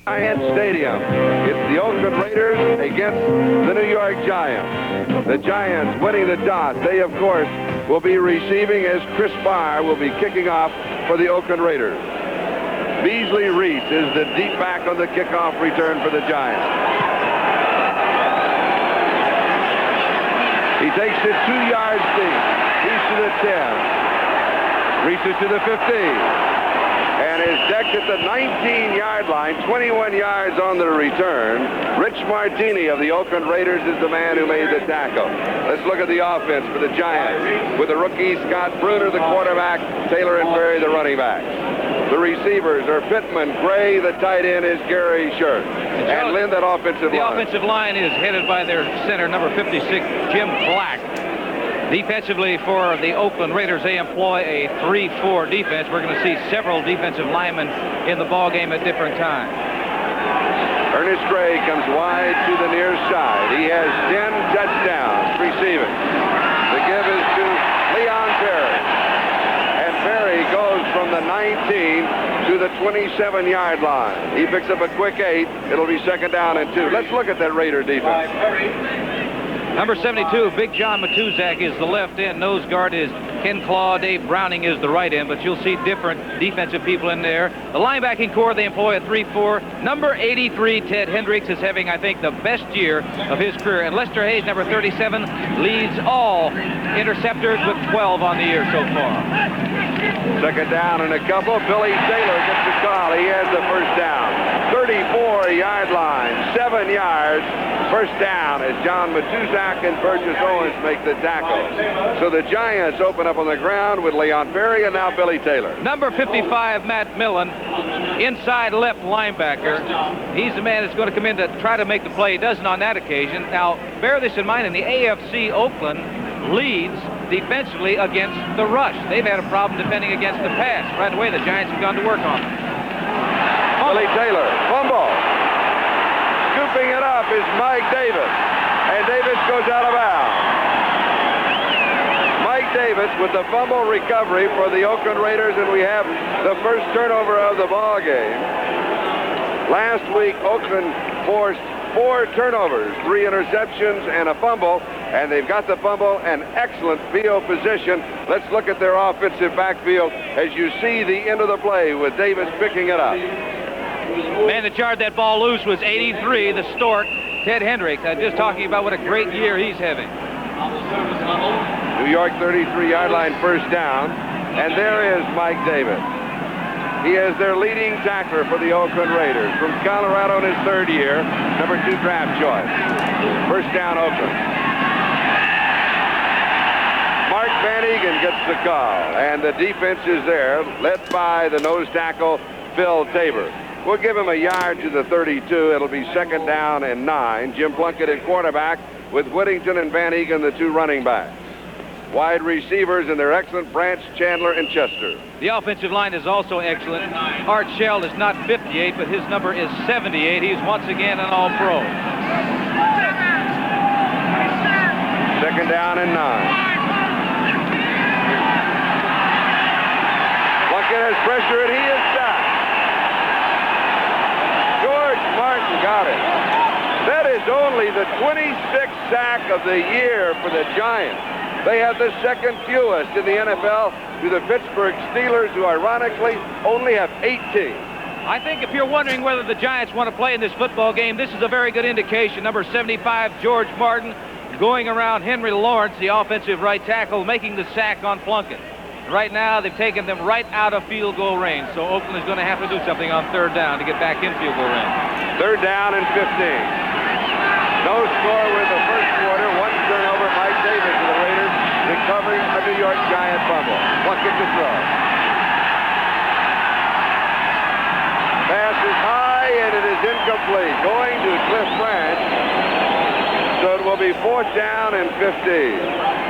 Giant Stadium. It's the Oakland Raiders against the New York Giants. The Giants winning the toss. They, of course, will be receiving as Chris Barr will be kicking off for the Oakland Raiders. Beasley Reese is the deep back on the kickoff return for the Giants. He takes it 2 yards deep. He's to the 10. Reaches to the 15. And is decked at the 19-yard line, 21 yards on the return. Rich Martini of the Oakland Raiders is the man who made the tackle. Let's look at the offense for the Giants. With the rookie Scott Bruner, the quarterback, Taylor and Berry, the running backs. The receivers are Pittman, Gray, the tight end is Gary Shirk. And Lynn, that offensive line. The offensive line is headed by their center, number 56, Jim Black. Defensively for the Oakland Raiders, they employ a 3-4 defense. We're going to see several defensive linemen in the ball game at different times. Ernest Gray comes wide to the near side. He has 10 touchdowns receiving. The give is to Leon Perry. And Perry goes from the 19 to the 27-yard line. He picks up a quick 8. It'll be second down and 2. Let's look at that Raider defense. Number 72, Big John Matuzak is the left end. Nose guard is Ken Claw. Dave Browning is the right end, but you'll see different defensive people in there. The linebacking core, they employ a 3-4. Number 83, Ted Hendricks, is having, I think, the best year of his career. And Lester Hayes, number 37, leads all interceptors with 12 on the year so far. Second down and a couple. Billy Taylor gets the call. He has the first down. 34-yard line, 7 yards. First down as John Matuzak and Burgess Owens make the tackle. So the Giants open up on the ground with Leon Perry and now Billy Taylor. Number 55, Matt Millen, inside left linebacker. He's the man that's going to come in to try to make the play. He doesn't on that occasion. Now, bear this in mind, in the AFC, Oakland leads defensively against the rush. They've had a problem defending against the pass. Right away, the Giants have gone to work on it. Billy Taylor, fumble. Scooping it up is Mike Davis. And Davis goes out of bounds. Mike Davis with the fumble recovery for the Oakland Raiders, and we have the first turnover of the ball game. Last week, Oakland forced 4 turnovers, 3 interceptions, and a fumble, and they've got the fumble and excellent field position. Let's look at their offensive backfield as you see the end of the play with Davis picking it up. Man that jarred that ball loose was 83, the Stork, Ted Hendricks. I'm just talking about what a great year he's having. New York 33-yard line first down, and there is Mike Davis. He is their leading tackler for the Oakland Raiders. From Colorado in his 3rd year, number 2 draft choice. First down, Oakland. Mark Van Egan gets the call, and the defense is there, led by the nose tackle, Phil Tabor. We'll give him a yard to the 32. It'll be second down and 9. Jim Plunkett at quarterback with Whittington and Van Egan, the 2 running backs. Wide receivers, and they're excellent, Branch, Chandler, and Chester. The offensive line is also excellent. Art Shell is not 58, but his number is 78. He's once again an All-Pro. Second down and 9. Plunkett has pressure, and he is sacked. George Martin got it. That is only the 26th sack of the year for the Giants. They have the second fewest in the NFL to the Pittsburgh Steelers, who ironically only have 18. I think if you're wondering whether the Giants want to play in this football game, this is a very good indication. Number 75, George Martin, going around Henry Lawrence, the offensive right tackle, making the sack on Plunkett. Right now, they've taken them right out of field goal range, so Oakland is going to have to do something on 3rd down to get back in field goal range. 3rd down and 15. No score with the first quarter. 1 turnover. Mike Davis of the Raiders recovering a New York Giant fumble. Plunkett to throw. Pass is high, and it is incomplete. Going to Cliff Branch. So it will be 4th down and 15.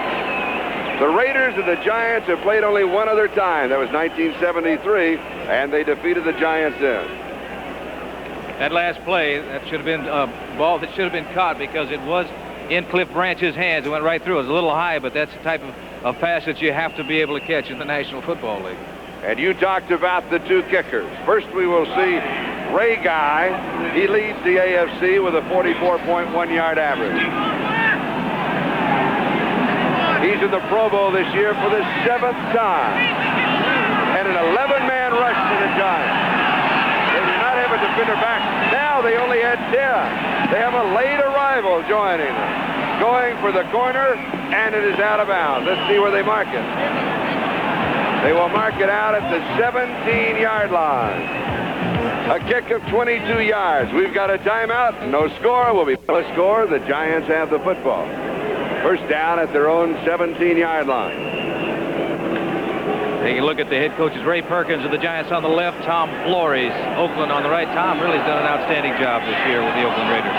The Raiders and the Giants have played only one other time. That was 1973, and they defeated the Giants then. That last play, that should have been a ball that should have been caught because it was in Cliff Branch's hands. It went right through. It was a little high, but that's the type of pass that you have to be able to catch in the National Football League. And you talked about the 2 kickers. First, we will see Ray Guy. He leads the AFC with a 44.1-yard average. He's in the Pro Bowl this year for the 7th time. And an 11-man rush for the Giants. They do not have a defender back. Now they only had 10. They have a late arrival joining them. Going for the corner, and it is out of bounds. Let's see where they mark it. They will mark it out at the 17-yard line. A kick of 22 yards. We've got a timeout. No score. Will be no score. The Giants have the football. First down at their own 17-yard line. Taking a look at the head coaches, Ray Perkins of the Giants on the left, Tom Flores, Oakland on the right. Tom really has done an outstanding job this year with the Oakland Raiders.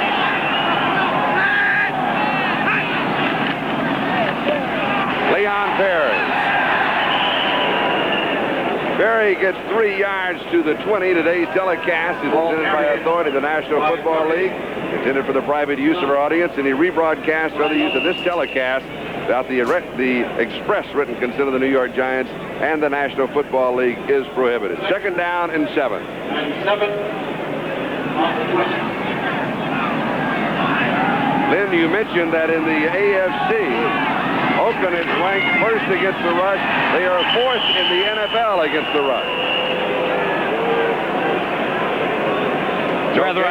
Leon Perry. Perry gets 3 yards to the 20. Today's telecast is presented by authority of the National Football League, intended for the private use of our audience. Any rebroadcast or other use of this telecast without the express written consent of the New York Giants and the National Football League is prohibited. Second down and 7. Lynn, you mentioned that in the AFC, Oakland is ranked first against the rush. They are 4th in the NFL against the rush.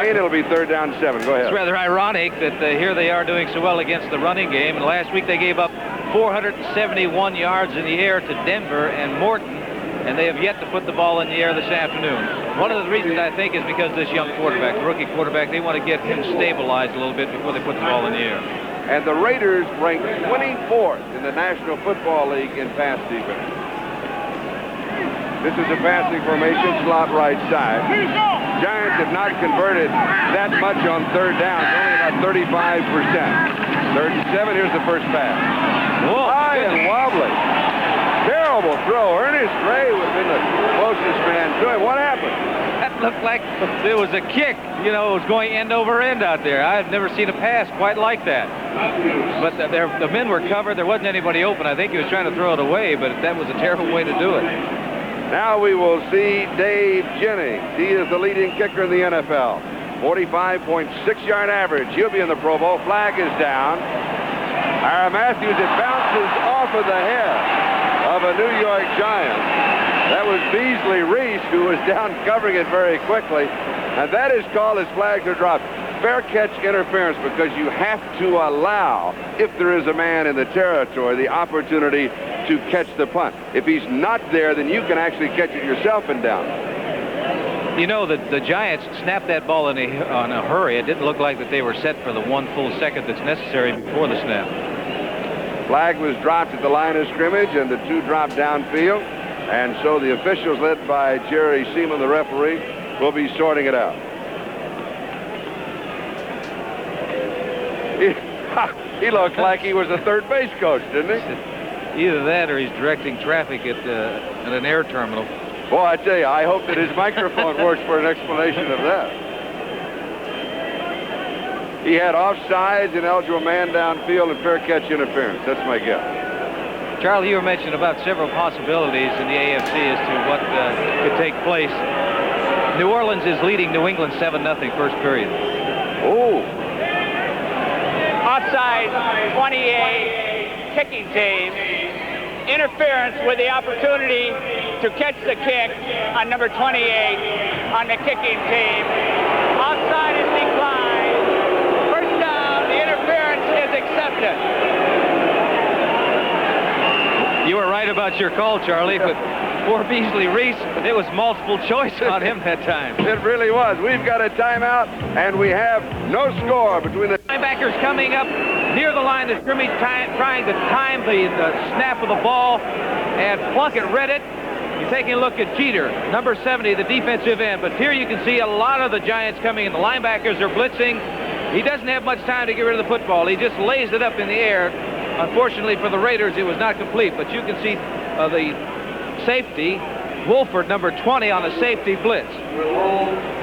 It'll be third down 7. Go ahead. It's rather ironic that here they are doing so well against the running game. And last week they gave up 471 yards in the air to Denver and Morton, and they have yet to put the ball in the air this afternoon. One of the reasons, I think, is because this young quarterback, the rookie quarterback, they want to get him stabilized a little bit before they put the ball in the air. And the Raiders rank 24th in the National Football League in pass defense. This is a passing formation, slot right side. Giants have not converted that much on third down, only about 35%. Third and 7, here's the first pass. Whoa, high and wobbly. Terrible throw. Ernest Ray was in the closest man to him. What happened? That looked like there was a kick. You know, it was going end over end out there. I've never seen a pass quite like that. But the men were covered. There wasn't anybody open. I think he was trying to throw it away, but that was a terrible way to do it. Now we will see Dave Jennings. He is the leading kicker in the NFL. 45.6-yard average. He'll be in the Pro Bowl. Flag is down. Ira Matthews, it bounces off of the head of a New York Giant. That was Beasley Reese, who was down covering it very quickly. And that is called as flags are dropped. Fair catch interference, because you have to allow, if there is a man in the territory, the opportunity to catch the punt. If he's not there, then you can actually catch it yourself and down. You know, the Giants snapped that ball in a hurry. It didn't look like that they were set for the 1 full second that's necessary before the snap. Flag was dropped at the line of scrimmage, and the 2 dropped downfield. And so the officials, led by Jerry Seaman, the referee, will be sorting it out. He looked like he was a third base coach, didn't he? Either that or he's directing traffic at an air terminal. Boy, I tell you, I hope that his microphone works for an explanation of that. He had offsides, an eligible man downfield, and fair catch interference. That's my guess. Charlie, you were mentioning about several possibilities in the AFC as to what could take place. New Orleans is leading New England 7-0 first period. Oh. Offside 28, kicking team. Interference with the opportunity to catch the kick on number 28 on the kicking team. Offside is declined. First down, the interference is accepted. You were right about your call, Charlie, but poor Beasley Reese, it was multiple choice on him that time. It really was. We've got a timeout, and we have no score between the linebackers coming up near the line of scrimmage, trying to time the snap of the ball, and Plunkett read it. You're taking a look at Jeter, number 70, the defensive end. But here you can see a lot of the Giants coming in. The linebackers are blitzing. He doesn't have much time to get rid of the football. He just lays it up in the air. Unfortunately for the Raiders, it was not complete. But you can see the safety, Wolford, number 20, on a safety blitz.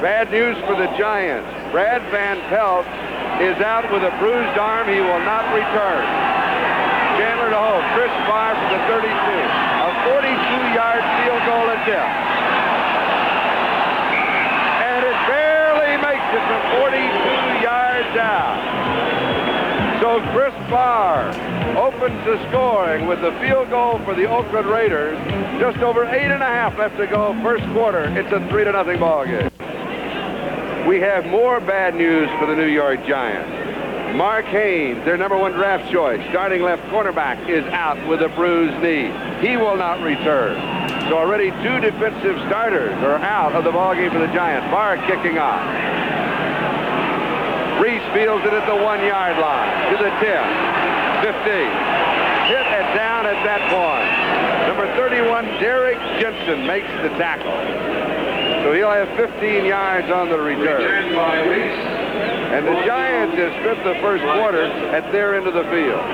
Bad news for the Giants. Brad Van Pelt is out with a bruised arm. He will not return. Chandler to hold. Chris Farr from the 32. A 42-yard field goal attempt. And it So Chris Barr opens the scoring with the field goal for the Oakland Raiders. Just over 8.5 left to go, first quarter. It's a 3-0 ball game. We have more bad news for the New York Giants. Mark Haynes, their #1 draft choice, starting left cornerback, is out with a bruised knee. He will not return. So already 2 defensive starters are out of the ballgame for the Giants. Barr kicking off. Reese fields it at the 1-yard line to the 10, 15. Hit and down at that point. Number 31, Derek Jensen, makes the tackle. So he'll have 15 yards on the return. And the Giants have spent the first quarter at their end of the field.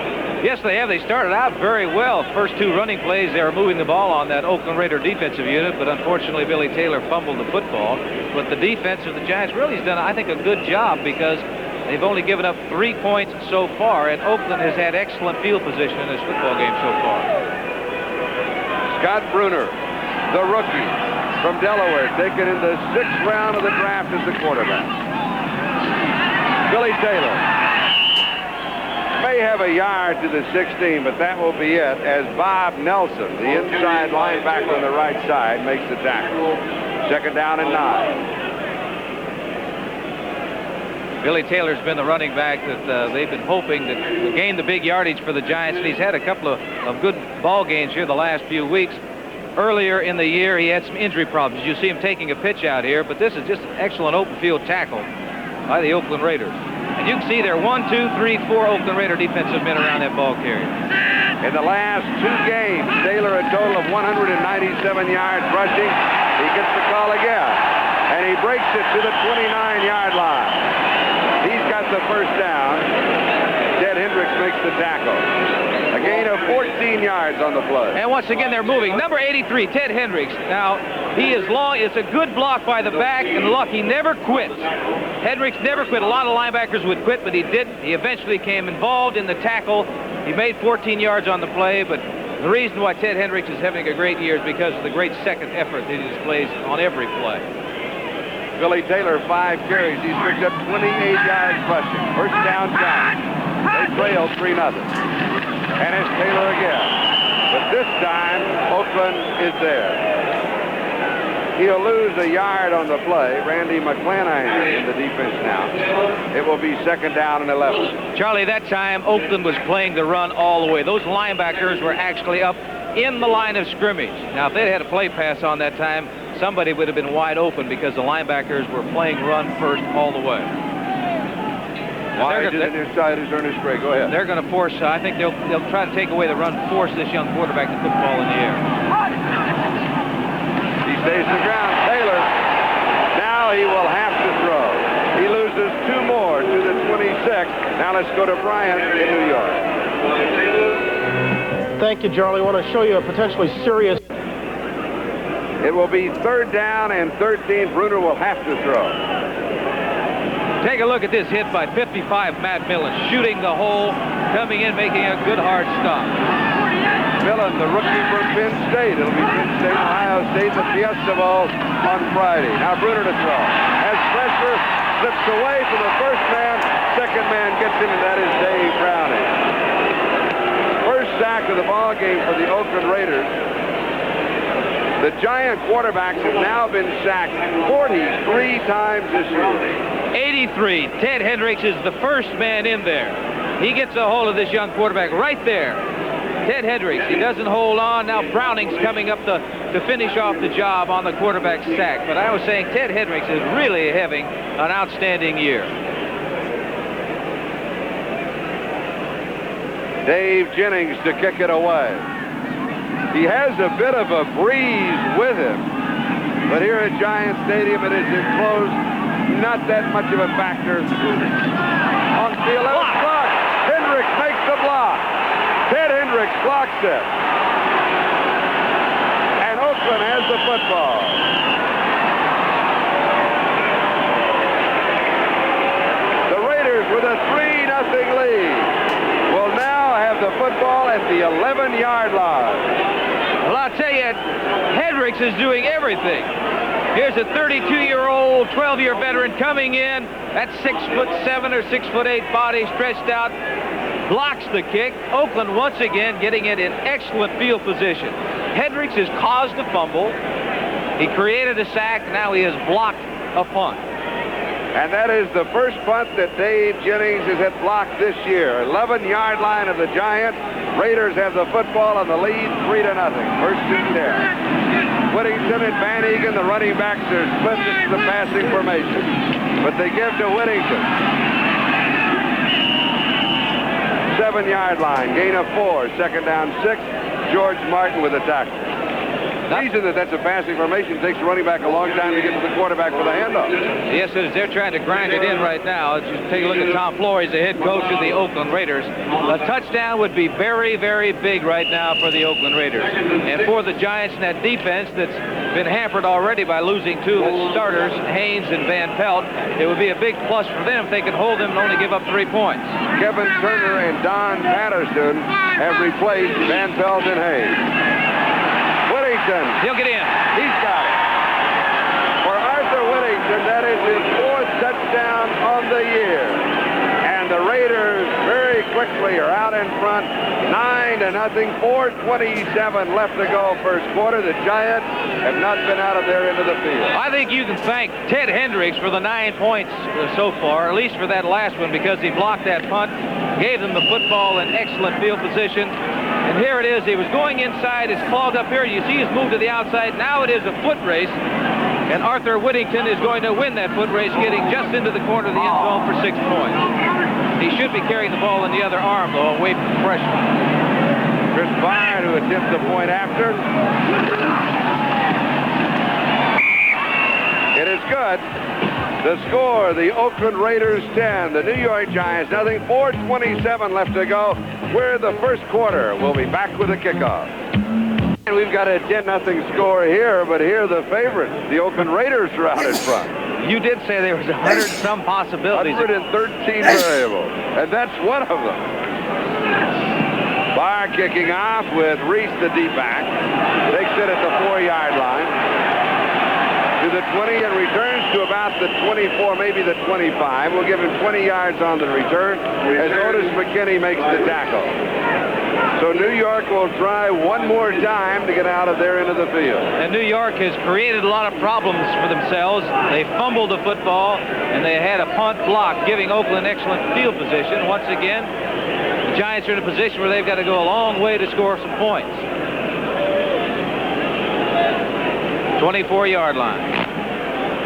Yes, they have. They started out very well. First 2 running plays, they were moving the ball on that Oakland Raider defensive unit, but unfortunately Billy Taylor fumbled the football. But the defense of the Giants really has done, I think, a good job because they've only given up 3 points so far, and Oakland has had excellent field position in this football game so far. Scott Bruner, the rookie from Delaware, taken in the 6th round of the draft as the quarterback. Billy Taylor may have a yard to the 16, but that will be it as Bob Nelson, the inside linebacker on the right side, makes the tackle. 2nd down and 9. Billy Taylor's been the running back that they've been hoping to gain the big yardage for the Giants, and he's had a couple of good ball gains here the last few weeks. Earlier in the year, he had some injury problems. You see him taking a pitch out here, but this is just an excellent open field tackle by the Oakland Raiders. And you can see there 1, 2, 3, 4 Oakland Raider defensive men around that ball carrier. In the last 2 games, Taylor a total of 197 yards rushing. He gets the call again, and he breaks it to the 29-yard line. He's got the first down. Ted Hendricks makes the tackle. A gain of 14 yards on the play. And once again, they're moving. Number 83, Ted Hendricks. Now, he is long. It's a good block by the back, and look, he never quits. Hendricks never quit. A lot of linebackers would quit, but he didn't. He eventually came involved in the tackle. He made 14 yards on the play, but the reason why Ted Hendricks is having a great year is because of the great second effort that he displays on every play. Billy Taylor, 5 carries. He's picked up 28 yards rushing. First down, Giants. They trail 3-0. And it's Taylor again. But this time, Oakland is there. He'll lose a yard on the play. Randy McClanahan in the defense now. It will be 2nd down and 11. Charlie, that time, Oakland was playing the run all the way. Those linebackers were actually up in the line of scrimmage. Now, if they'd had a play pass on that time, somebody would have been wide open because the linebackers were playing run first all the way. Wide to the near side is Ernest Gray. Go ahead. They're going to force, I think they'll try to take away the run, force this young quarterback to put the ball in the air. He stays the ground. Taylor, now he will have to throw. He loses 2 more to the 26. Now let's go to Bryant in New York. Thank you, Charlie. I want to show you a potentially serious... It will be 3rd down and 13. Bruner will have to throw. Take a look at this hit by 55, Matt Millen, shooting the hole, coming in, making a good hard stop. Millen, the rookie from Penn State. It'll be Penn State, Ohio State, the Fiesta Bowl on Friday. Now Bruner to throw. As pressure slips away from the first man, second man gets him, and that is Dave Browning. First sack of the ball game for the Oakland Raiders. The Giant quarterbacks have now been sacked 43 times this year. 83. Ted Hendricks is the first man in there. He gets a hold of this young quarterback right there. Ted Hendricks, he doesn't hold on. Now Browning's coming up to finish off the job on the quarterback sack. But I was saying Ted Hendricks is really having an outstanding year. Dave Jennings to kick it away. He has a bit of a breeze with him. But here at Giant Stadium, it is enclosed. Not that much of a factor. On the 11th block, Hendricks makes the block. Ted Hendricks blocks it. And Oakland has the football. The Raiders with a 3-0 lead will now have the football at the 11-yard line. Well, I'll tell you, Hendricks is doing everything. Here's a 32-year-old, 12-year veteran coming in. That 6'7" or 6'8" body stretched out. blocks the kick. Oakland once again getting it in excellent field position. Hendricks has caused a fumble. He created a sack. Now he has blocked a punt. And that is the first punt that Dave Jennings has had blocked this year. 11-yard line of the Giants. Raiders have the football and the lead 3-0. First and 10. Whittington and Van Egan, the running backs, are split. This is the passing formation. But they give to Whittington. 7-yard line, gain of 4, second down 6. George Martin with a tackle. The reason that's a passing formation takes the running back a long time to get to the quarterback for the handoff. Yes, it is. They're trying to grind it in right now. Just take a look at Tom Flores, the head coach of the Oakland Raiders. A touchdown would be very, very big right now for the Oakland Raiders. And for the Giants and that defense that's been hampered already by losing 2 of its starters, Haynes and Van Pelt, it would be a big plus for them if they could hold them and only give up 3 points. Kevin Turner and Don Patterson have replaced Van Pelt and Haynes. Whittington. He'll get in. He's got it. For Arthur Whittington, that is his 4th touchdown on the year. And the Raiders very quickly are out in front, 9-0, 4:27 left to go first quarter. The Giants have not been out of their end of the field. I think you can thank Ted Hendricks for the 9 points so far, at least for that last one, because he blocked that punt, gave them the football in excellent field position. And here it is. He was going inside. It's clogged up here. You see he's moved to the outside. Now it is a foot race. And Arthur Whittington is going to win that foot race, getting just into the corner of the end zone for 6 points. He should be carrying the ball in the other arm, though, away from the freshman. Chris Byrd, who attempts the point after. It is good. The score, the Oakland Raiders 10, the New York Giants nothing, 4:27 left to go. We're the first quarter. We'll be back with a kickoff. And we've got a 10-0 score here, but here the favorites, the Oakland Raiders, are out in front. You did say there was 100 some possibilities. 113 variables, and that's one of them. Barr kicking off with Reese, the deep back. Takes it at the 4-yard line. To the 20 and returns to about the 24, maybe the 25. We'll give him 20 yards on the return as Otis McKinney makes the tackle. So New York will try one more time to get out of their end of the field. And New York has created a lot of problems for themselves. They fumbled the football, and they had a punt block, giving Oakland excellent field position. Once again, the Giants are in a position where they've got to go a long way to score some points. 24-yard line.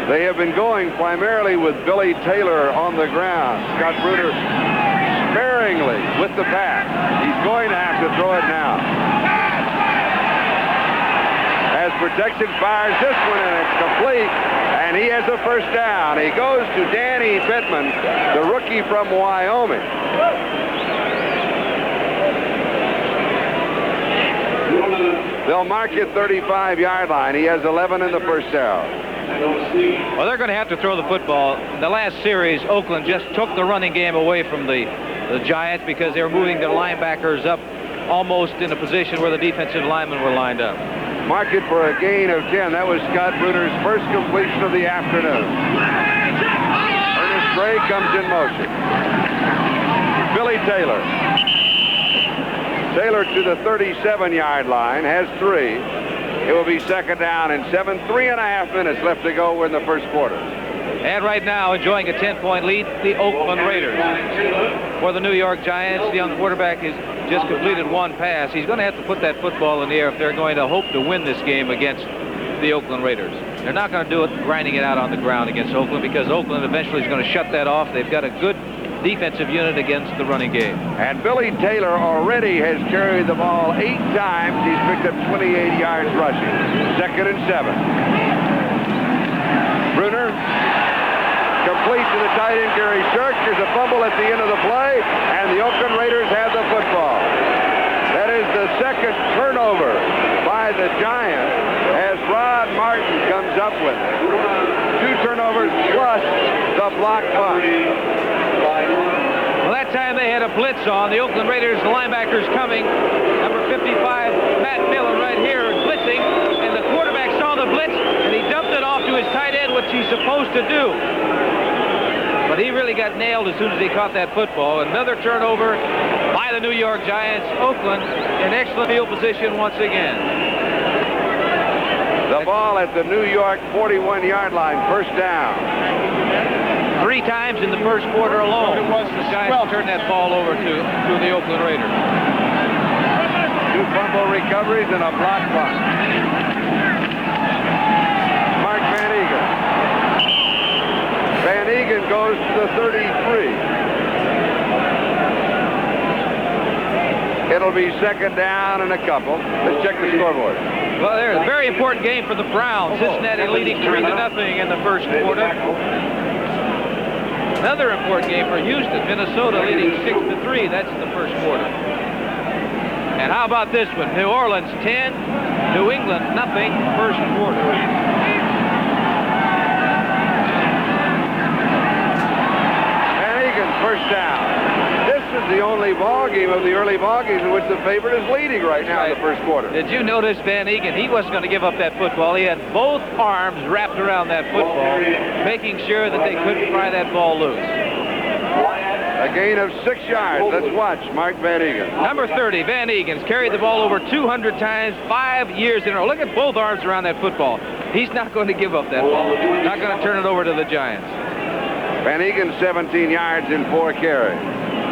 They have been going primarily with Billy Taylor on the ground. Scott Bruder sparingly with the pass. He's going to have to throw it now. As protection fires this one, and it's complete, and he has a first down. He goes to Danny Pittman, the rookie from Wyoming. They'll mark it 35-yard line. He has 11 in the first down. Well, they're going to have to throw the football. In the last series, Oakland just took the running game away from the Giants because they were moving their linebackers up almost in a position where the defensive linemen were lined up. Mark it for a gain of 10. That was Scott Bruder's first completion of the afternoon. Ernest Gray comes in motion. Billy Taylor. Taylor to the 37-yard line, has 3. It will be second down and 7. 3.5 minutes left to go in the first quarter. And right now, enjoying a 10-point lead, the Oakland Raiders. For the New York Giants, the young quarterback has just completed 1 pass. He's going to have to put that football in the air if they're going to hope to win this game against the Oakland Raiders. They're not going to do it grinding it out on the ground against Oakland, because Oakland eventually is going to shut that off. They've got a good defensive unit against the running game. And Billy Taylor already has carried the ball 8 times. He's picked up 28 yards rushing. Second and 7. Bruner complete to the tight end, Gary Shirk. There's a fumble at the end of the play, and the Oakland Raiders have the football. That is the second turnover by the Giants as Rod Martin comes up with it. 2 turnovers plus the block punt. Well, that time they had a blitz on. The Oakland Raiders, the linebackers coming. Number 55, Matt Millen right here is blitzing, and the quarterback saw the blitz, and he dumped it off to his tight end, which he's supposed to do. But he really got nailed as soon as he caught that football. Another turnover the New York Giants. Oakland in excellent field position once again. The ball at the New York 41-yard line, first down. 3 times in the first quarter alone, the Giants turned that ball over to the Oakland Raiders. 2 fumble recoveries and a block punt. Mark Van Eegen. Van Eegen goes to the 33. It'll be second down and a couple. Let's check the scoreboard. Well, there's a very important game for the Browns. Cincinnati leading 3-0 in the first quarter. Another important game for Houston. Minnesota leading 6-3. That's the first quarter. And how about this one? New Orleans 10, New England nothing, first quarter. Van Eegen, first down. This is the only ball game of the early ball games in which the favorite is leading right now in the first quarter. Did you notice Van Eegen? He wasn't going to give up that football. He had both arms wrapped around that football, making sure that they couldn't pry that ball loose. A gain of 6 yards. Let's watch Mark Van Eegen. Number 30, Van Egen's carried the ball over 200 times, 5 years in a row. Look at both arms around that football. He's not going to give up that ball. Not going to turn it over to the Giants. Van Eegen, 17 yards in 4 carries.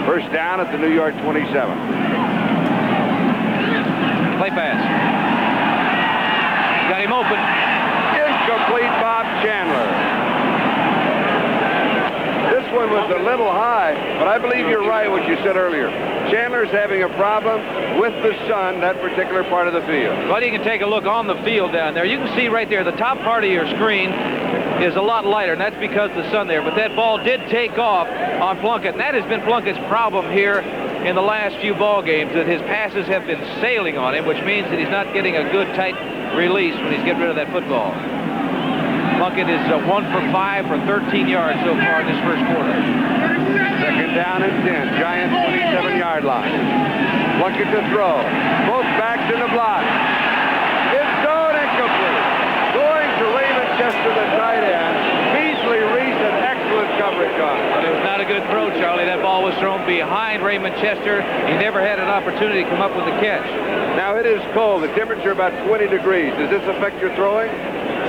First down at the New York 27. Play pass. Got him open. Incomplete, Bob Chandler. This one was a little high, but I believe you're right what you said earlier. Chandler's having a problem with the sun, that particular part of the field. Well, you can take a look on the field down there. You can see right there, the top part of your screen is a lot lighter, and that's because of the sun there. But that ball did take off on Plunkett, and that has been Plunkett's problem here in the last few ball games, that his passes have been sailing on him, which means that he's not getting a good, tight release when he's getting rid of that football. Plunkett is 1 for 5 for 13 yards so far in this first quarter. Second down and 10. Giants 27-yard line. Plunkett to throw. Both backs in the block. It's thrown incomplete. Going to Raymond Chester, the tight end. Beasley Reese, an excellent coverage on it. But it was not a good throw, Charlie. That ball was thrown behind Raymond Chester. He never had an opportunity to come up with a catch. Now it is cold. The temperature about 20 degrees. Does this affect your throwing?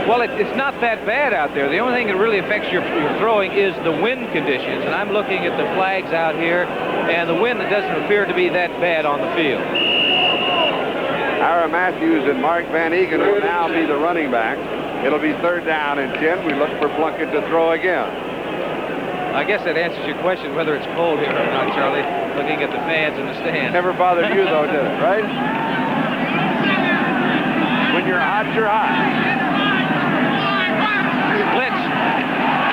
Well, it's not that bad out there. The only thing that really affects your throwing is the wind conditions. And I'm looking at the flags out here, and the wind doesn't appear to be that bad on the field. Ira Matthews and Mark Van Eegen will now be the running backs. It'll be third down and 10. We look for Plunkett to throw again. I guess that answers your question whether it's cold here or not, Charlie, looking at the fans in the stand. Never bothered you, though, did it, right? When you're hot, you're hot. Blitz.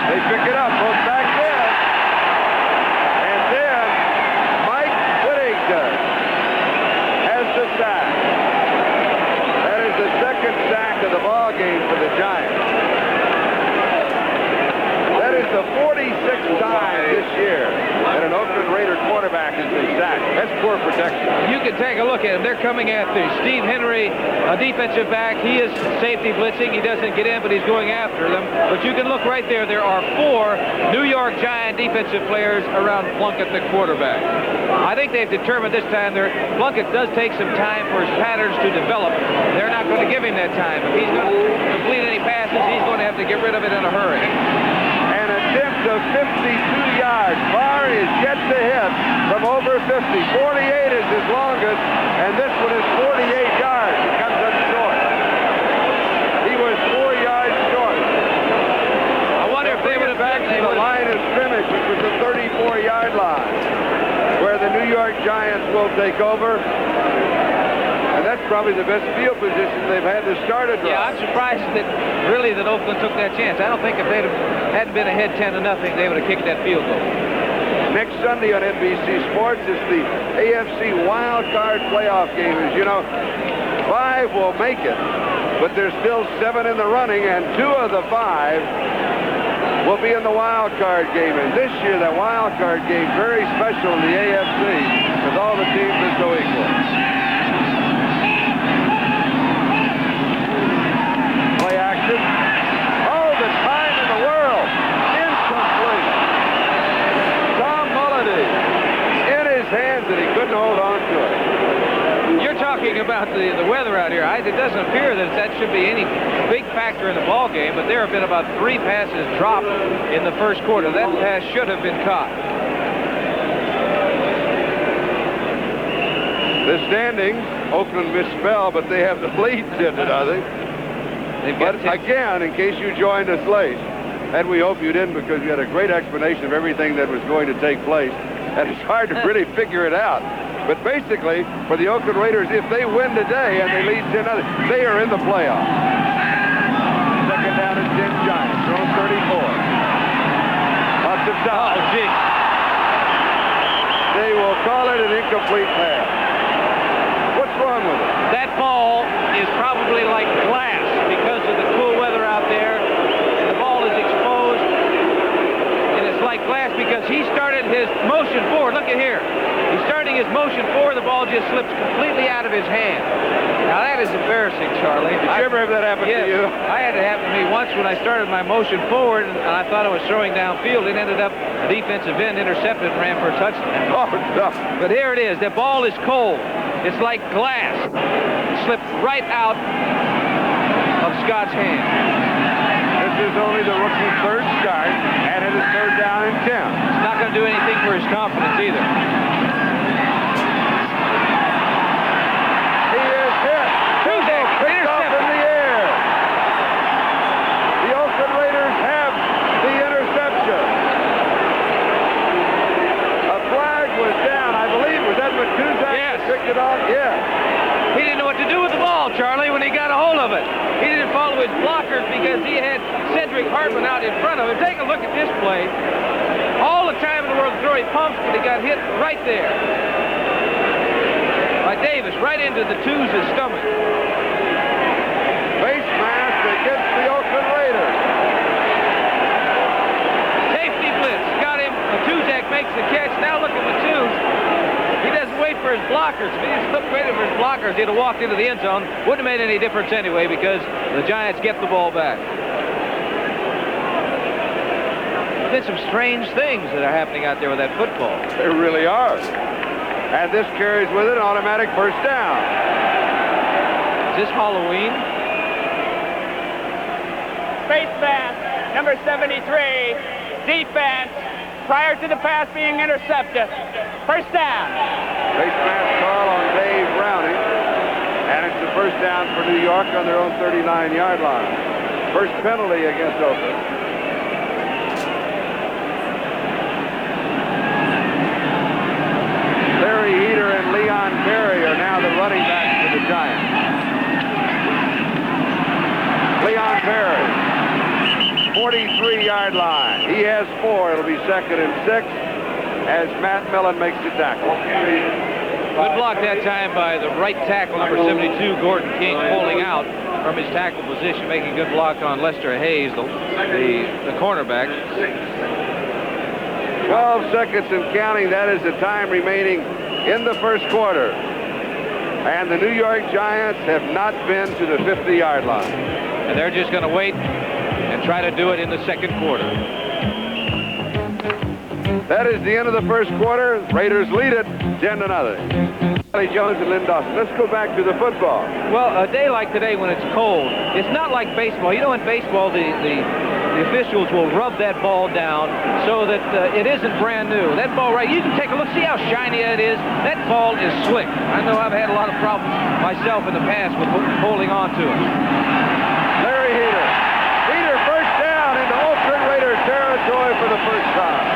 They pick it up, both back there. And then Mike Whittington has the sack. That is the second sack of the ball game for the Giants. That is the 46th time this year that an Oakland Raider quarterback has been sacked. That's poor protection. You can take a look at him. They're coming at the Steve Henry, a defensive back. He is safety blitzing. He doesn't get in, but he's going after them. But you can look right there. There are 4 New York Giant defensive players around Plunkett, the quarterback. I think they've determined this time Plunkett does take some time for his patterns to develop. They're not going to give him that time. If he's going to complete any passes, he's going to have to get rid of it in a hurry. An attempt of 52 yards. Barr is yet to hit from over 50. 48 is his longest, and this one is 48 yards. He comes up short. He was 4 yards short. I wonder if they would have back to the line of scrimmage, which was the 34-yard line, where the New York Giants will take over. And that's probably the best field position they've had to start a drive. Yeah, I'm surprised that Oakland took that chance. I don't think if they hadn't been ahead 10-0, they would have kicked that field goal. Next Sunday on NBC Sports is the AFC Wild Card Playoff game. As you know, 5 will make it, but there's still 7 in the running, and 2 of the 5 will be in the wild card game. And this year, that wild card game, very special in the AFC, because all the teams are so equal. Play action. Oh, the time in the world. Incomplete. Tom Mulledy in his hands, and he couldn't hold about the weather out here. It doesn't appear that should be any big factor in the ball game, but there have been about 3 passes dropped in the first quarter. That pass should have been caught. The standings, Oakland misspelled, but they have the lead 10-0. But again, in case you joined us late, and we hope you didn't because we had a great explanation of everything that was going to take place, and it's hard to really figure it out. But basically, for the Oakland Raiders, if they win today and they lead 10-0, they are in the playoffs. Second down and 10 Giants, throw 34. Lots of time. Oh, gee. They will call it an incomplete pass. What's wrong with it? That ball is probably like glass because of the cool weather out there. And the ball is exposed. And it's like glass because he started his motion forward. Look at here. He's starting his motion forward. The ball just slips completely out of his hand. Now, that is embarrassing, Charlie. Did you ever have that happen to you? I had it happen to me once when I started my motion forward, and I thought I was throwing downfield. It ended up a defensive end intercepted and ran for a touchdown. Oh, no. But here it is. The ball is cold. It's like glass. It slipped right out of Scott's hand. This is only the rookie's third start, and it is third down and 10. It's not going to do anything for his confidence either. He is hit. Tuzak, Picked off in the air. The Oakland Raiders have the interception. A flag was down. I believe, was that Matuzak Yes. that picked it off? Yeah. He didn't know what to do with the ball, Charlie, when he got a hold of it. He didn't follow his blockers because he had Cedric Hartman out in front of him. Take a look at this play. All the time in the world to throw, he pumps, but he got hit right there by Davis, right into the Tuz's stomach. Face mask against the Oakland Raiders. Safety blitz. Got him. Matuzak makes the catch. Now look at Matuz. He doesn't wait for his blockers. If he just waited for his blockers, he'd have walked into the end zone. Wouldn't have made any difference anyway because the Giants get the ball back. There's some strange things that are happening out there with that football. They really are. And this carries with it an automatic first down. Is this Halloween? Face mask, number 73, defense, prior to the pass being intercepted. First down. Face mask call on Dave Browning. And it's the first down for New York on their own 39-yard line. First penalty against Oakland. Larry Heater and Leon Perry are now the running backs for the Giants. Leon Perry, 43-yard line. He has 4. It'll be 2nd and 6 as Matt Millen makes the tackle. Good block that time by the right tackle, number 72, Gordon King, pulling out from his tackle position, making good block on Lester Hayes, the cornerback. 12 seconds and counting. That is the time remaining in the first quarter. And the New York Giants have not been to the 50-yard line. And they're just going to wait and try to do it in the second quarter. That is the end of the first quarter. Raiders lead it 10-0. Charlie Jones and Lynn Dawson. Let's go back to the football. Well, a day like today when it's cold, it's not like baseball. You know, in baseball, the officials will rub that ball down so that it isn't brand new. That ball, right, you can take a look, see how shiny it is. That ball is slick. I know I've had a lot of problems myself in the past with holding on to it. Larry Heater. Heater first down into Oakland Raider territory for the first time.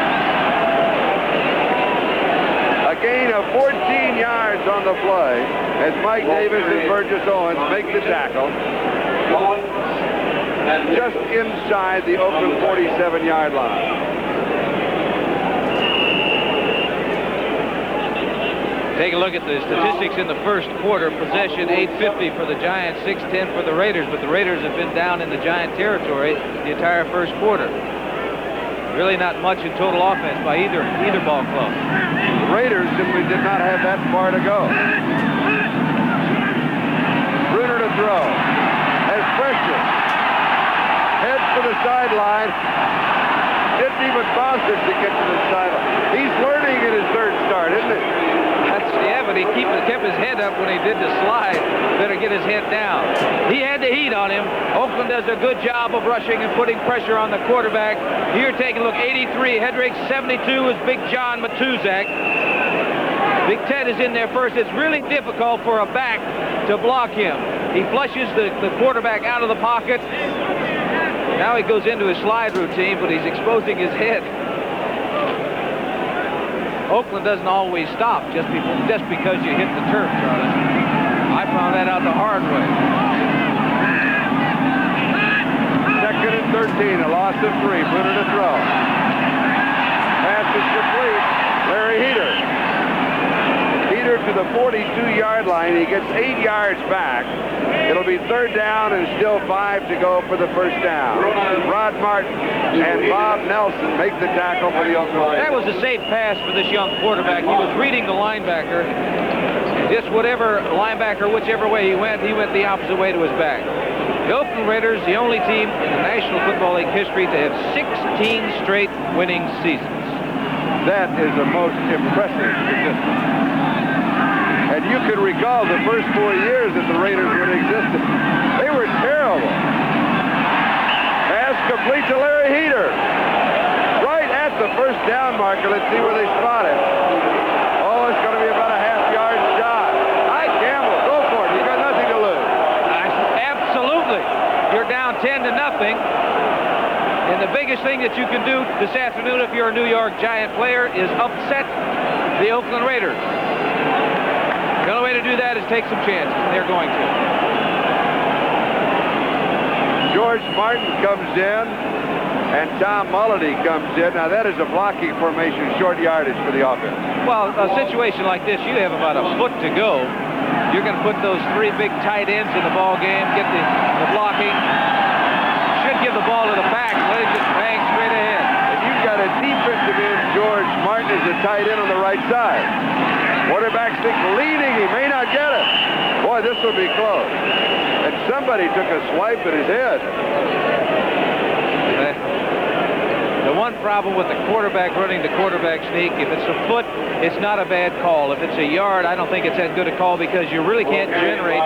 A gain of 14 yards on the play as Mike Davis and Burgess Owens make the tackle. Just inside the Oakland 47-yard line. Take a look at the statistics in the first quarter. Possession 850 for the Giants, 610 for the Raiders, but the Raiders have been down in the Giant territory the entire first quarter. Really not much in total offense by either ball club. The Raiders simply did not have that far to go. Bruner to throw. Has pressure. Heads for the sideline. Didn't even bother to get to the sideline. He's learning in his third start, isn't he? That's Yeah, but he kept his head up when he did the slide. Better get his head down. He had the heat on him. Oakland does a good job of rushing and putting pressure on the quarterback. Here, take a look. 83, Hedrick. 72 is Big John Matuzak. Big Ted is in there first. It's really difficult for a back to block him. He flushes the quarterback out of the pocket. Now he goes into his slide routine, but he's exposing his head. Oakland doesn't always stop just because you hit the turf, Charlie. I found that out the hard way. Second and 13, a loss of 3. Bruner to throw. Pass is complete. Larry Heater. Heater to the 42-yard line. He gets 8 yards back. It'll be 3rd down and still 5 to go for the first down. Rod Martin and Bob Nelson make the tackle for the Oakland Raiders. That was a safe pass for this young quarterback. He was reading the linebacker. Just whatever linebacker, whichever way he went the opposite way to his back. The Oakland Raiders, the only team in the National Football League history to have 16 straight winning seasons. That is the most impressive statistic. And you can recall the first 4 years that the Raiders would existed. They were terrible. Pass complete to Larry Heater. Right at the first down marker. Let's see where they spot it. Oh, it's going to be about a half-yard shot. Hi, Campbell. Go for it. You've got nothing to lose. Absolutely. You're down 10-0. And the biggest thing that you can do this afternoon if you're a New York Giant player is upset the Oakland Raiders. The only way to do that is take some chances. They're going to. George Martin comes in, and Tom Mulledy comes in. Now, that is a blocking formation, short yardage for the offense. Well, a situation like this, you have about a foot to go. You're going to put those 3 big tight ends in the ball game, get the blocking. Should give the ball to the back, let it just bang straight ahead. And you've got a defensive end. George Martin is a tight end on the right side. Quarterback stick leading. He may not get it. Boy, this will be close. And somebody took a swipe at his head. The one problem with the quarterback running the quarterback sneak, if it's a foot, it's not a bad call. If it's a yard, I don't think it's that good a call because you really can't generate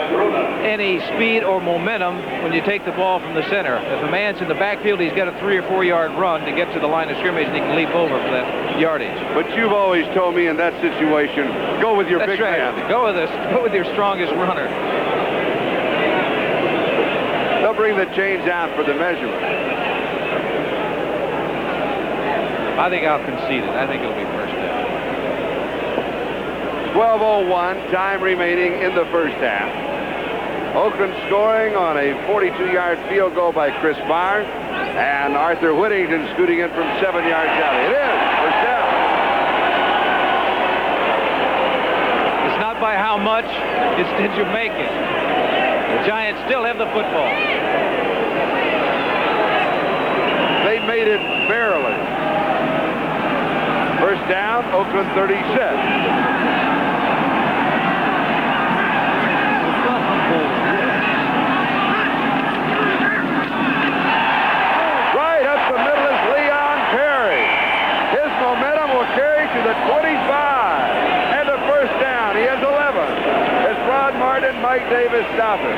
any speed or momentum when you take the ball from the center. If a man's in the backfield, he's got a 3 or 4 yard run to get to the line of scrimmage and he can leap over for that yardage. But you've always told me in that situation, go with your big man. Go with your strongest runner. They'll bring the chains out for the measurement. I think I'll concede it. I think it'll be first down. 12:01, time remaining in the first half. Oakland scoring on a 42-yard field goal by Chris Barr, and Arthur Whittington scooting in from 7 yards out. It is first down. It's not by how much, it's did you make it. The Giants still have the football. They made it barely. First down, Oakland 36. Right up the middle is Leon Perry. His momentum will carry to the 25. And a first down. He has 11. As Rod Martin, Mike Davis stop it.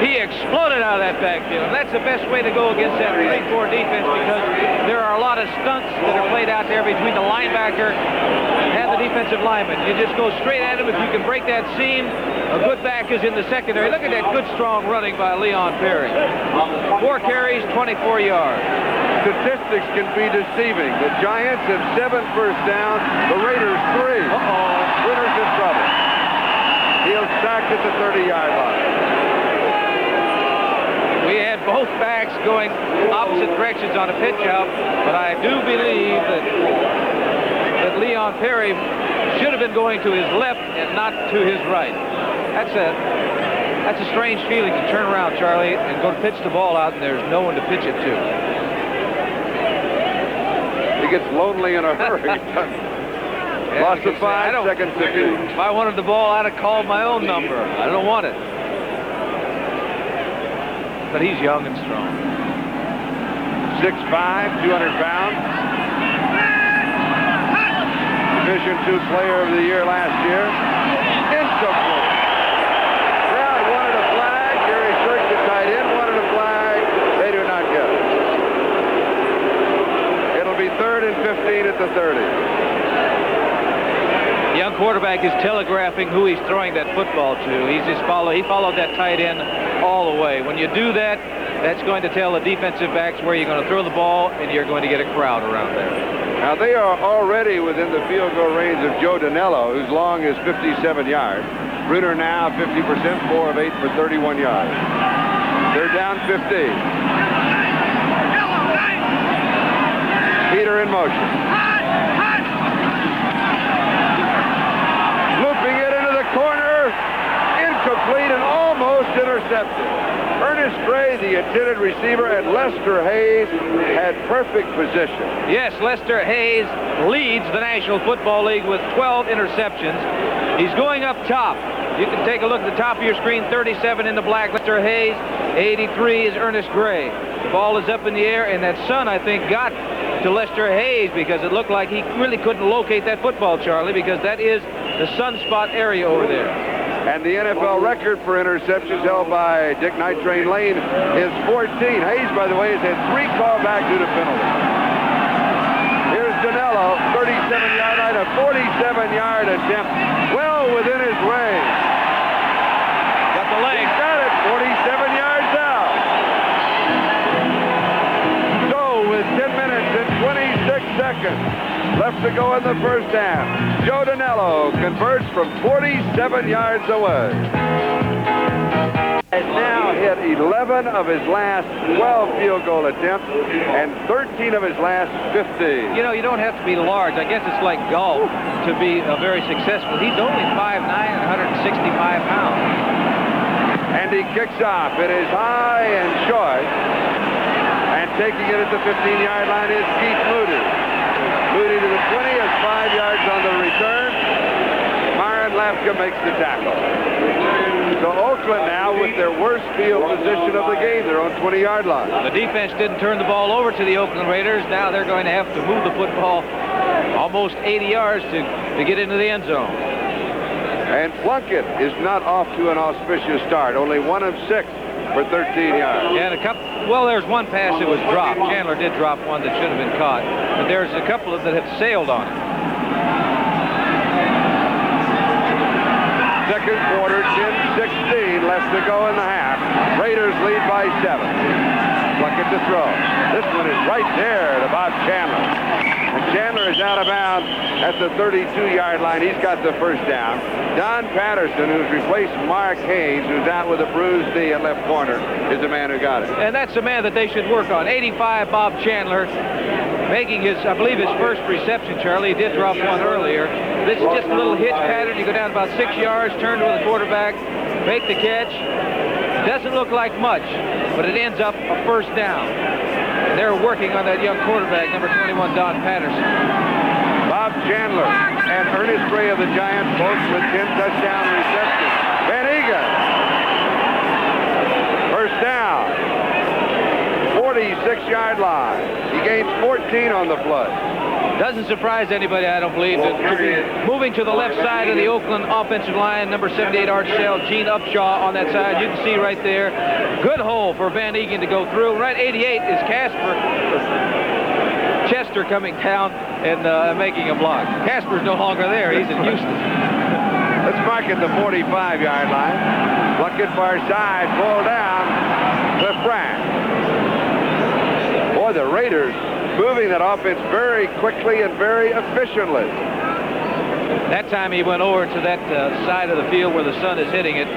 He exploded out of that backfield. And that's the best way to go against that 3-4 defense because there are a lot of stunts that are played out there between the linebacker and the defensive lineman. You just go straight at him. If you can break that seam, a good back is in the secondary. Look at that good, strong running by Leon Perry. 4 carries, 24 yards. Statistics can be deceiving. The Giants have 7 first downs. The Raiders 3. Winner's in trouble. He'll sack at the 30-yard line. We had both backs going opposite directions on a pitch out, but I do believe that Leon Perry should have been going to his left and not to his right. That's a strange feeling to turn around, Charlie, and go to pitch the ball out, and there's no one to pitch it to. He gets lonely in a hurry. Loss of 5, second 15. If I wanted the ball, I'd have called my own number. I don't want it. But he's young and strong. 6'5", 200 pounds. Division Institute Player of the Year last year. Incomplete. Crowd wanted a flag. Gary Shirk, the tight end, wanted a flag. They do not get it. It'll be 3rd and 15 at the 30. The young quarterback is telegraphing who he's throwing that football to. He followed that tight end all the way. When you do that, that's going to tell the defensive backs where you're going to throw the ball, and you're going to get a crowd around there. Now, they are already within the field goal range of Joe Danello, whose long is 57 yards. Bruner now 50%, 4 of 8 for 31 yards. They're down 15. Peter in motion. Looping it into the corner. Incomplete and almost intercepted. Ernest Gray, the intended receiver, and Lester Hayes had perfect position. Yes, Lester Hayes leads the National Football League with 12 interceptions. He's going up top. You can take a look at the top of your screen. 37 in the black, Lester Hayes. 83 is Ernest Gray. The ball is up in the air, and that sun, I think, got to Lester Hayes because it looked like he really couldn't locate that football, Charlie, because that is the sunspot area over there. And the NFL record for interceptions held by Dick Night Train Lane is 14. Hayes, by the way, has had 3 callbacks due to penalties. Here's Danello, 37-yard line, a 47-yard attempt, well within his range. Got the leg. He's got it, 47 yards out. So with 10 minutes and 26 seconds left to go in the first half, Joe Danello converts from 47 yards away. Has now hit 11 of his last 12 field goal attempts and 13 of his last 15. You know, you don't have to be large. I guess it's like golf to be very successful. He's only 5'9" and 165 pounds. And he kicks off. It is high and short. And taking it at the 15-yard line is Keith Moody. Moody to the 20 is 5 yards on the return. Myron Lapka makes the tackle. So Oakland now with their worst field position of the game. They're on 20-yard line. The defense didn't turn the ball over to the Oakland Raiders. Now they're going to have to move the football almost 80 yards to get into the end zone. And Plunkett is not off to an auspicious start. Only 1 of 6 for 13 yards. And well, there's one pass that was dropped. Chandler did drop one that should have been caught. But there's a couple that have sailed on it. Second quarter, 10-16 left to go in the half. Raiders lead by 7. Plunkett to throw. This one is right there to Bob Chandler. And Chandler is out of bounds at the 32-yard line. He's got the first down. Don Patterson, who's replaced Mark Haynes, who's out with a bruised knee at left corner, is the man who got it. And that's the man that they should work on. 85, Bob Chandler, making his, I believe, his first reception, Charlie. He did drop one earlier. This is just a little hitch pattern. You go down about 6 yards, turn to the quarterback, make the catch. Doesn't look like much, but it ends up a first down. And they're working on that young quarterback, number 21, Don Patterson. Bob Chandler and Ernest Gray of the Giants, both with 10 touchdown receptions. Van Egan. First down. 46-yard line. He gains 14 on the play. Doesn't surprise anybody, I don't believe. Moving to the left side of the Oakland offensive line, number 78, Art Shell, Gene Upshaw on that side. You can see right there. Good hole for Van Egan to go through. Right 88 is Chester coming down and making a block. Casper's no longer there. He's in Houston. Let's mark it the 45-yard line. Plunkett far side, pull down to Frank. Boy, the Raiders moving that offense very quickly and very efficiently. That time he went over to that side of the field where the sun is hitting it,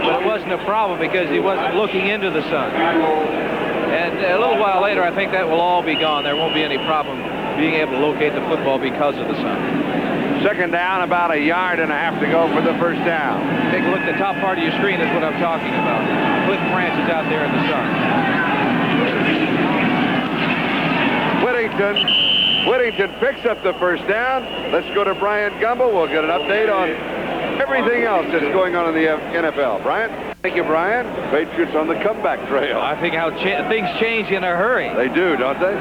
but it wasn't a problem because he wasn't looking into the sun. And a little while later, I think that will all be gone. There won't be any problem being able to locate the football because of the sun. Second down, about 1.5 yards to go for the first down. Take a look at the top part of your screen is what I'm talking about. Cliff Branch is out there in the sun. Whittington picks up the first down. Let's go to Brian Gumbel. We'll get an update on everything else that's going on in the NFL. Brian? Thank you, Brian. Patriots on the comeback trail. I think how things change in a hurry. They do, don't they?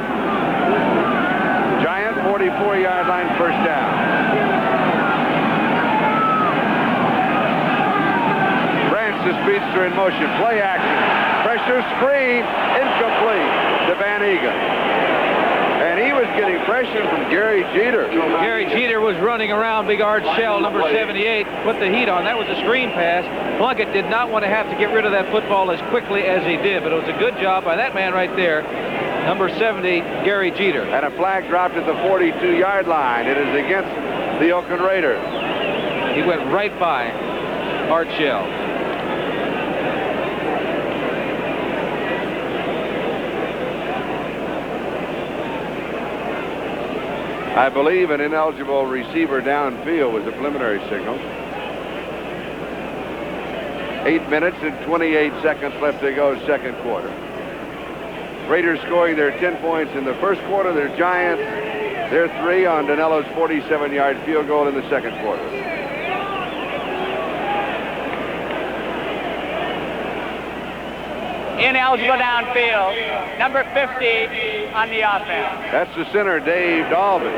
Giant 44-yard line, first down. the speedster in motion. Play action. Pressure screen. Incomplete to Van Egan. And he was getting pressure from Gary Jeter. Gary Jeter was running around big Art Shell, number 78, put the heat on. That was a screen pass. Plunkett did not want to have to get rid of that football as quickly as he did, but it was a good job by that man right there, number 70, Gary Jeter. And a flag dropped at the 42-yard line. It is against the Oakland Raiders. He went right by Art Shell. I believe an ineligible receiver downfield was a preliminary signal. 8 minutes and 28 seconds left to go, second quarter. Raiders scoring their 10 points in the first quarter. Their Giants, their 3 on Danello's 47-yard field goal in the second quarter. Ineligible downfield, number 50 on the offense. That's the center, Dave Dalby.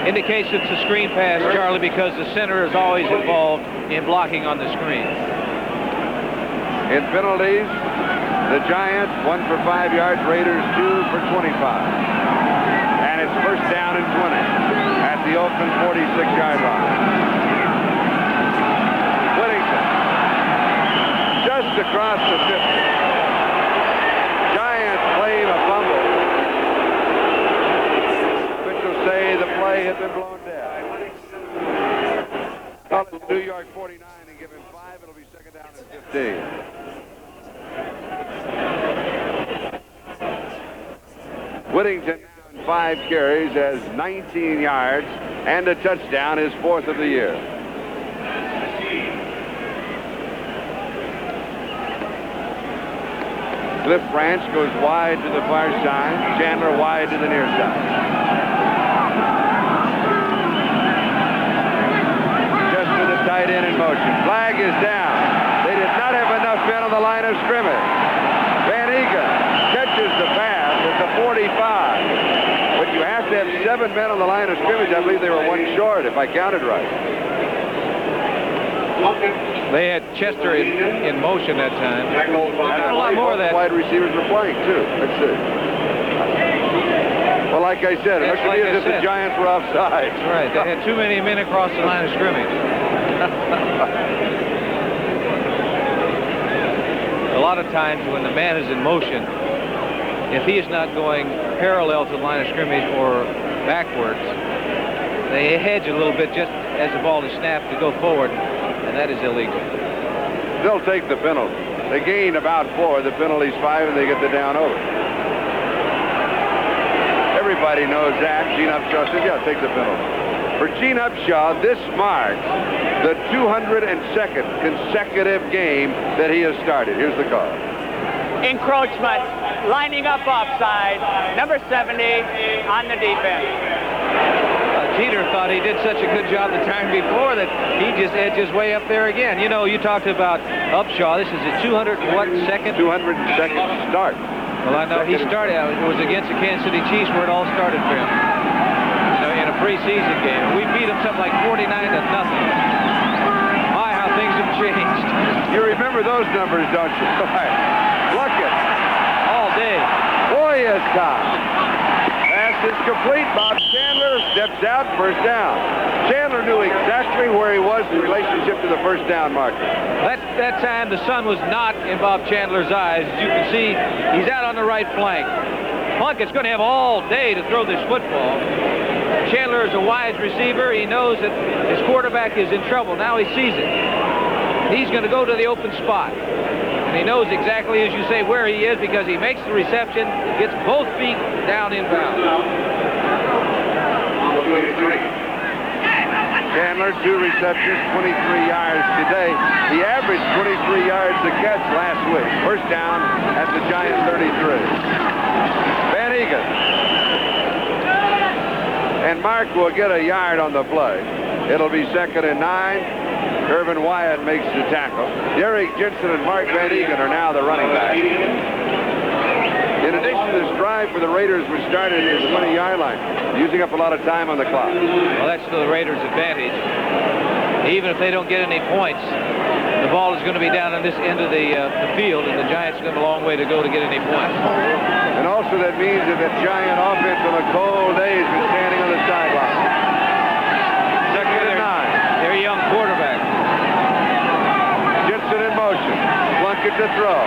Indicates it's a screen pass, Charlie, because the center is always involved in blocking on the screen. In penalties, the Giants 1 for 5 yards, Raiders 2 for 25. And it's first down and 20 at the Oakland 46-yard line. Whittington just across the 50. Giants claim a fumble. Officials say the play had been blown dead. Call it New York 49 and give him 5. It'll be second down and 15. Whittington on 5 carries has 19 yards and a touchdown, his 4th of the year. Cliff Branch goes wide to the far side. Chandler wide to the near side. Just to the tight end in motion. Flag is down. They did not have enough men on the line of scrimmage. Van Egan catches the pass at the 45. But you have to have 7 men on the line of scrimmage. I believe they were 1 short, if I counted right. They had Chester in motion that time. And a lot more of that. Wide receivers were playing, too. Let's see. Well, like I said, it looks to me as if the Giants were offside. That's right. They had too many men across the line of scrimmage. A lot of times when the man is in motion, if he is not going parallel to the line of scrimmage or backwards, they hedge a little bit just as the ball is snapped to go forward, and that is illegal. They'll take the penalty. They gain about 4. The penalty's 5, and they get the down over. Everybody knows that. Gene Upshaw said, yeah, take the penalty. For Gene Upshaw, this marks the 202nd consecutive game that he has started. Here's the call. Encroachment, lining up offside, number 70 on the defense. Jeter thought he did such a good job the time before that he just edges way up there again. You know, you talked about Upshaw. This is a 202nd start. Well, I know he started. It was against the Kansas City Chiefs where it all started for him. You know, in a preseason game. We beat him something like 49-0. My, how things have changed. You remember those numbers, don't you? Plunkett. All day. Boy, is time. Pass is complete. Bob Chandler steps out, first down. Chandler knew exactly where he was in relationship to the first down marker. That time the sun was not in Bob Chandler's eyes. As you can see, he's out on the right flank. Plunkett's going to have all day to throw this football. Chandler is a wise receiver. He knows that his quarterback is in trouble. Now he sees it. He's going to go to the open spot. And he knows exactly, as you say, where he is because he makes the reception, gets both feet down inbound. Chandler, 2 receptions, 23 yards today. He averaged 23 yards a catch last week. First down at the Giants 33. Van Egan. And Mark will get a yard on the play. It'll be second and 9. Irvin Wyatt makes the tackle. Derek Jensen and Mark Van Egan are now the running back. In addition, this drive for the Raiders was started at the 20-yard line, using up a lot of time on the clock. Well, that's to the Raiders' advantage. Even if they don't get any points, the ball is going to be down on this end of the field, and the Giants have got a long way to go to get any points. And also that means that the Giant offense on a cold day has been standing on the sideline. Second and 9. Their young quarterback. Jensen in motion. Plunkett to throw.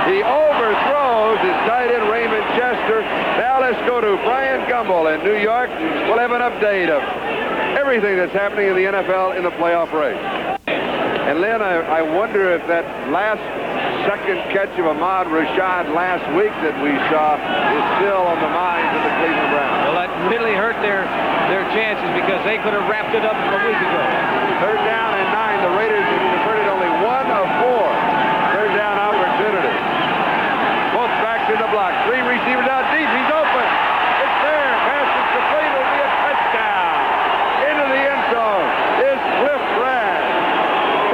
He overthrows his tight end Raymond Chester. Now let's go to Brian Gumbel in New York. We'll have an update of everything that's happening in the NFL in the playoff race. And Lynn, I wonder if that last second catch of Ahmad Rashad last week that we saw is still on the minds of the Cleveland Browns. Well, that really hurt their chances because they could have wrapped it up a week ago. Third down and 9. The Raiders have converted only 1 of 4 third down opportunities. Both backs in the block. 3 receivers out deep. He's open. It's there. Passes complete. It'll be a touchdown. Into the end zone is Cliff Branch.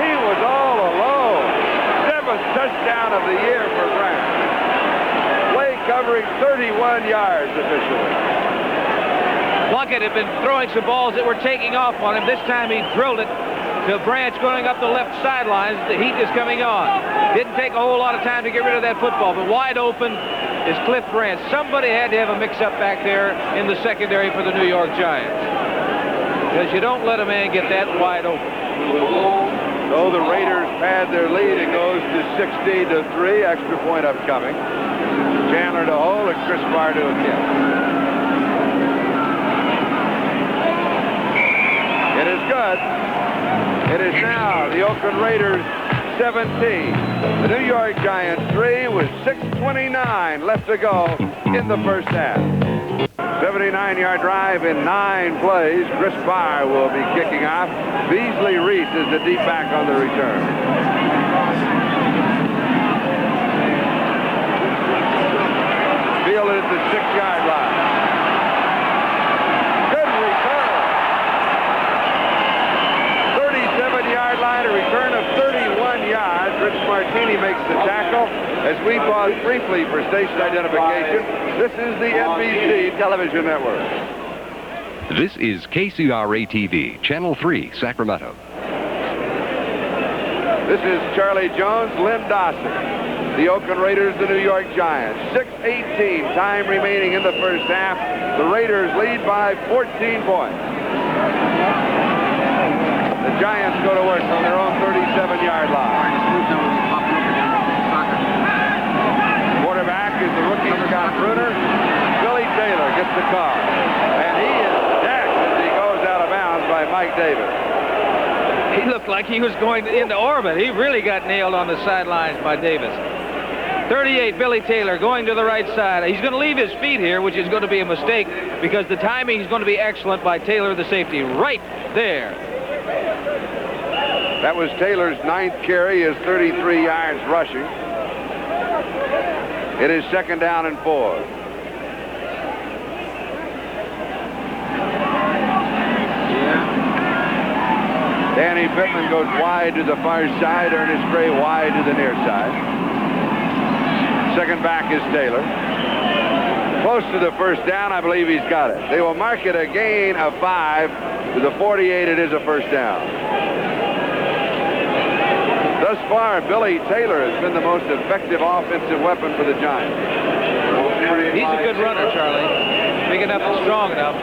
He was all alone. 7th touchdown of the year for Branch. Play covering 31 yards officially. Plunkett had been throwing some balls that were taking off on him. This time he drilled it to Branch going up the left sidelines. The heat is coming on. Didn't take a whole lot of time to get rid of that football, but wide open is Cliff Branch. Somebody had to have a mix-up back there in the secondary for the New York Giants, because you don't let a man get that wide open. So the Raiders pad their lead. It goes to 16-3. Extra point upcoming. Chandler to hold and Chris Barr to a kick. It is good. It is now the Oakland Raiders 17. The New York Giants 3 with 6:29 left to go in the first half. 79-yard drive in 9 plays. Chris Barr will be kicking off. Beasley Reese is the deep back on the return. Fielded at the 6-yard line. Good return. 37-yard line, a return of 31 yards. Rich Martini makes the tackle. As we pause briefly for station identification, this is the NBC television network. This is KCRA-TV, Channel 3, Sacramento. This is Charlie Jones, Lynn Dawson. The Oakland Raiders, the New York Giants. 6:18 time remaining in the first half. The Raiders lead by 14 points. The Giants go to work on their own 37-yard line. Quarterback is the rookie Scott Bruner. Billy Taylor gets the call. And he is decked as he goes out of bounds by Mike Davis. He looked like he was going into orbit. He really got nailed on the sidelines by Davis. 38, Billy Taylor going to the right side. He's going to leave his feet here, which is going to be a mistake because the timing is going to be excellent by Taylor, the safety, right there. That was Taylor's 9th carry, his 33 yards rushing. It is 2nd down and 4. Danny Pittman goes wide to the far side. Ernest Gray wide to the near side. Second back is Taylor. Close to the first down. I believe he's got it. They will mark it a gain of 5. To the 48, it is a first down. Thus far, Billy Taylor has been the most effective offensive weapon for the Giants. He's a good runner, Charlie. Big enough and strong enough.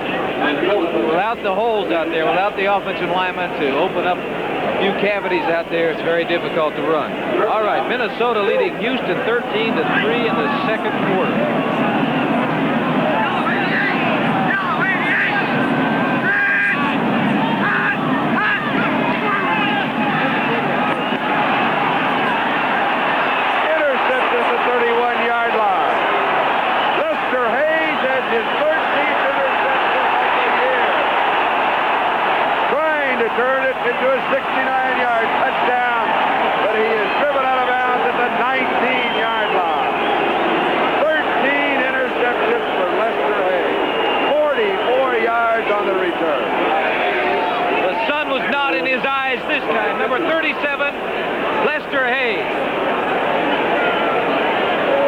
Without the holes out there, without the offensive linemen to open up a few cavities out there, it's very difficult to run. All right, Minnesota leading Houston 13-3 in the second quarter. Turn it into a 69-yard touchdown, but he is driven out of bounds at the 19-yard line. 13 interceptions for Lester Hayes. 44 yards on the return. The sun was not in his eyes this time. Number 37, Lester Hayes.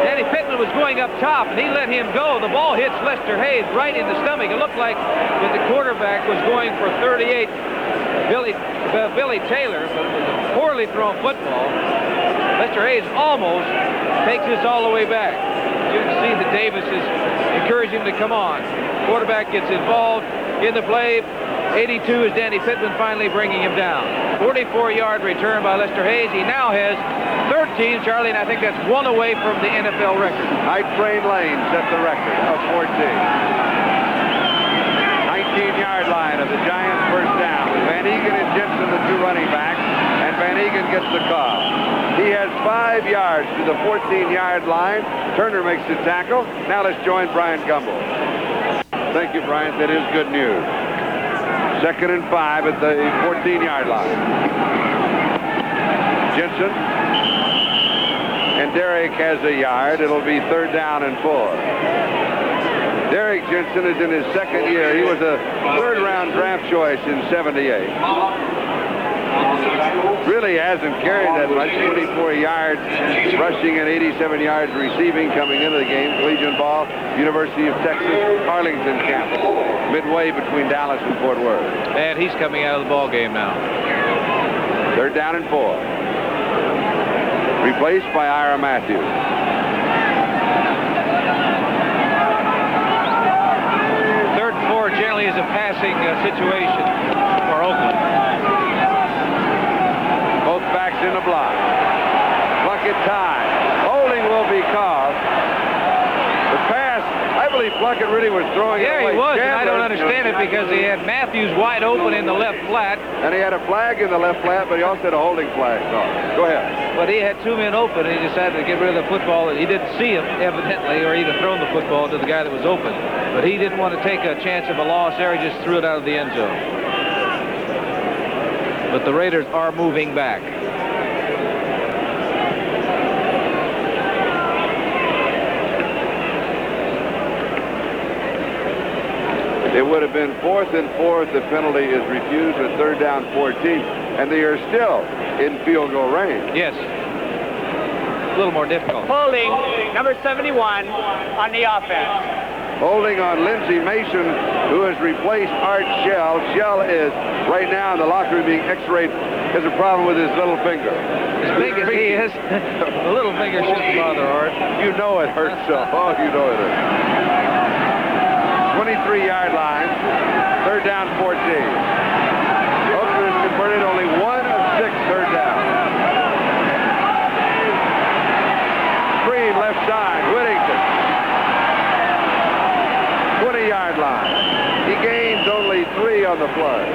Danny Pittman was going up top, and he let him go. The ball hits Lester Hayes right in the stomach. It looked like that the quarterback was going for 38. Billy Taylor, but it was a poorly thrown football. Lester Hayes almost takes this all the way back. You can see that Davis is encouraging him to come on. Quarterback gets involved in the play. 82 is Danny Pittman finally bringing him down. 44-yard return by Lester Hayes. He now has 13, Charlie, and I think that's one away from the NFL record. Night Train Lane set the record of 14. 19-yard line of the Giants' first down. Van Egan and Jensen, the two running backs, and Van Egan gets the call. He has 5 yards to the 14-yard line. Turner makes the tackle. Now let's join Brian Gumbel. Thank you, Brian. That is good news. 2nd and 5 at the 14-yard line. Jensen. And Derek has a yard. It'll be 3rd down and 4. Derek Jensen is in his 2nd year. He was a 3rd-round draft choice in '78. Really hasn't carried that much. 24 yards rushing and 87 yards receiving coming into the game. Collegiate ball, University of Texas, Arlington campus, midway between Dallas and Fort Worth. And he's coming out of the ball game now. 3rd down and 4. Replaced by Ira Matthews. Third and 4 generally is a passing situation for Oakland. Both backs in the block. Plunkett tied. Holding will be called. The pass, I believe Plunkett really was throwing it away. Yeah, he was, and I don't Chandler, understand it because he had Matthews wide open in the left flat. And he had a flag in the left flat, but he also had a holding flag. So, go ahead. But he had 2 men open, and he decided to get rid of the football. He didn't see him, evidently, or he'd have thrown the football to the guy that was open. But he didn't want to take a chance of a loss there. He just threw it out of the end zone. But the Raiders are moving back. It would have been 4th and 4 if the penalty is refused at 3rd down 14, and they are still in field goal range. Yes. A little more difficult. Holding number 71 on the offense. Holding on Lindsey Mason, who has replaced Art Shell. Shell is right now in the locker room being x-rayed. Has a problem with his little finger. As big as he is, the little finger shouldn't bother Art. You know it hurts so. Oh, you know it hurts. 23-yard line, 3rd down 14. Oakland has converted only 1 of 6 3rd down. Green left side, Whittington. 20-yard line. He gains only 3 on the play.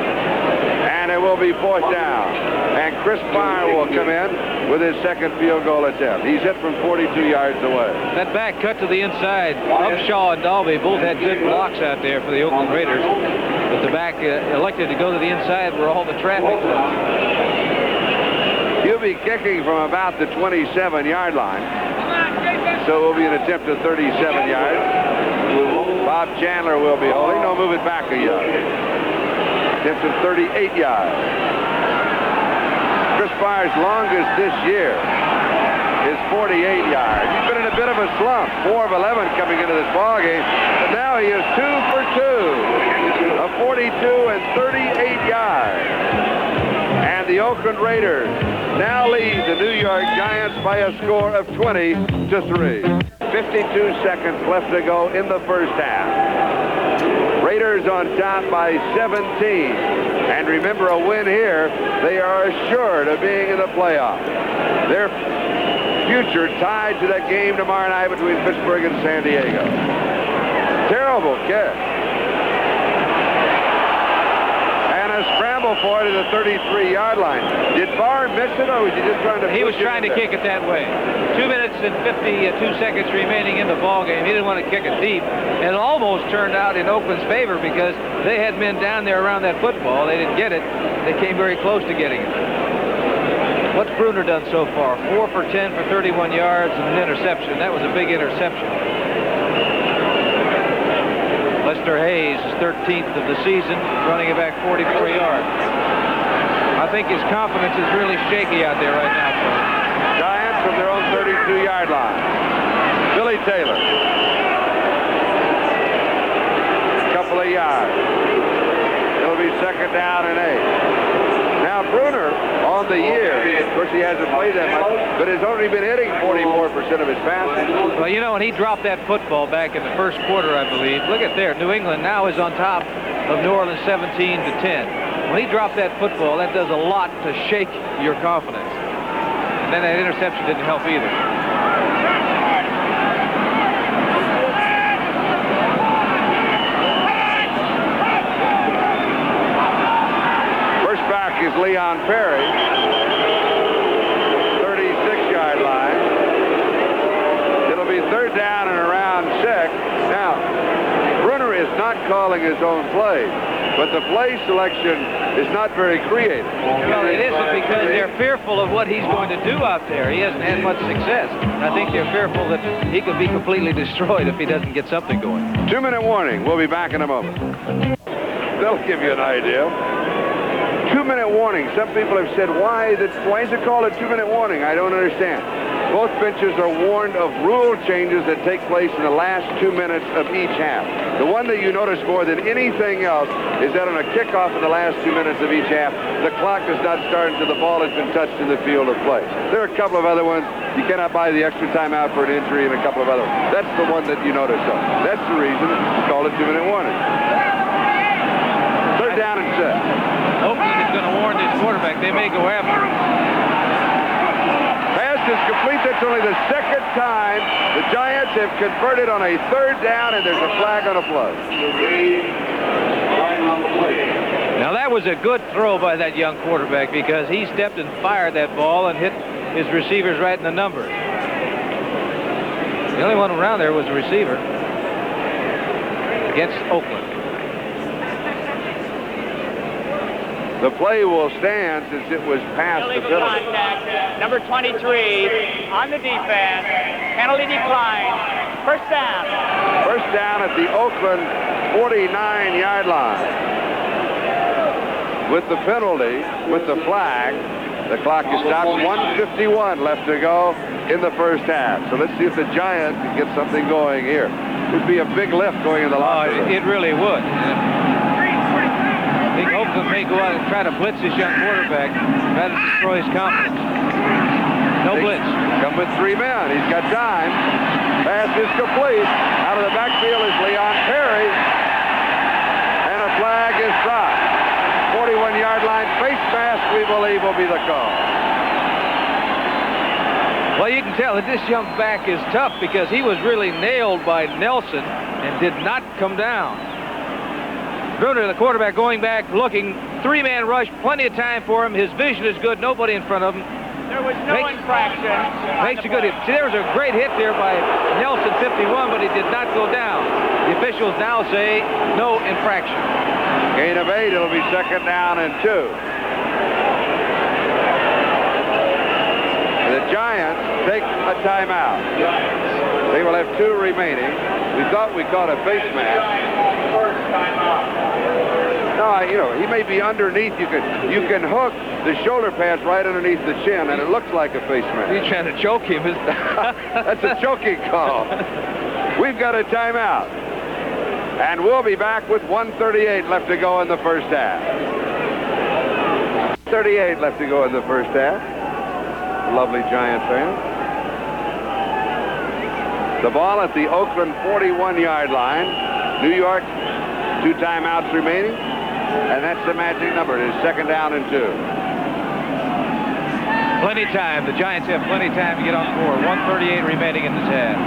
And it will be 4th down. And Chris Fire will come in with his 2nd field goal attempt. He's hit from 42 yards away. That back cut to the inside. Upshaw and Dalby both had good blocks out there for the Oakland Raiders. But the back elected to go to the inside where all the traffic was. He'll be kicking from about the 27-yard line. So it will be an attempt at 37 yards. Bob Chandler will be holding. No, move it back a yard. Attempt at 38 yards. Chris Fire's longest this year is 48 yards. He's been in a bit of a slump. 4 of 11 coming into this ball game. But now he is 2 for 2. A 42 and 38 yards. And the Oakland Raiders now lead the New York Giants by a score of 20-3. 52 seconds left to go in the first half. Raiders on top by 17. And remember, a win here, they are assured of being in the playoffs. Their future tied to that game tomorrow night between Pittsburgh and San Diego. Terrible kick. And a scramble for it at the 33-yard line. Did Barr miss it, or was he just trying to He was trying to kick it that way. 2 minutes and 52 seconds remaining in the ball game. He didn't want to kick it deep. And it almost turned out in Oakland's favor because they had men down there around that football. They didn't get it. They came very close to getting it. What's Bruner done so far? 4 for 10 for 31 yards and an interception. That was a big interception. Lester Hayes is 13th of the season, running it back 44 yards. I think his confidence is really shaky out there right now. Giants from their own 32-yard line. Billy Taylor. Couple of yards. It'll be 2nd down and 8. on the year. Of course, he hasn't played that much, but has only been hitting 44% of his passes. Well, you know, when he dropped that football back in the first quarter, I believe, look at there. New England now is on top of New Orleans 17-10. When he dropped that football, that does a lot to shake your confidence. And then that interception didn't help either. First back is Leon Perry. 36-yard line. It'll be third down and around 6. Now, Brunner is not calling his own plays, but the play selection is not very creative. Well, it isn't because they're fearful of what he's going to do out there. He hasn't had much success. I think they're fearful that he could be completely destroyed if he doesn't get something going. 2-minute warning. We'll be back in a moment. They'll give you an idea. 2-minute warning. Some people have said, why is it called a 2-minute warning? I don't understand. Both benches are warned of rule changes that take place in the last 2 minutes of each half. The one that you notice more than anything else is that on a kickoff in the last 2 minutes of each half, the clock does not start until the ball has been touched in the field of play. There are a couple of other ones. You cannot buy the extra timeout for an injury and a couple of other ones. That's the one that you notice of. That's the reason it's called a 2-minute warning. Third down and 6. Oakland is going to warn this quarterback. They may go after him. Pass is complete. That's only the second time the Giants have converted on a third down, and there's a flag on a play. Now, that was a good throw by that young quarterback because he stepped and fired that ball and hit his receivers right in the numbers. The only one around there was the receiver against Oakland. The play will stand since it was past the Illegal penalty. contact. Number 23 on the defense. Penalty declined. First down. First down at the Oakland 49-yard line. With the penalty, with the flag, the clock is stopped. 1:51 left to go in the first half. So let's see if the Giants can get something going here. It would be a big lift going in the locker room. It really would. I think Oakland may go out and try to blitz this young quarterback, try to destroy his confidence. No blitz. Come with 3 men. He's got time. Pass is complete. Out of the backfield is Leon Perry. And a flag is dropped. 41-yard line face mask, we believe, will be the call. Well, you can tell that this young back is tough because he was really nailed by Nelson and did not come down. Brunner, the quarterback, going back, looking, 3-man rush, plenty of time for him. His vision is good, nobody in front of him. There was no infraction. Makes a good hit. See, there was a great hit there by Nelson, 51, but he did not go down. The officials now say no infraction. Gain of 8, it'll be second down and 2. The Giants take a timeout. They will have 2 remaining. We thought we caught a face mask. No, you know, he may be underneath. You can hook the shoulder pads right underneath the chin, and it looks like a face mask. He's trying to choke him. That's a choking call. We've got a timeout. And we'll be back with 1:38 left to go in the first half. 38 left to go in the first half. Lovely Giant fan. The ball at the Oakland 41-yard line. New York, 2 timeouts remaining. And that's the magic number. It is second down and 2. Plenty of time. The Giants have plenty of time to get on the board. 1:38 remaining in this half.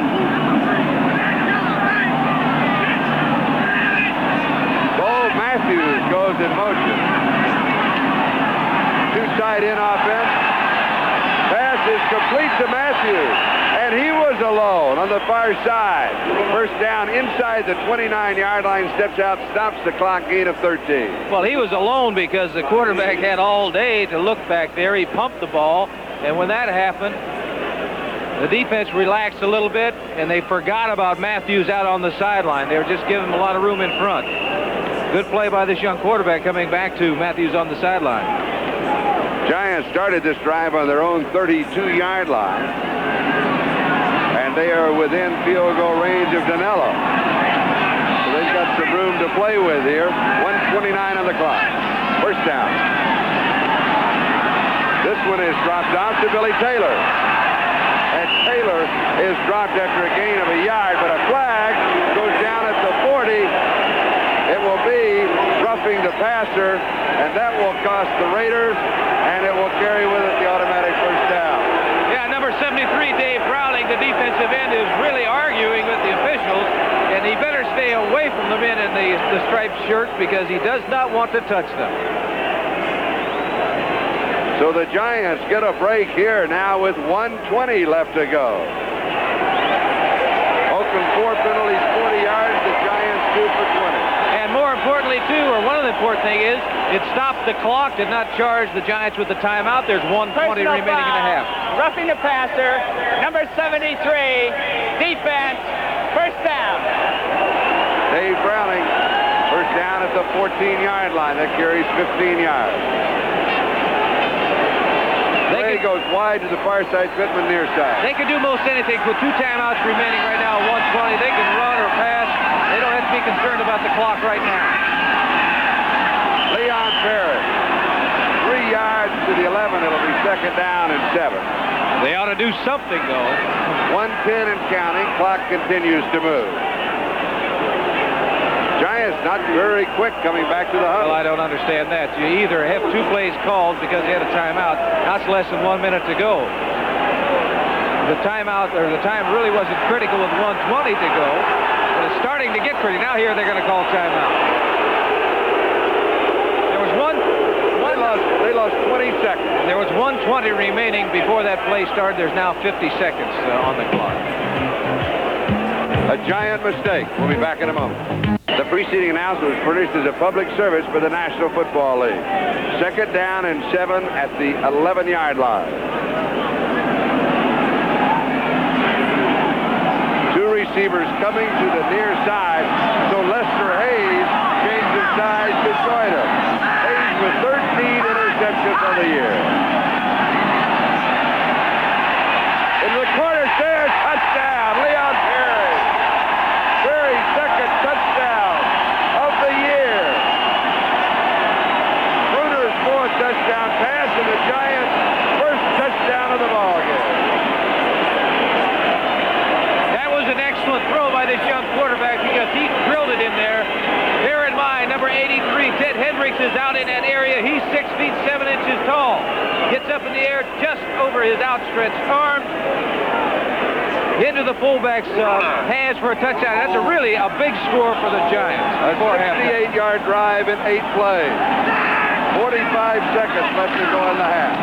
Bo Matthews goes in motion. 2 tight end offense. Pass is complete to Matthews. And he was alone on the far side. First down inside the 29-yard line. Steps out, stops the clock, gain of 13. Well, he was alone because the quarterback had all day to look back there. He pumped the ball, and when that happened, the defense relaxed a little bit, and they forgot about Matthews out on the sideline. They were just giving him a lot of room in front. Good play by this young quarterback coming back to Matthews on the sideline. Giants started this drive on their own 32-yard line. And they are within field goal range of Danilo. So they've got some room to play with here. 1:29 on the clock. First down. one is dropped out to Billy Taylor. And Taylor is dropped after a gain of a yard, but a flag goes down at the 40. It will be roughing the passer, and that will cost the Raiders, and it will carry with it the automatic first down. Yeah, number 73, Dave Browning, the defensive end, is really arguing with the officials, and he better stay away from the men in the striped shirts because he does not want to touch them. So the Giants get a break here now with 1:20 left to go. Oakland 4 penalties, 40 yards. The Giants 2 for 20. And more importantly, too, or one of the important things is, it stopped the clock, did not charge the Giants with the timeout. There's 1:20 Personal remaining in the foul. half. Roughing the passer, number 73, defense, first down. Dave Browning, first down at the 14-yard line. That carries 15 yards. Play goes wide to the far side, Pittman near side. They can do most anything with 2 timeouts remaining right now, 1:20. They can run or pass. They don't have to be concerned about the clock right now. Leon Parrish, 3 yards to the 11. It'll be second down and 7. They ought to do something, though. 1:10 and counting. Clock continues to move. Giants not very quick coming back to the huddle. Well, I don't understand that. You either have 2 plays called because they had a timeout. That's less than 1 minute to go. The timeout, or the time really wasn't critical with 1:20 to go. But it's starting to get critical. Now here they're going to call timeout. There was They lost 20 seconds. There was 1:20 remaining before that play started. There's now 50 seconds on the clock. A giant mistake. We'll be back in a moment. The preceding announcement was furnished as a public service for the National Football League. Second down and 7 at the 11-yard line. 2 receivers coming to the near side, so Lester Hayes changes sides to join him. Hayes with 13 interceptions on the year. Into the corner, there, touchdown, Leon Perry. Perry's second touchdown of the year. Bruner's 4th touchdown pass, and the Giants' first touchdown of the ballgame. That was an excellent throw by this young quarterback because he drilled it in there. Bear in mind, number 83, Ted Hendricks, is out in that area. He's 6 feet 7 inches tall. Gets up in the air just over his outstretched arm. Into the fullback's hands for a touchdown. That's really a big score for the Giants. A 68-yard drive in 8 plays. 45 seconds left to go in the half.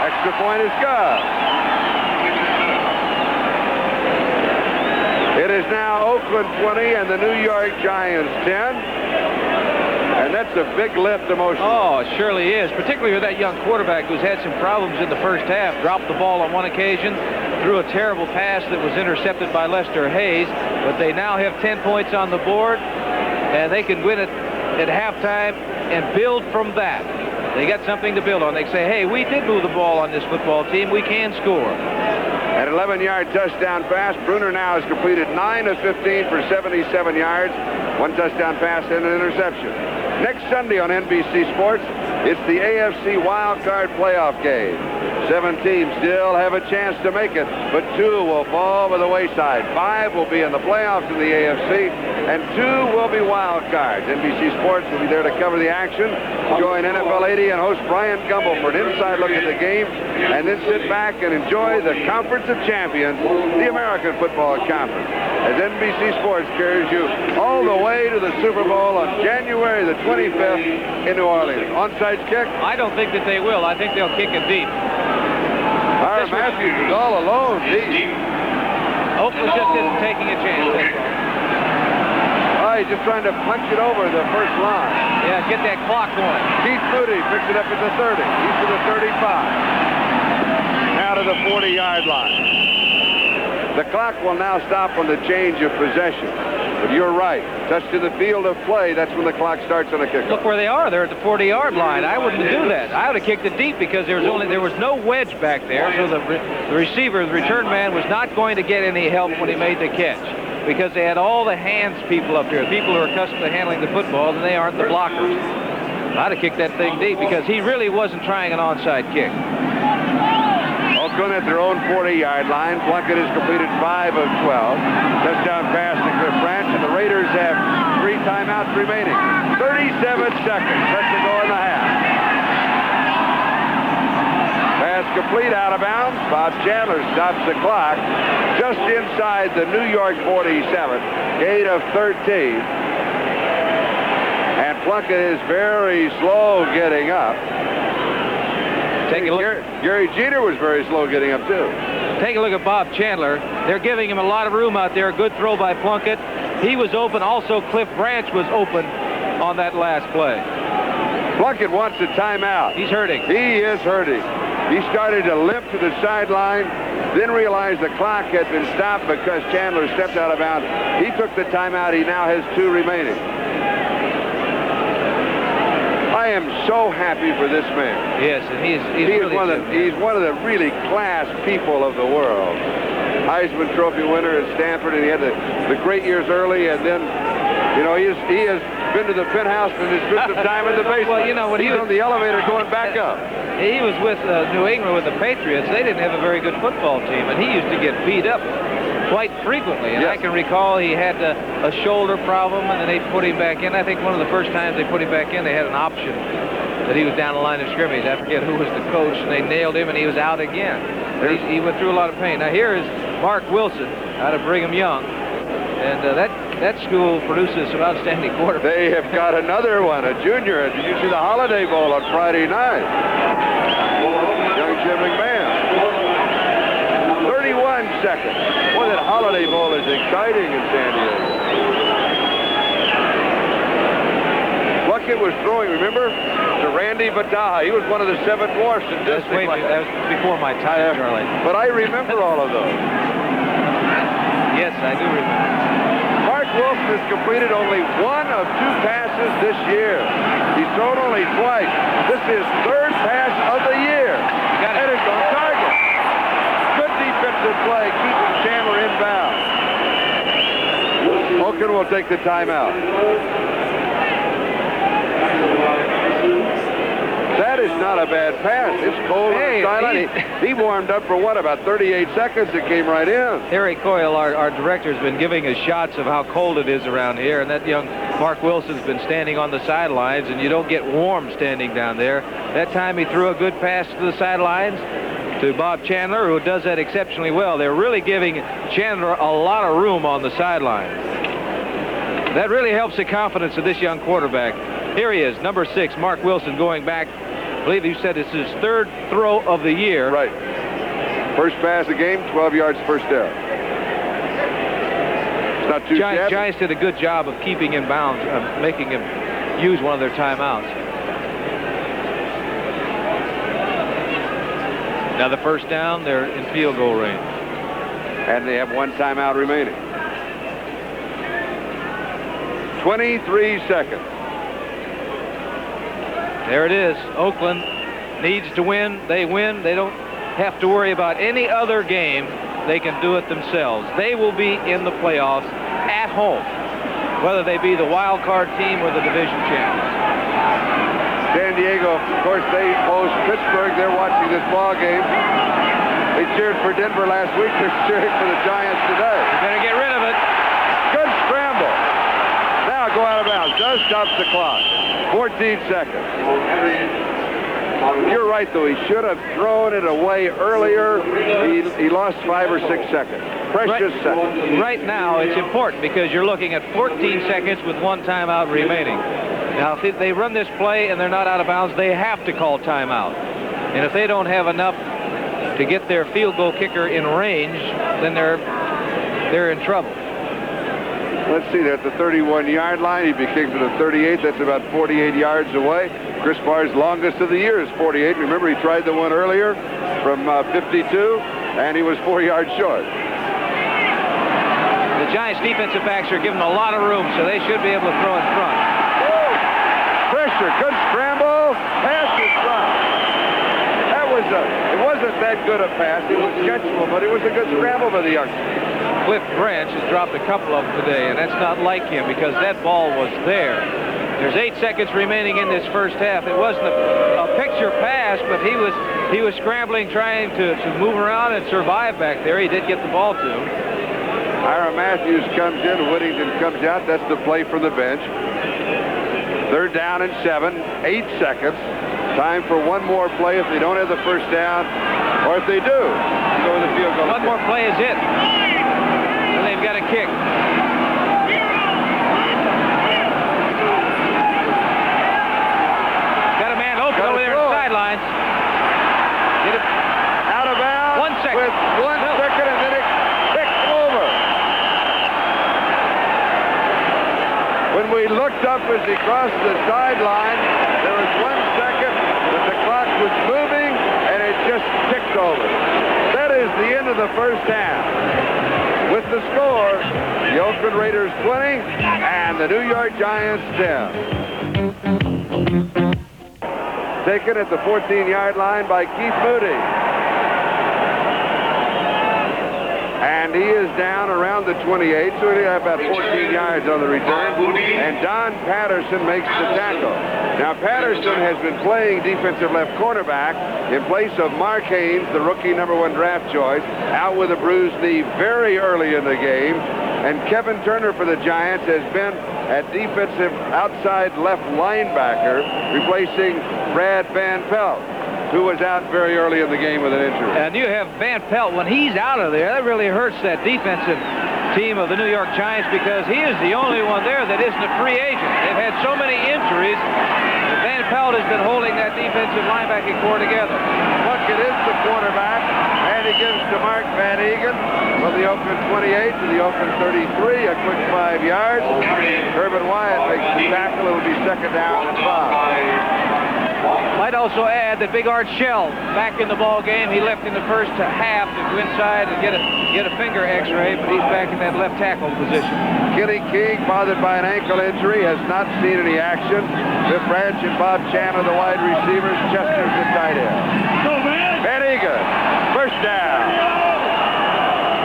Extra point is good. It is now Oakland 20 and the New York Giants 10. And that's a big lift emotionally. Oh, it surely is, particularly with that young quarterback who's had some problems in the first half. Dropped the ball on one occasion, threw a terrible pass that was intercepted by Lester Hayes, but they now have 10 points on the board, and they can win it at halftime and build from that. They got something to build on. They say, hey, we did move the ball on this football team. We can score. An 11-yard touchdown pass. Bruner now has completed 9 of 15 for 77 yards. 1 touchdown pass and an interception. Next Sunday on NBC Sports, it's the AFC Wild Card Playoff game. 7 teams still have a chance to make it, but 2 will fall by the wayside. 5 will be in the playoffs in the AFC, and 2 will be wild cards. NBC Sports will be there to cover the action. Join NFL 80 and host Brian Gumbel for an inside look at the game, and then sit back and enjoy the Conference of Champions, the American Football Conference, as NBC Sports carries you all the way to the Super Bowl on January the 25th in New Orleans. Onside kick? I don't think that they will. I think they'll kick it deep. Myron Matthews is all alone deep. Oakland just isn't taking a chance. Oh, he's just trying to punch it over the first line. Yeah, get that clock going. Keith Moody picks it up at the 30. He's to the 35. Now to the 40-yard line. The clock will now stop on the change of possession. But you're right. Touch to the field of play, that's when the clock starts on a kickoff. Look where they are. They're at the 40-yard line. I wouldn't do that. I would have kicked it deep because there was no wedge back there, so the receiver, the return man, was not going to get any help when he made the catch because they had all the hands people up here, people who are accustomed to handling the football, and they aren't the blockers. I'd have kicked that thing deep because he really wasn't trying an onside kick. Oakland at their own 40-yard line. Plunkett has completed 5 of 12. Touchdown pass to Cliff Branch, and the Raiders have 3 timeouts remaining. 37 seconds. Let's go in the half. Pass complete, out of bounds. Bob Chandler stops the clock just inside the New York 47. Gain of 13. And Plunkett is very slow getting up. Take a look. Gary Jeter was very slow getting up, too. Take a look at Bob Chandler. They're giving him a lot of room out there. Good throw by Plunkett. He was open. Also, Cliff Branch was open on that last play. Plunkett wants a timeout. He's hurting. He is hurting. He started to limp to the sideline, then realized the clock had been stopped because Chandler stepped out of bounds. He took the timeout. He now has 2 remaining. I am so happy for this man. Yes, and he's really he's one of the really class people of the world. Heisman Trophy winner at Stanford, and he had the great years early, and then, you know, he has been to the penthouse and has spent some time in the basement. Well, you know, when he's on the elevator going back up. He was with New England with the Patriots. They didn't have a very good football team, and he used to get beat up quite frequently. And yes. I can recall he had a shoulder problem, and then they put him back in. I think one of the first times they put him back in, they had an option that he was down the line of scrimmage. I forget who was the coach, and they nailed him, and he was out again. He went through a lot of pain. Now here is Mark Wilson out of Brigham Young, and that school produces some outstanding quarterbacks. They have got another one, a junior. Did you see the Holiday Bowl on Friday night? Young Jim McMahon. 31 seconds. Boy, that Holiday Bowl is exciting in San Diego. Plunkett was throwing, remember, to Randy Bataha. He was one of the 7 dwarfs in That was before my time, Charlie. But I remember all of those. Yes, I do remember. Mark Wilson has completed only 1 of 2 passes this year. He's thrown only twice. This is 3rd pass of the year. And it's on target. Good defensive play, keeping Chandler inbound. Oakland will take the timeout. That is not a bad pass. It's cold on the sideline. He warmed up for what, about 38 seconds? It came right in. Harry Coyle, our director, has been giving us shots of how cold it is around here, and that young Mark Wilson's been standing on the sidelines, and you don't get warm standing down there. That time he threw a good pass to the sidelines to Bob Chandler, who does that exceptionally well. They're really giving Chandler a lot of room on the sidelines. That really helps the confidence of this young quarterback. Here he is, number 6, Mark Wilson, going back. I believe you said it's his 3rd throw of the year. Right. First pass of the game, 12 yards, first down. It's not too shabby. Giants did a good job of keeping him bounds, making him use one of their timeouts. Now the first down, they're in field goal range. And they have 1 timeout remaining. 23 seconds. There it is. Oakland needs to win. They win. They don't have to worry about any other game. They can do it themselves. They will be in the playoffs at home, whether they be the wild card team or the division champions. San Diego, of course, they host Pittsburgh. They're watching this ball game. They cheered for Denver last week. They're cheering for the Giants today. You better get rid of it. Good scramble. Now go out of bounds. Does stop the clock. 14 seconds. You're right, though. He should have thrown it away earlier. He lost 5 or 6 seconds. Precious seconds. Right now, it's important because you're looking at 14 seconds with 1 timeout remaining. Now, if they run this play and they're not out of bounds, they have to call timeout. And if they don't have enough to get their field goal kicker in range, then they're in trouble. Let's see, they're at the 31-yard line. He'd be kicked to the 38. That's about 48 yards away. Chris Barr's longest of the year is 48. Remember, he tried the one earlier from 52, and he was 4 yards short. The Giants' defensive backs are given a lot of room, so they should be able to throw in front. Woo! Pressure, good scramble, pass is dropped. It wasn't that good a pass. It was catchable, but it was a good scramble by the youngster. Cliff Branch has dropped a couple of them today, and that's not like him because that ball was there. There's 8 seconds remaining in this first half. It wasn't a picture pass, but he was scrambling, trying to move around and survive back there. He did get the ball to him. Ira Matthews comes in, Whittington comes out. That's the play from the bench. 3rd down and 7, 8 seconds. Time for one more play if they don't have the first down, or if they do, go with the field goal. One more play is it. And they've got a kick. Got a man open over there on the sidelines. Get it out of bounds. 1 second. With 1 second, and then it kicks over. When we looked up as he crossed the sideline, there was 1 second, but the clock was moving, and it just ticked over. That is the end of the first half. With the score, the Oakland Raiders 20 and the New York Giants 10. Taken at the 14-yard line by Keith Moody. And he is down around the 28, so he'll have about 14 yards on the return. And Don Patterson makes the tackle. Now, Patterson has been playing defensive left cornerback in place of Mark Haynes, the rookie #1 draft choice, out with a bruised knee very early in the game. And Kevin Turner for the Giants has been at defensive outside left linebacker, replacing Brad Van Pelt, who was out very early in the game with an injury. And you have Van Pelt. When he's out of there, that really hurts that defensive team of the New York Giants, because he is the only one there that isn't a free agent. They've had so many injuries. Van Pelt has been holding that defensive linebacking core together. Puckett is the quarterback, and he gives to Mark Van Eegen from the Oakland 28 to the Oakland 33, a quick 5 yards. Urban Wyatt makes the tackle. It'll be 2nd down and 5. Might also add that Big Art Shell back in the ball game. He left in the first half to go inside and get a finger x-ray, but he's back in that left tackle position. Kenny King, bothered by an ankle injury, has not seen any action. Biff Branch and Bob Chandler, the wide receivers. Chester's the tight end. Van Eegen, first down.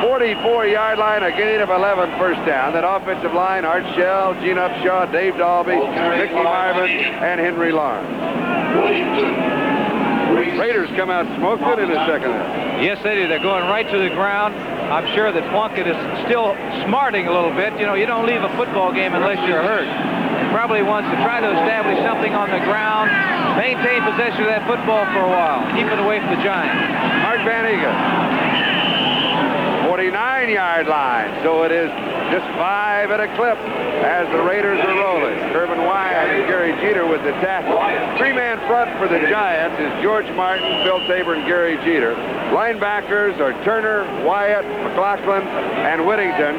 44-yard line, a gain of 11, first down. That offensive line, Art Shell, Gene Upshaw, Dave Dalby, Mickey Marvin, and Henry Lawrence. Raiders come out smoking in the second half. Yes, they do. They're going right to the ground. I'm sure that Plunkett is still smarting a little bit. You know, you don't leave a football game unless you're hurt. He probably wants to try to establish something on the ground, maintain possession of that football for a while, keep it away from the Giants. Mark Van Eegen. 49-yard line, so it is just 5 at a clip as the Raiders are rolling. Urban Wyatt and Gary Jeter with the tackle. 3-man front for the Giants is George Martin, Phil Tabor, and Gary Jeter. Linebackers are Turner, Wyatt, McLaughlin, and Whittington.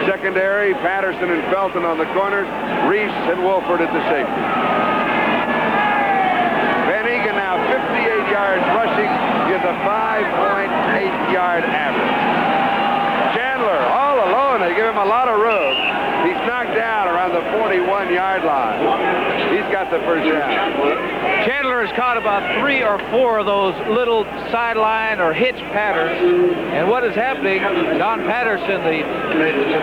Secondary, Patterson and Felton on the corners, Reese and Wolford at the safety. Van Eegen now 58 yards rushing, gives a 5.8-yard average. Chandler all alone. They give him a lot of room. He's knocked down around the 41-yard line. He's got the first down. Chandler has caught about 3 or 4 of those little sideline or hitch patterns. And what is happening, Don Patterson, the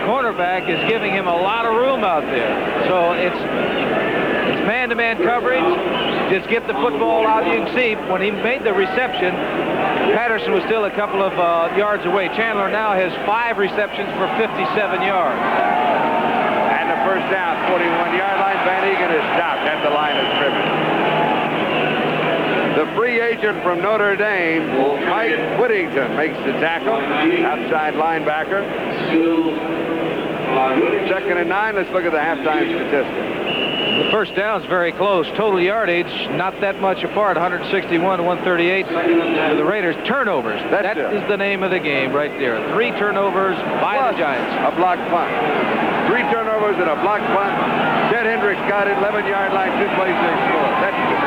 cornerback, is giving him a lot of room out there. So it's man-to-man coverage. Just get the football out. You can see when he made the reception, Patterson was still a couple of yards away. Chandler now has 5 receptions for 57 yards. And the first down, 41-yard line. Van Eegen is stopped at the line of scrimmage. The free agent from Notre Dame, Mike Whittington, makes the tackle. Outside linebacker. 2nd and 9. Let's look at the halftime statistics. The first down is very close. Total yardage, not that much apart, 161 to 138 for the Raiders. Turnovers. That is the name of the game right there. 3 turnovers by the Giants. A block punt. 3 turnovers and a block punt. Ted Hendricks got it, 11-yard line, 2 plays they scored. That's it.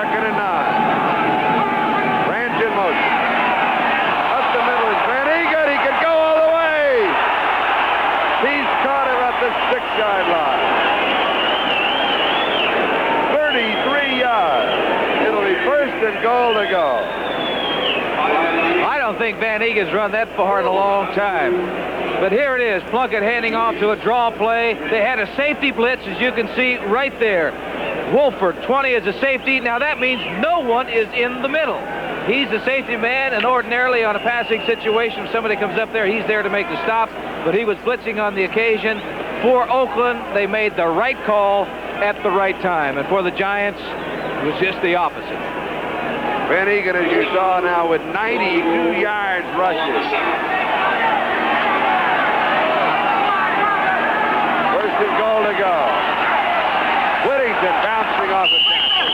2nd and 9. Branch in motion. Up the middle is Van Eegen. He can go all the way. He's caught him at the 6-yard line. 33 yards. It'll be 1st and goal to go. I don't think Van Egen's run that far in a long time. But here it is, Plunkett handing off to a draw play. They had a safety blitz, as you can see right there. Wolford, 20 is a safety. Now that means no one is in the middle. He's the safety man, and ordinarily on a passing situation, if somebody comes up there, he's there to make the stop. But he was blitzing on the occasion. For Oakland, they made the right call at the right time. And for the Giants, it was just the opposite. Van Egan, as you saw now, with 92 yards rushing. First and goal to go. Whittington bouncing off the tackle.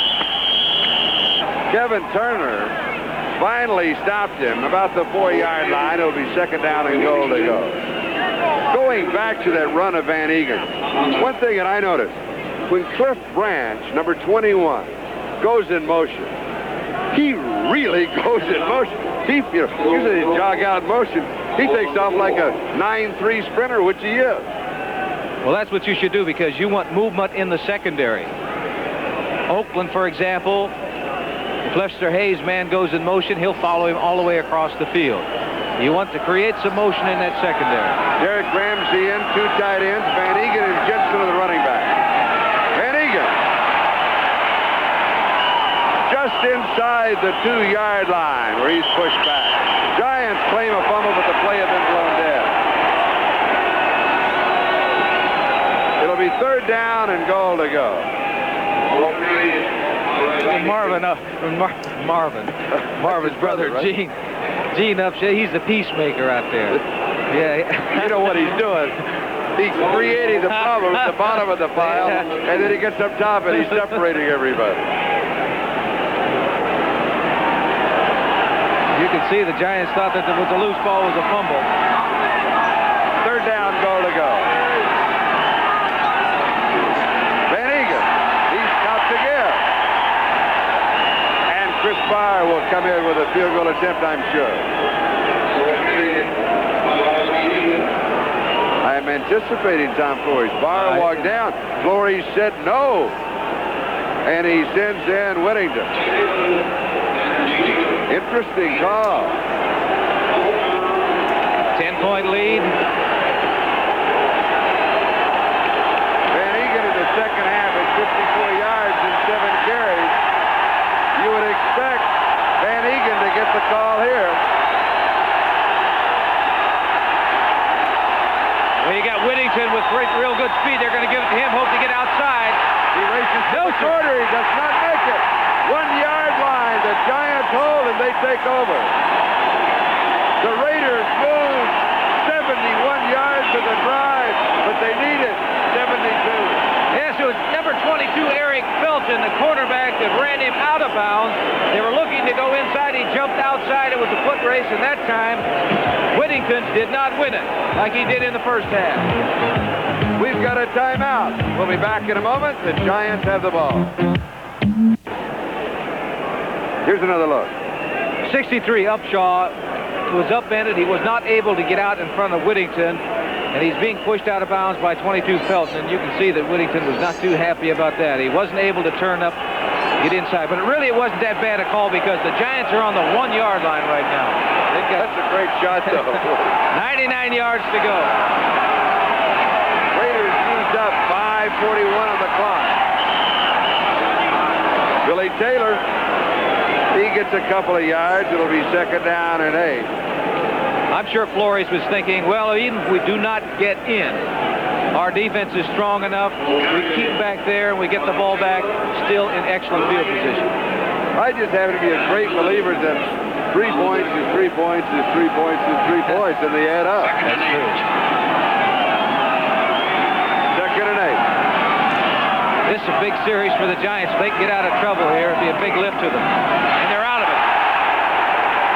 Kevin Turner finally stopped him about the 4-yard line. It'll be second down and goal to go. Going back to that run of Van Egan, one thing that I noticed, when Cliff Branch, number 21, goes in motion, he really goes in motion. Usually he jog out in motion. He takes off like a 9-3 sprinter, which he is. Well, that's what you should do because you want movement in the secondary. Oakland, for example, if Lester Hayes' man goes in motion, he'll follow him all the way across the field. You want to create some motion in that secondary. Derek Ramsey in, 2 tight ends. Van Egan and Jensen are the running back. Van Egan just inside the 2-yard line where he's pushed back. Giants claim a fumble, but the play had been blown dead. It'll be third down and goal to go. Marvin's brother, right? Gene Upshaw, he's the peacemaker out there. Yeah. You know what he's doing? He's creating the problem at the bottom of the pile, and then he gets up top and he's separating everybody. You can see the Giants thought that there was a loose ball, was a fumble. Third down, goal to go. Van Egan, he stopped again. And Chris Barr will come in with a field goal attempt, I'm sure. I'm anticipating Tom Flores. Barr walked down. Flores said no. And he sends in Whittington. Interesting call. 10-point lead. Van Egan in the second half at 54 yards and 7 carries. You would expect Van Egan to get the call here. Well, you got Whittington with real good speed. They're going to give it to him. Hope to get outside. He races no shorter. He does not make it. 1-yard line. The Giants hold and they take over. The Raiders move 71 yards to the drive, but they need it 72. Yes, it was number 22, Eric Felton, the quarterback that ran him out of bounds. They were looking to go inside. He jumped outside. It was a foot race, and that time Whittington did not win it like he did in the first half. We've got a timeout. We'll be back in a moment. The Giants have the ball. Here's another look. 63, Upshaw was upended. He was not able to get out in front of Whittington, and he's being pushed out of bounds by 22 Felton, and you can see that Whittington was not too happy about that. He wasn't able to turn up, get inside, but it wasn't that bad a call because the Giants are on the 1-yard line right now. That's a great shot, though. 99 yards to go. Raiders used up 5:41 on the clock. Billy Taylor, he gets a couple of yards. It'll be second down and 8. I'm sure Flores was thinking, well, even if we do not get in, our defense is strong enough. We keep back there and we get the ball back, still in excellent field position. I just happen to be a great believer that 3 points is 3 points is 3 points is 3 points, and they add up. That's true. Second and 8. This is a big series for the Giants. If they can get out of trouble here, it'd be a big lift to them. And they're out of it.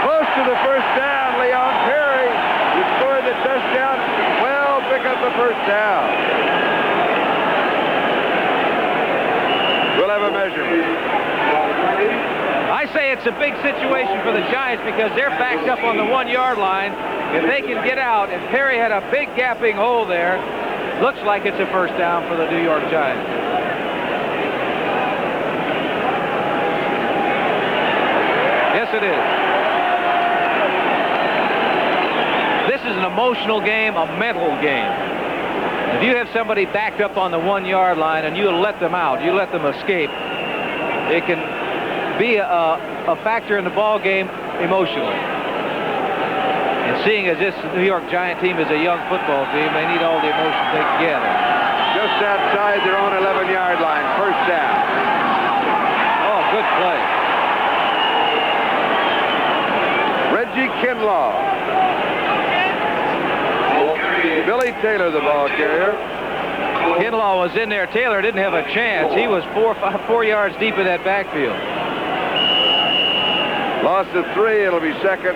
Close to the first down, Leon Perry. You scored the touchdown. Well, pick up the first down. We'll have a measurement. I say it's a big situation for the Giants because they're backed up on the 1-yard line. If they can get out, and Perry had a big gapping hole there, looks like it's a first down for the New York Giants. Yes, it is. This is an emotional game, a mental game. If you have somebody backed up on the 1-yard line and you let them out, you let them escape, it can be a factor in the ball game emotionally. And seeing as this New York Giant team is a young football team, they need all the emotion they can get. Just outside their own 11-yard line, first down. Oh, good play. Reggie Kinlaw. Billy Taylor, the ball carrier. Kinlaw was in there. Taylor didn't have a chance. He was 4 yards deep in that backfield. Loss of 3. It'll be 2nd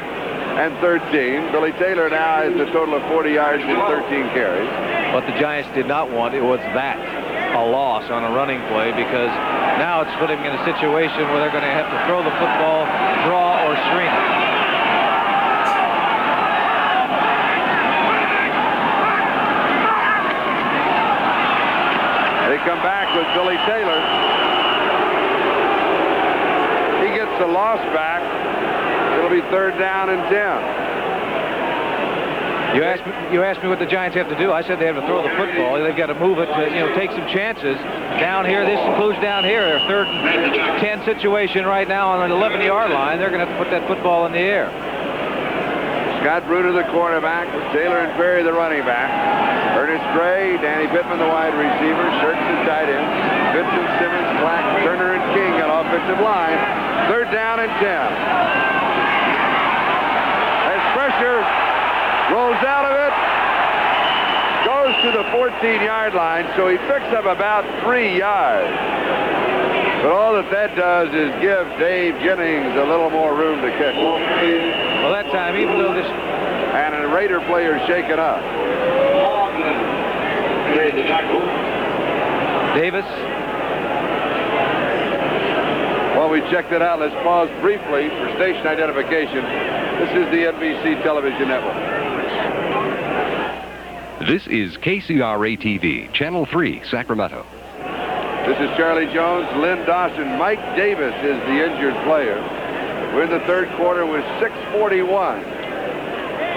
and 13. Billy Taylor now has a total of 40 yards and 13 carries. What the Giants did not want, it was that, a loss on a running play, because now it's putting them in a situation where they're going to have to throw the football, draw, or screen it. They come back with Billy Taylor. He gets the loss back. It'll be 3rd down and 10. You asked me what the Giants have to do. I said they have to throw the football. They've got to move it to, take some chances. Down here, this includes down here. They're 3rd and 10 situation right now on the 11-yard line. They're going to have to put that football in the air. Scott Bruner, the quarterback, with Taylor and Perry, the running back. Ernest Gray, Danny Pittman, the wide receiver. Shirks, the tight end. Vincent, Simmons, Black, Turner, and King on offensive line. 3rd down and 10. As pressure rolls out of it, goes to the 14-yard line, so he picks up about 3 yards. But all that does is give Dave Jennings a little more room to kick. Well, that time, even though this... And a Raider player shaken up. Davis. While we check that out, let's pause briefly for station identification. This is the NBC Television Network. This is KCRA-TV, Channel 3, Sacramento. This is Charlie Jones, Lynn Dawson. Mike Davis is the injured player. We're in the 3rd quarter with 6:41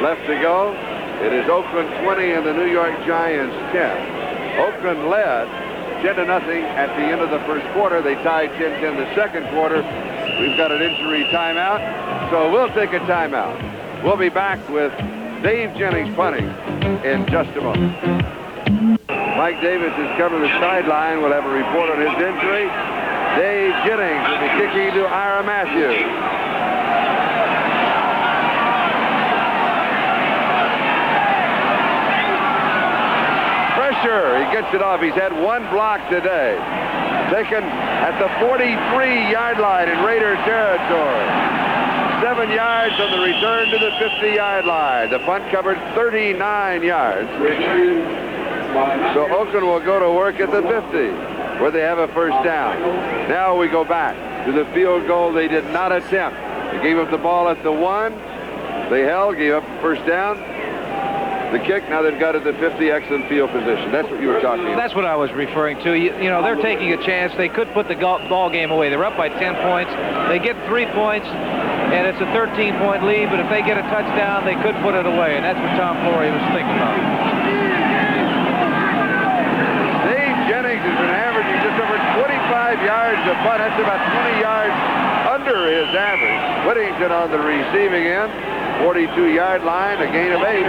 left to go. It is Oakland 20 and the New York Giants 10. Oakland led 10-0 at the end of the 1st quarter. They tied 10-10 the 2nd quarter. We've got an injury timeout, so we'll take a timeout. We'll be back with Dave Jennings punting in just a moment. Mike Davis is covering the sideline. We'll have a report on his injury. Dave Jennings will be kicking to Ira Matthews. Pressure. He gets it off. He's had 1 block today. Taken at the 43-yard line in Raider territory. 7 yards on the return to the 50-yard line. The punt covered 39 yards. So Oakland will go to work at the 50, where they have a 1st down. Now we go back to the field goal they did not attempt. They gave up the ball at the 1. They held, gave up the 1st down. The kick, now they've got it at the 50, excellent field position. That's what you were talking about. That's what I was referring to. They're taking a chance. They could put the ball game away. They're up by 10 points. They get 3 points, and it's a 13-point lead, but if they get a touchdown, they could put it away, and that's what Tom Flory was thinking about. Dave Jennings has been averaging just over 25 yards a punt. That's about 20 yards under his average. Whittington on the receiving end. 42-yard line, a gain of 8.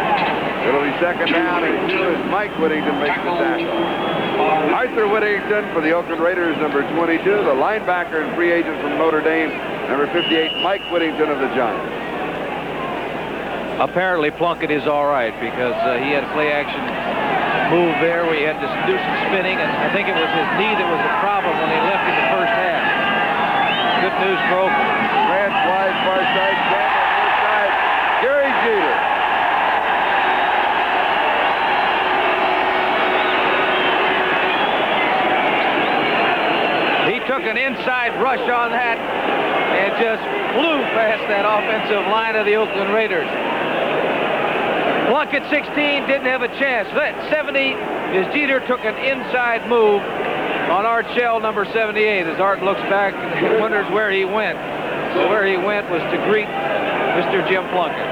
It'll be 2nd down and 2 as Mike Whittington makes the tackle. Arthur Whittington for the Oakland Raiders, number 22. The linebacker and free agent from Notre Dame, number 58, Mike Whittington of the Giants. Apparently Plunkett is all right, because he had a play-action move there where he had to do some spinning, and I think it was his knee that was the problem when they left in the 1st half. Good news for Oakland. Grant wide, far side, Grant on near side. Gary Jeter. He took an inside rush on that and just flew past that offensive line of the Oakland Raiders. Plunkett 16 didn't have a chance. That 70 as Jeter took an inside move on Art Shell, number 78. As Art looks back and wonders where he went. So where he went was to greet Mr. Jim Plunkett.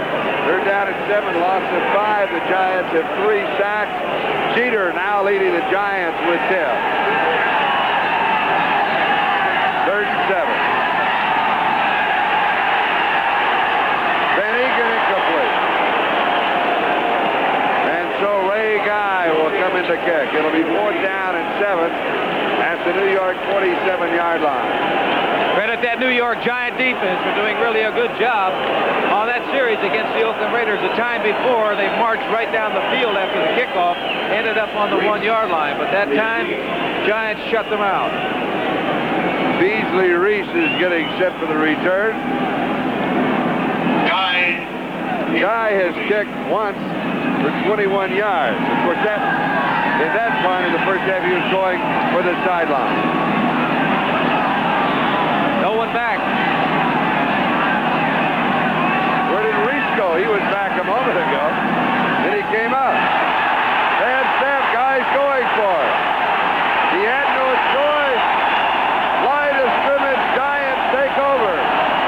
They're down at 7, loss of 5. The Giants have 3 sacks. Jeter now leading the Giants with 10. 3rd and 7. Van Egan incomplete. And so Ray Guy will come in to kick. It'll be 4th down and 7 at the New York 47-yard line. Credit that New York Giant defense for doing really a good job on that series against the Oakland Raiders. The time before, they marched right down the field after the kickoff, ended up on the 1-yard line. But that time, Giants shut them out. Beasley Reese is getting set for the return. Guy has kicked once for 21 yards. Of course, at that point in the first half, he was going for the sideline. No one back. Where did Reese go? He was back a moment ago. Then he came up. Bad snap, Guy's going for it. He had no choice. Line of scrimmage, Giants take over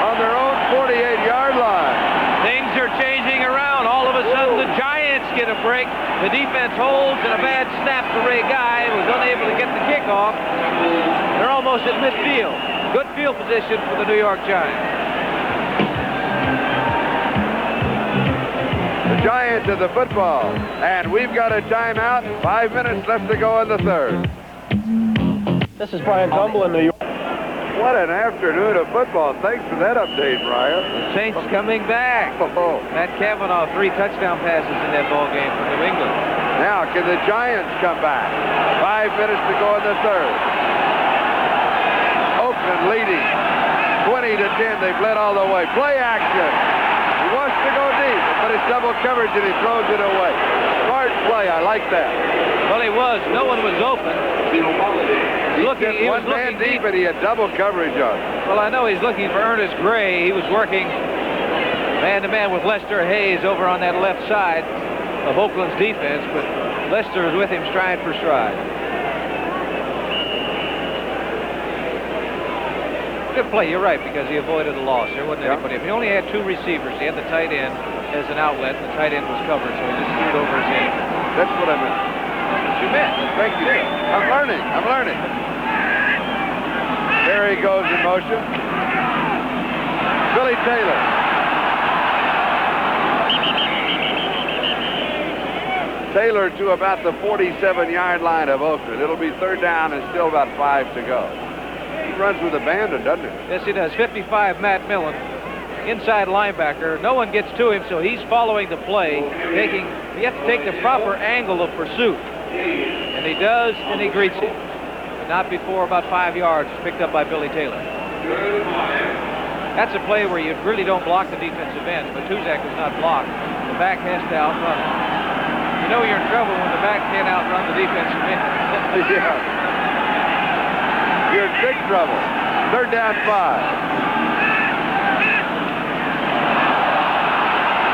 on their own 48-yard line. Things are changing around. All of a sudden, the Giants get a break. The defense holds, and a bad snap to Ray Guy, was unable to get the kickoff. They're almost at midfield. Good field position for the New York Giants. The Giants of the football. And we've got a timeout. 5 minutes left to go in the 3rd. This is Brian Tumble in New York. What an afternoon of football. Thanks for that update, Brian. The Saints coming back. Oh. Matt Cavanaugh, 3 touchdown passes in that ball game for New England. Now, can the Giants come back? 5 minutes to go in the 3rd. Oakland leading 20-10. They've led all the way. Play action. He wants to go deep, but it's double coverage and he throws it away. Smart play. I like that. Well, he was. No one was open. He was One man looking deep and he had double coverage on it. Well, I know he's looking for Ernest Gray. He was working man-to-man with Lester Hayes over on that left side of Oakland's defense, but Lester is with him stride for stride. Good play, you're right, because he avoided a loss. There wasn't anybody. He only had 2 receivers. He had the tight end as an outlet, and the tight end was covered, so he just threw it over his head. That's what I meant. That's what you meant. Thank you. I'm learning. There he goes in motion. Billy Taylor. Taylor to about the 47-yard line of Oakland. It'll be 3rd down and still about 5 to go. He runs with abandon, doesn't he? Yes, he does. 55, Matt Millen, inside linebacker. No one gets to him, so he's following the play. He has to take the proper angle of pursuit. And he does, and he greets him. But not before about 5 yards. Picked up by Billy Taylor. That's a play where you really don't block the defensive end. Matuzak does not block. The back has to outrun him. You know you're in trouble when the back can't outrun the defensive end. Yeah. You're in big trouble. 3rd down 5.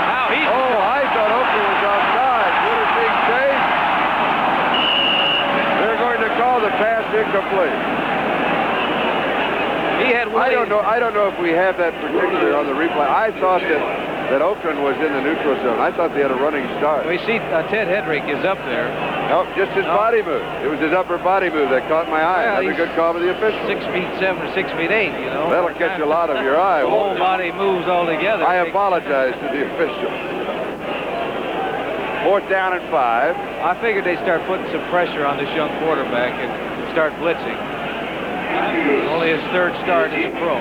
Now he's... Oh, I thought Oakland was offside. What a big chase. They're going to call the pass incomplete. He had one. I don't know if we have that particular on the replay. I thought that Oakland was in the neutral zone. I thought they had a running start. We see Ted Hedrick is up there. Nope, just his body move. It was his upper body move that caught my eye. Well, That's a good call by the official. 6'7" or 6'8", you know. That'll catch a lot of your eye. The whole body moves all together. I apologize to the official. 4th down and 5. I figured they'd start putting some pressure on this young quarterback and start blitzing. Only his 3rd start as a pro.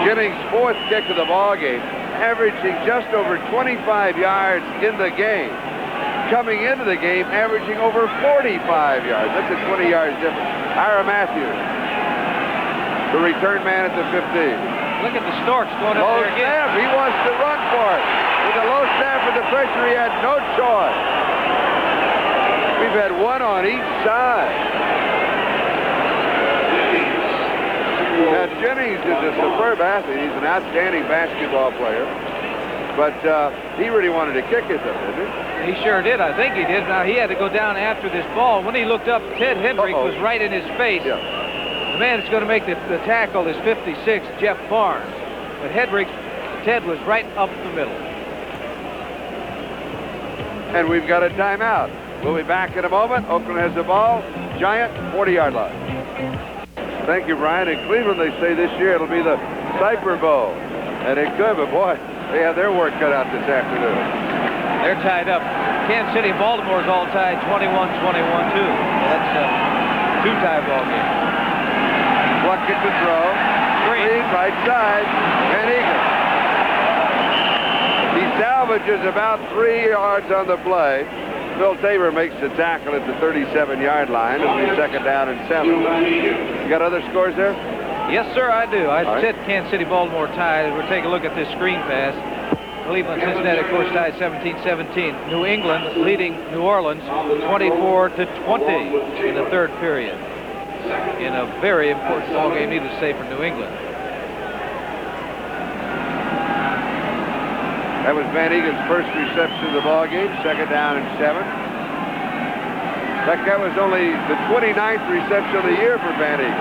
Jennings' 4th kick of the ball game, averaging just over 25 yards in the game. Coming into the game, averaging over 45 yards. That's a 20 yards difference. Ira Matthews, the return man at the 15. Look at the Storks going up Low there again. snap, he wants to run for it. With a low snap and the pressure, he had no choice. We've had one on each side. Now, Jennings is a superb athlete. He's an outstanding basketball player. But he really wanted to kick it, though, didn't he? He sure did. I think he did. Now, he had to go down after this ball. When he looked up, Ted Hedrick was right in his face. Yeah. The man that's going to make the tackle is 56, Jeff Barnes. But Hedrick Ted was right up the middle. And we've got a timeout. We'll be back in a moment. Oakland has the ball. Giant 40-yard line. Thank you, Brian. In Cleveland, they say this year it'll be the Cypher Bowl. And it could, but boy, they have their work cut out this afternoon. They're tied up. Kansas City, Baltimore's all tied 21-21 too. That's a two-tie ball game. Plunkett to throw. Green, right side. Van Eagle. He salvages about 3 yards on the play. Phil Tabor makes the tackle at the 37-yard line. It'll be second down and 7. You got other scores there? Yes, sir, I do. I All said Kansas City, Baltimore tied. We'll take a look at this screen pass. Cleveland, Cincinnati, of course, tied 17-17. New England leading New Orleans 24-20 in the third period. In a very important ball game, needless to say, for New England. That was Van Egan's first reception of the ball game, second down and 7. In fact, that was only the 29th reception of the year for Van Egan.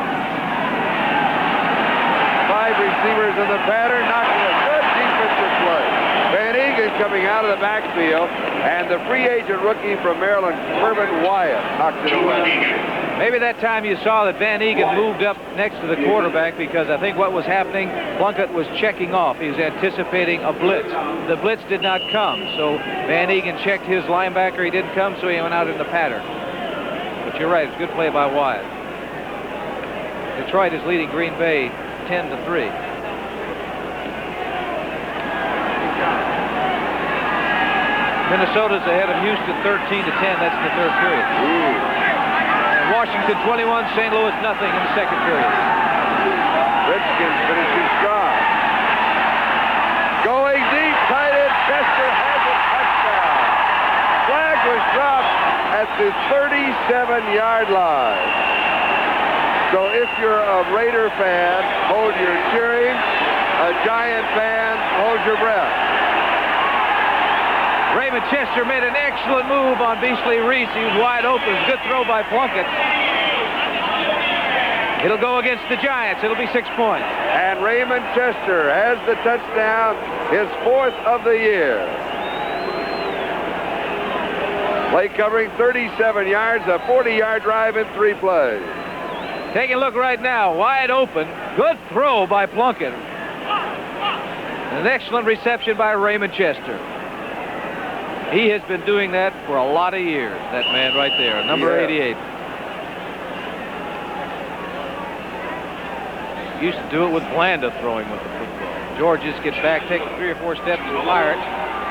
5 receivers in the pattern, knocking a good defensive play. Van Egan coming out of the backfield, and the free agent rookie from Maryland, Urban Wyatt, knocked it away. Maybe that time you saw that Van Egan moved up next to the quarterback, because I think what was happening, Plunkett was checking off. He was anticipating a blitz. The blitz did not come, so Van Egan checked his linebacker. He didn't come, so he went out in the pattern. But you're right, it's a good play by Wyatt. Detroit is leading Green Bay 10-3. Minnesota's ahead of Houston 13-10. That's in the third period. And Washington 21, St. Louis nothing in the second period. Redskins finishing strong. Going deep, tight end Chester has a touchdown. Flag was dropped at the 37-yard line. So if you're a Raider fan, hold your cheering. A Giant fan, hold your breath. Raymond Chester made an excellent move on Beasley Reese. He was wide open. Good throw by Plunkett. It'll go against the Giants. It'll be 6 points. And Raymond Chester has the touchdown, his 4th of the year. Play covering 37 yards, a 40-yard drive in 3 plays. Taking a look right now, wide open. Good throw by Plunkett. An excellent reception by Raymond Chester. He has been doing that for a lot of years, that man right there, number 88. Used to do it with Blanda throwing with the football. Georges gets back, takes 3 or 4 steps to fire it.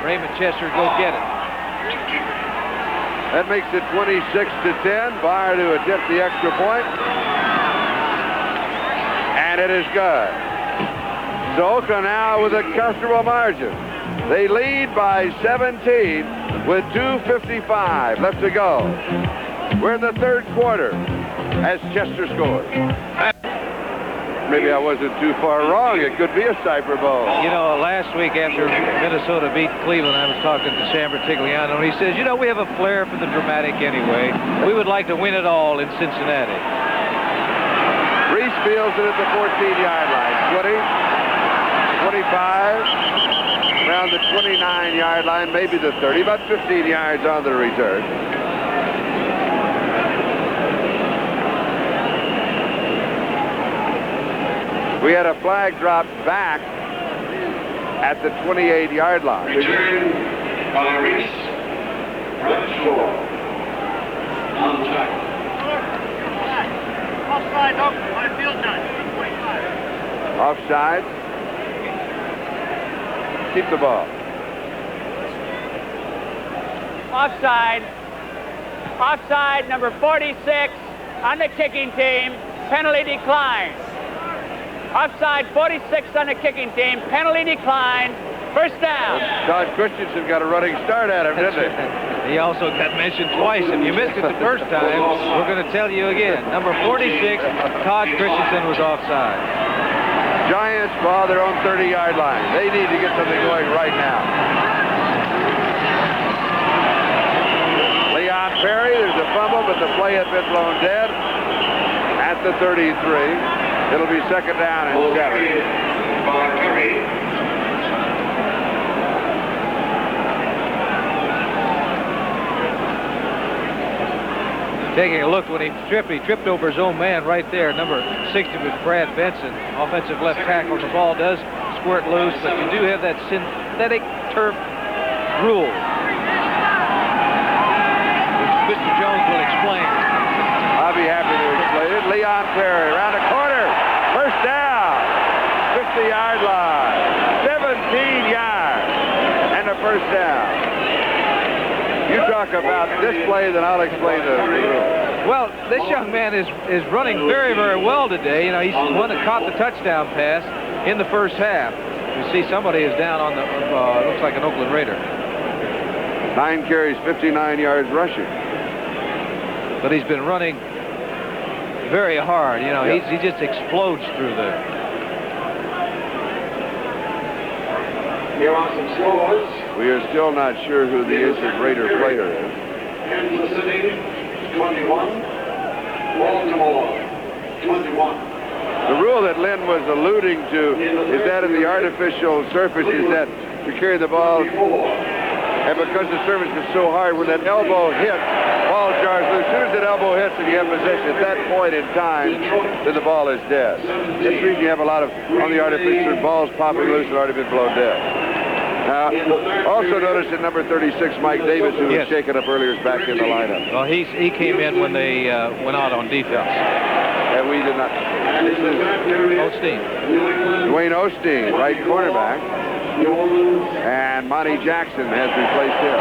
Raymond Chester go get it. That makes it 26-10. Byer to attempt the extra point. And it is good. So Oakland now with a comfortable margin. They lead by 17 with 2:55 left to go. We're in the third quarter as Chester scores. Maybe I wasn't too far wrong. It could be a Cypher Bowl. You know, last week after Minnesota beat Cleveland, I was talking to Sam Bertigliano, and he says, you know, we have a flair for the dramatic anyway. We would like to win it all in Cincinnati. Reese fields it at the 14-yard line. 20, 25, around the 29-yard line, maybe the 30, about 15 yards on the return. We had a flag dropped back at the 28-yard line. Return by Reese. Right short. On tackle. Offside, on field time. 25. Offside. Keep the ball. Offside. Offside, number 46 on the kicking team. Penalty decline. Offside, 46 on the kicking team. Penalty decline. First down. Todd Christensen got a running start at him, didn't he? He also got mentioned twice. If you missed it the first time, we're going to tell you again. Number 46, Todd Christensen was offside. Giants ball their own 30-yard line. They need to get something going right now. Leon Perry, there's a fumble, but the play had been blown dead at the 33. It'll be second down and 7. taking a look when he tripped over his own man right there. Number 60 was Brad Benson, offensive left tackle. The ball does squirt loose, but you do have that synthetic turf rule, which Mr. Jones will explain. I'll be happy to explain it. Leon Perry around the corner. First down. 50-yard line. 17 yards. And a first down. You talk about this play, then I'll explain the rule. Well, this young man is running very, very well today. You know, he's the one that caught the touchdown pass in the first half. You see somebody is down on the, looks like an Oakland Raider. 9 carries, 59 yards rushing. But he's been running very hard. You know, he just explodes through there. Here are some scores. We are still not sure who the injured Raider player is. Kansas City, 21. Baltimore, 21. The rule that Lynn was alluding to is that in the artificial surfaces that you carry the ball, and because the surface is so hard, when that elbow hits, ball jars loose. As soon as that elbow hits and you have possession, at that point in time, then the ball is dead. That's the reason you have a lot of, on the artificial, balls popping loose that already been blown dead. Now, also notice that number 36, Mike Davis, who was shaken up earlier, is back in the lineup. Well, he came in when they went out on defense. And we did not. This is Osteen. Dwayne Osteen, right cornerback. And Monty Jackson has replaced him.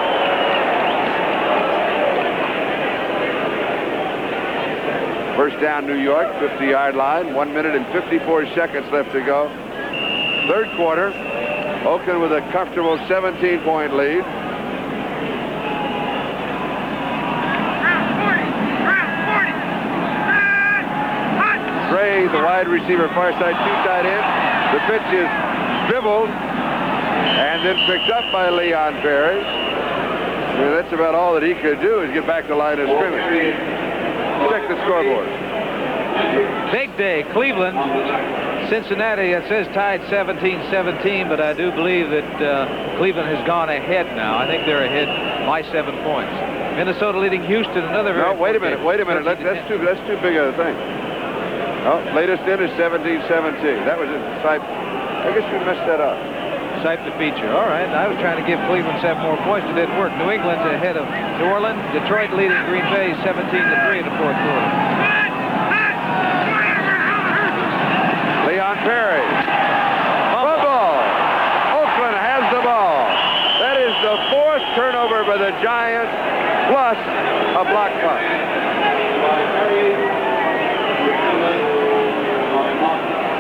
First down, New York, 50-yard line. 1 minute and 54 seconds left to go. Third quarter. Oakland with a comfortable 17-point lead. Gray, the wide receiver, far side, 2 tight ends. The pitch is dribbled and then picked up by Leon Perry. I mean, that's about all that he could do is get back to line of scrimmage. Check the scoreboard. Big day, Cleveland. Cincinnati, it says tied 17-17, but I do believe that Cleveland has gone ahead now. I think they're ahead by 7 points. Minnesota leading Houston, another very wait a minute. That's too big of a thing. Oh, latest in is 17-17. That was it. I guess you messed that up. Sipe the feature. All right. I was trying to give Cleveland 7 more points. It didn't work. New England's ahead of New Orleans. Detroit leading Green Bay 17-3 in the fourth quarter. Leon Perry. Football. Oakland has the ball. That is the 4th turnover by the Giants, plus a block punt.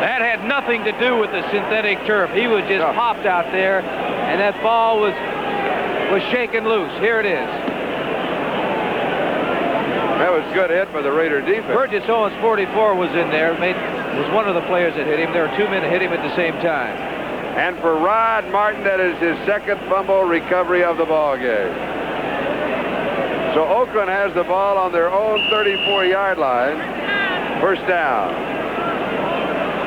That had nothing to do with the synthetic turf. He was just popped out there, and that ball was shaken loose. Here it is. That was good hit by the Raider defense. Burgess Owens, 44, was in there. Was one of the players that hit him. There were 2 men that hit him at the same time. And for Rod Martin, that is his 2nd fumble recovery of the ball game. So Oakland has the ball on their own 34-yard line. First down.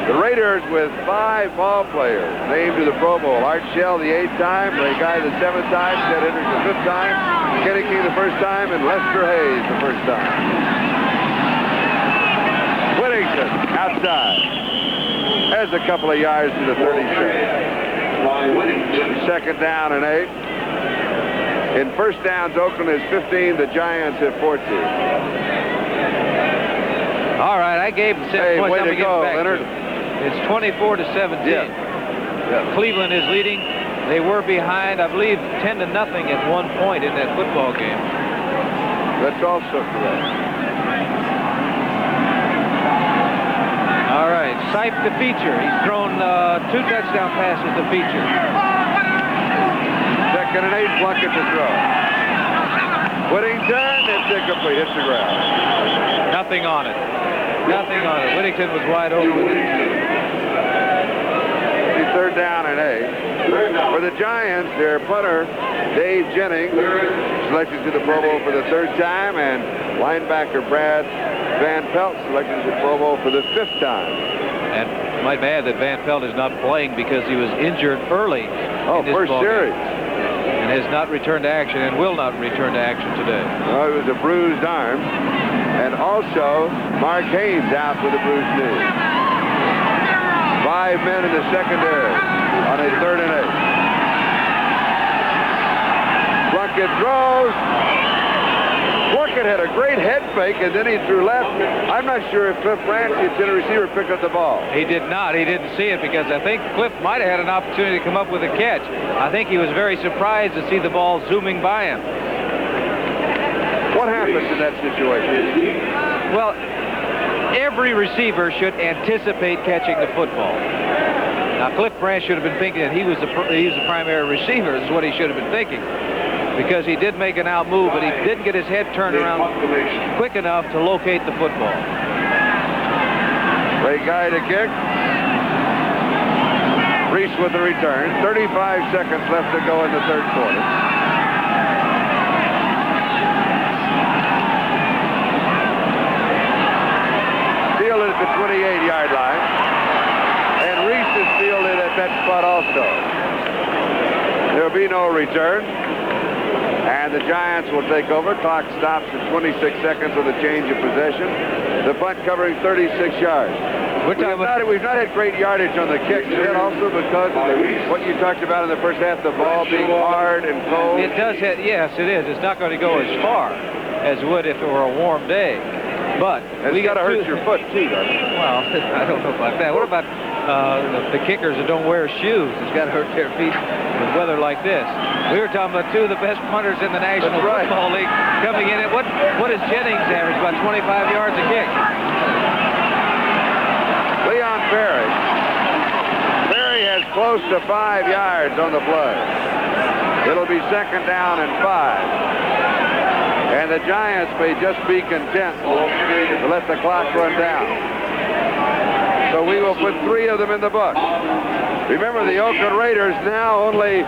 The Raiders with 5 ball players named to the Pro Bowl. Art Shell the 8th time, Ray Guy the 7th time, Chet Hendricks the 5th time, Kenny King the 1st time, and Lester Hayes the 1st time. Whittington outside. Has a couple of yards to the 36. Second down and 8. In first downs, Oakland is 15. The Giants have 14. All right, I gave the 7 points. Way to go, Leonard. It's 24-17. Yeah. Cleveland is leading. They were behind, I believe, 10-0 at one point in that football game. That's also correct. All right, Sipe the feature. He's thrown 2 touchdown passes to feature. Second and 8, Plunkett to throw. Whittington, it's incomplete, hits the ground. Nothing on it. Nothing on it. Whittington was wide open. Third down and 8. For the Giants, their punter, Dave Jennings, selected to the Pro Bowl for the 3rd time, and linebacker Brad Van Pelt selected to the Pro Bowl for the 5th time. And might add that Van Pelt is not playing because he was injured early in this first series. And has not returned to action and will not return to action today. Well, it was a bruised arm. And also, Mark Haynes out with a bruised knee. 5 men in the secondary on a 3rd and 8. Plunkett throws. Plunkett had a great head fake, and then he threw left. I'm not sure if Cliff Branch, the intended receiver, picked up the ball. He did not. He didn't see it because I think Cliff might have had an opportunity to come up with a catch. I think he was very surprised to see the ball zooming by him. What happens in that situation? Well, every receiver should anticipate catching the football. Now, Cliff Branch should have been thinking that he was the primary receiver. Is what he should have been thinking, because he did make an out move, but he didn't get his head turned around quick enough to locate the football. Ray Guy to kick. Reese with the return. 35 seconds left to go in the 3rd quarter. Fielded at the 28-yard line. And Reese is fielded at that spot also. There'll be no return. And the Giants will take over. Clock stops at 26 seconds with a change of possession. The punt covering 36 yards. We've not had great yardage on the kicks. Is that also because of what you talked about in the first half, the ball being hard and cold? It does hit, yes, it is. It's not going to go as far as would if it were a warm day. But we got to hurt your foot too, doesn't it? Well, I don't know about that. What about the kickers that don't wear shoes? It's got to hurt their feet with weather like this. We were talking about 2 of the best punters in the National Football League coming in at what is Jennings average? About 25 yards a kick. Leon Perry. Perry has close to 5 yards on the play. It'll be 2nd down and 5. And the Giants may just be content to let the clock run down. So we will put 3 of them in the book. Remember, the Oakland Raiders now only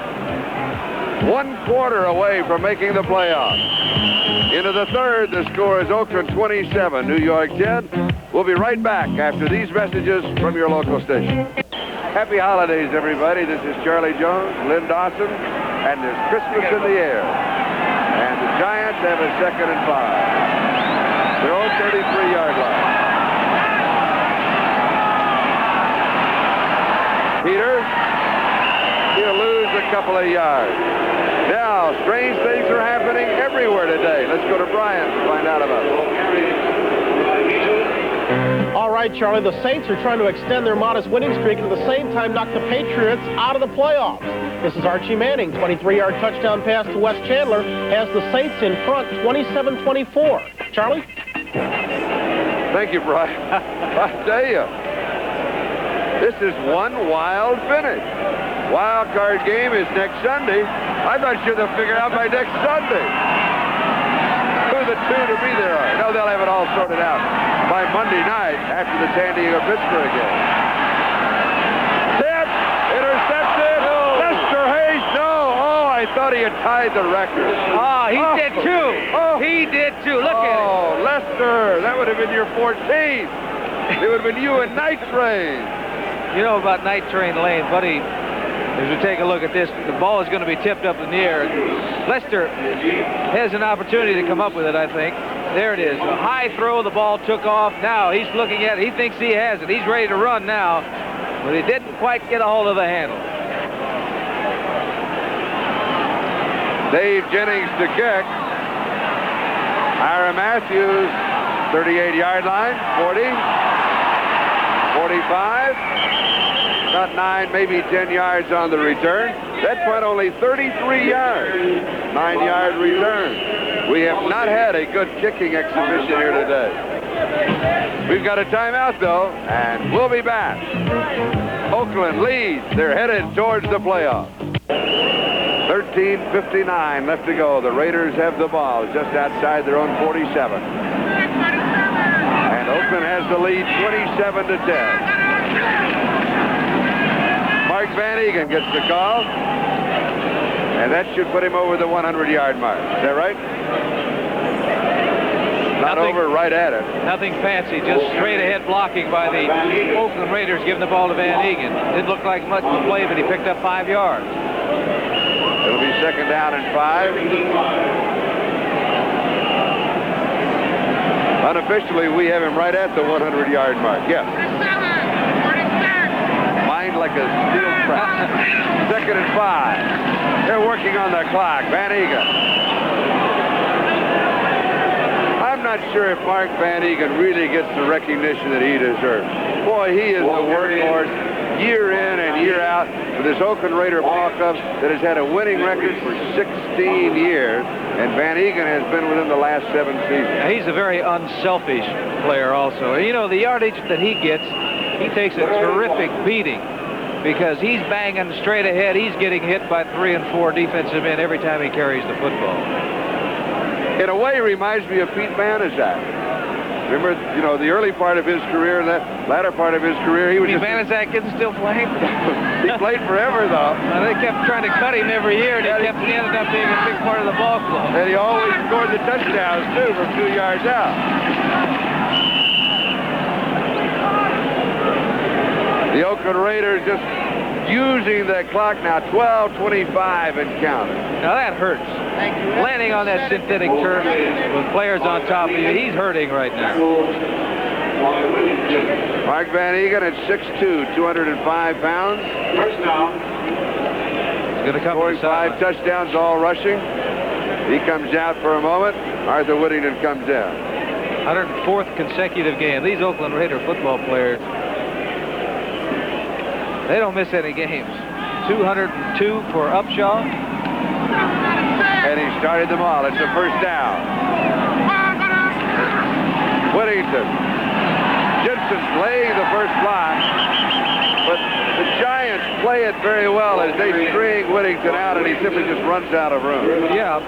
1/4 away from making the playoffs. Into the 3rd, the score is Oakland 27, New York 10. We'll be right back after these messages from your local station. Happy holidays, everybody. This is Charlie Jones, Lynn Dawson, and there's Christmas in the air. And the Giants have a 2nd and 5. Their own 33-yard line. Peters, he'll lose a couple of yards. Now, strange things are happening everywhere today. Let's go to Brian to find out about it. All right, Charlie, the Saints are trying to extend their modest winning streak and at the same time knock the Patriots out of the playoffs. This is Archie Manning. 23-yard touchdown pass to Wes Chandler has the Saints in front 27-24. Charlie? Thank you, Brian. I tell you, this is one wild finish. Wild card game is next Sunday. I'm not sure they'll figure out by next Sunday who the 2 to be there are. No, they'll have it all sorted out by Monday night after the San Diego-Pittsburgh game. Tipped, intercepted. No. Lester Hayes, no. Oh, I thought he had tied the record. He did too. He did too. Look at it. Oh, Lester, that would have been your 14th. It would have been you and Night Train. You know about Night Train Lane, buddy. As we take a look at this, the ball is going to be tipped up in the air. Lester has an opportunity to come up with it, I think. There it is. A high throw. The ball took off. Now he's looking at it. He thinks he has it. He's ready to run now, but he didn't quite get a hold of the handle. Dave Jennings to kick. Ira Matthews, 38-yard line, 40, 45. About 9, maybe 10 yards on the return. That punt only 33 yards. 9-yard return. We have not had a good kicking exhibition here today. We've got a timeout, though, and we'll be back. Oakland leads. They're headed towards the playoffs. 13:59 left to go. The Raiders have the ball just outside their own 47. And Oakland has the lead 27-10. Mark Van Egan gets the call, and that should put him over the 100-yard mark. Is that right? Not over, right at it. Nothing fancy, just straight ahead blocking by the Oakland Raiders, giving the ball to Van Egan. Didn't look like much of a play, but he picked up 5 yards. It'll be 2nd down and 5. Unofficially, we have him right at the 100-yard mark. Yes. Mind like a steel trap. 2nd and 5. They're working on the clock. Van Egan. I'm not sure if Mark Van Egan really gets the recognition that he deserves. Boy, he is the workhorse year in and year out for this Oakland Raider ball club that has had a winning record for 16 years, and Van Egan has been within the last 7 seasons. He's a very unselfish player also. You know, the yardage that he gets, he takes a terrific beating because he's banging straight ahead. He's getting hit by 3 and 4 defensive men every time he carries the football. In a way, he reminds me of Pete Banaszak. Remember, you know, the early part of his career and that latter part of his career, he was just... Banaszak isn't still playing? He played forever, though. They kept trying to cut him every year, and he ended up being a big part of the ball club. And he always scored the touchdowns, too, from 2 yards out. The Oakland Raiders just using the clock now, 12:25 and counting. Now that hurts. Landing on that synthetic turf with players on top of you, he's hurting right now. Mark Van Egan at 6'2", 205 pounds. First down. He's going to come scoring 5 touchdowns, all rushing. He comes out for a moment. Arthur Whittington comes in. 104th consecutive game. These Oakland Raider football players, they don't miss any games. 202 for Upshaw. And he started them all. It's a first down. Whittington. Gibson laying the first block. But the Giants play it very well as they string Whittington out, and he simply just runs out of room. Yeah.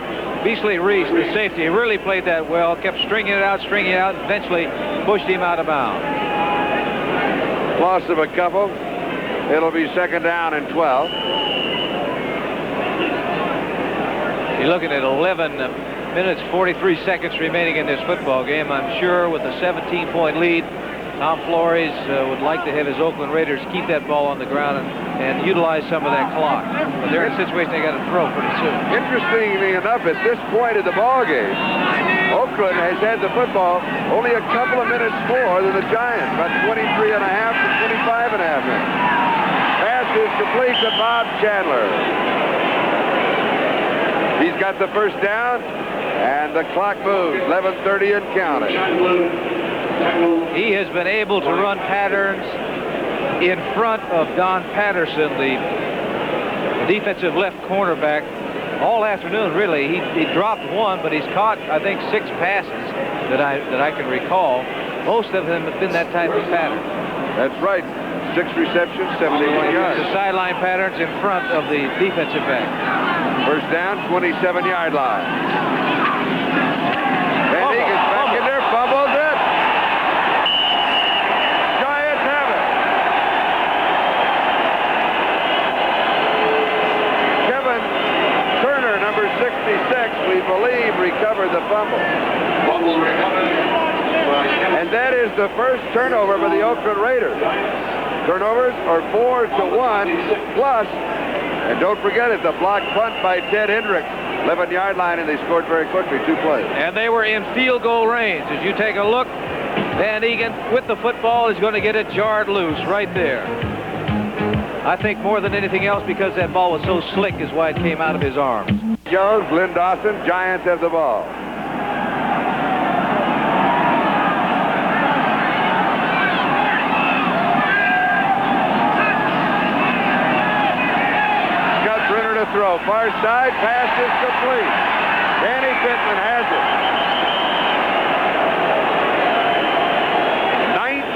Beasley Reese, the safety, really played that well. Kept stringing it out, and eventually pushed him out of bounds. Loss of a couple. It'll be 2nd down and 12. You're looking at 11 minutes, 43 seconds remaining in this football game. I'm sure with a 17-point lead, Tom Flores would like to have his Oakland Raiders keep that ball on the ground and utilize some of that clock. But they're in a situation they got to throw pretty soon. Interestingly enough, at this point of the ball game, Oakland has had the football only a couple of minutes more than the Giants, about 23 and a half to 25 and a half minutes. Pass is complete to Bob Chandler. He's got the first down, and the clock moves, 11:30 and counting. He has been able to run patterns in front of Don Patterson, the defensive left cornerback, all afternoon, really. He dropped one, but he's caught, I think, 6 passes that I can recall. Most of them have been that type of pattern. That's right. 6 receptions, 71 yards. The sideline patterns in front of the defensive back. First down, 27-yard line. Van Egan's back in there, fumbles it. Giants have it. Kevin Turner, number 66, we believe, recovered the fumble. Fumble recovered. And that is the first turnover for the Oakland Raiders. Turnovers are 4-1 plus. And don't forget it, the block punt by Ted Hendricks. 11-yard line, and they scored very quickly, 2 plays. And they were in field goal range. As you take a look, Van Egan with the football is going to get it jarred loose right there. I think more than anything else because that ball was so slick is why it came out of his arms. Jones, Glenn Dawson, Giants have the ball. Throw far side, pass is complete. Danny Pittman has it.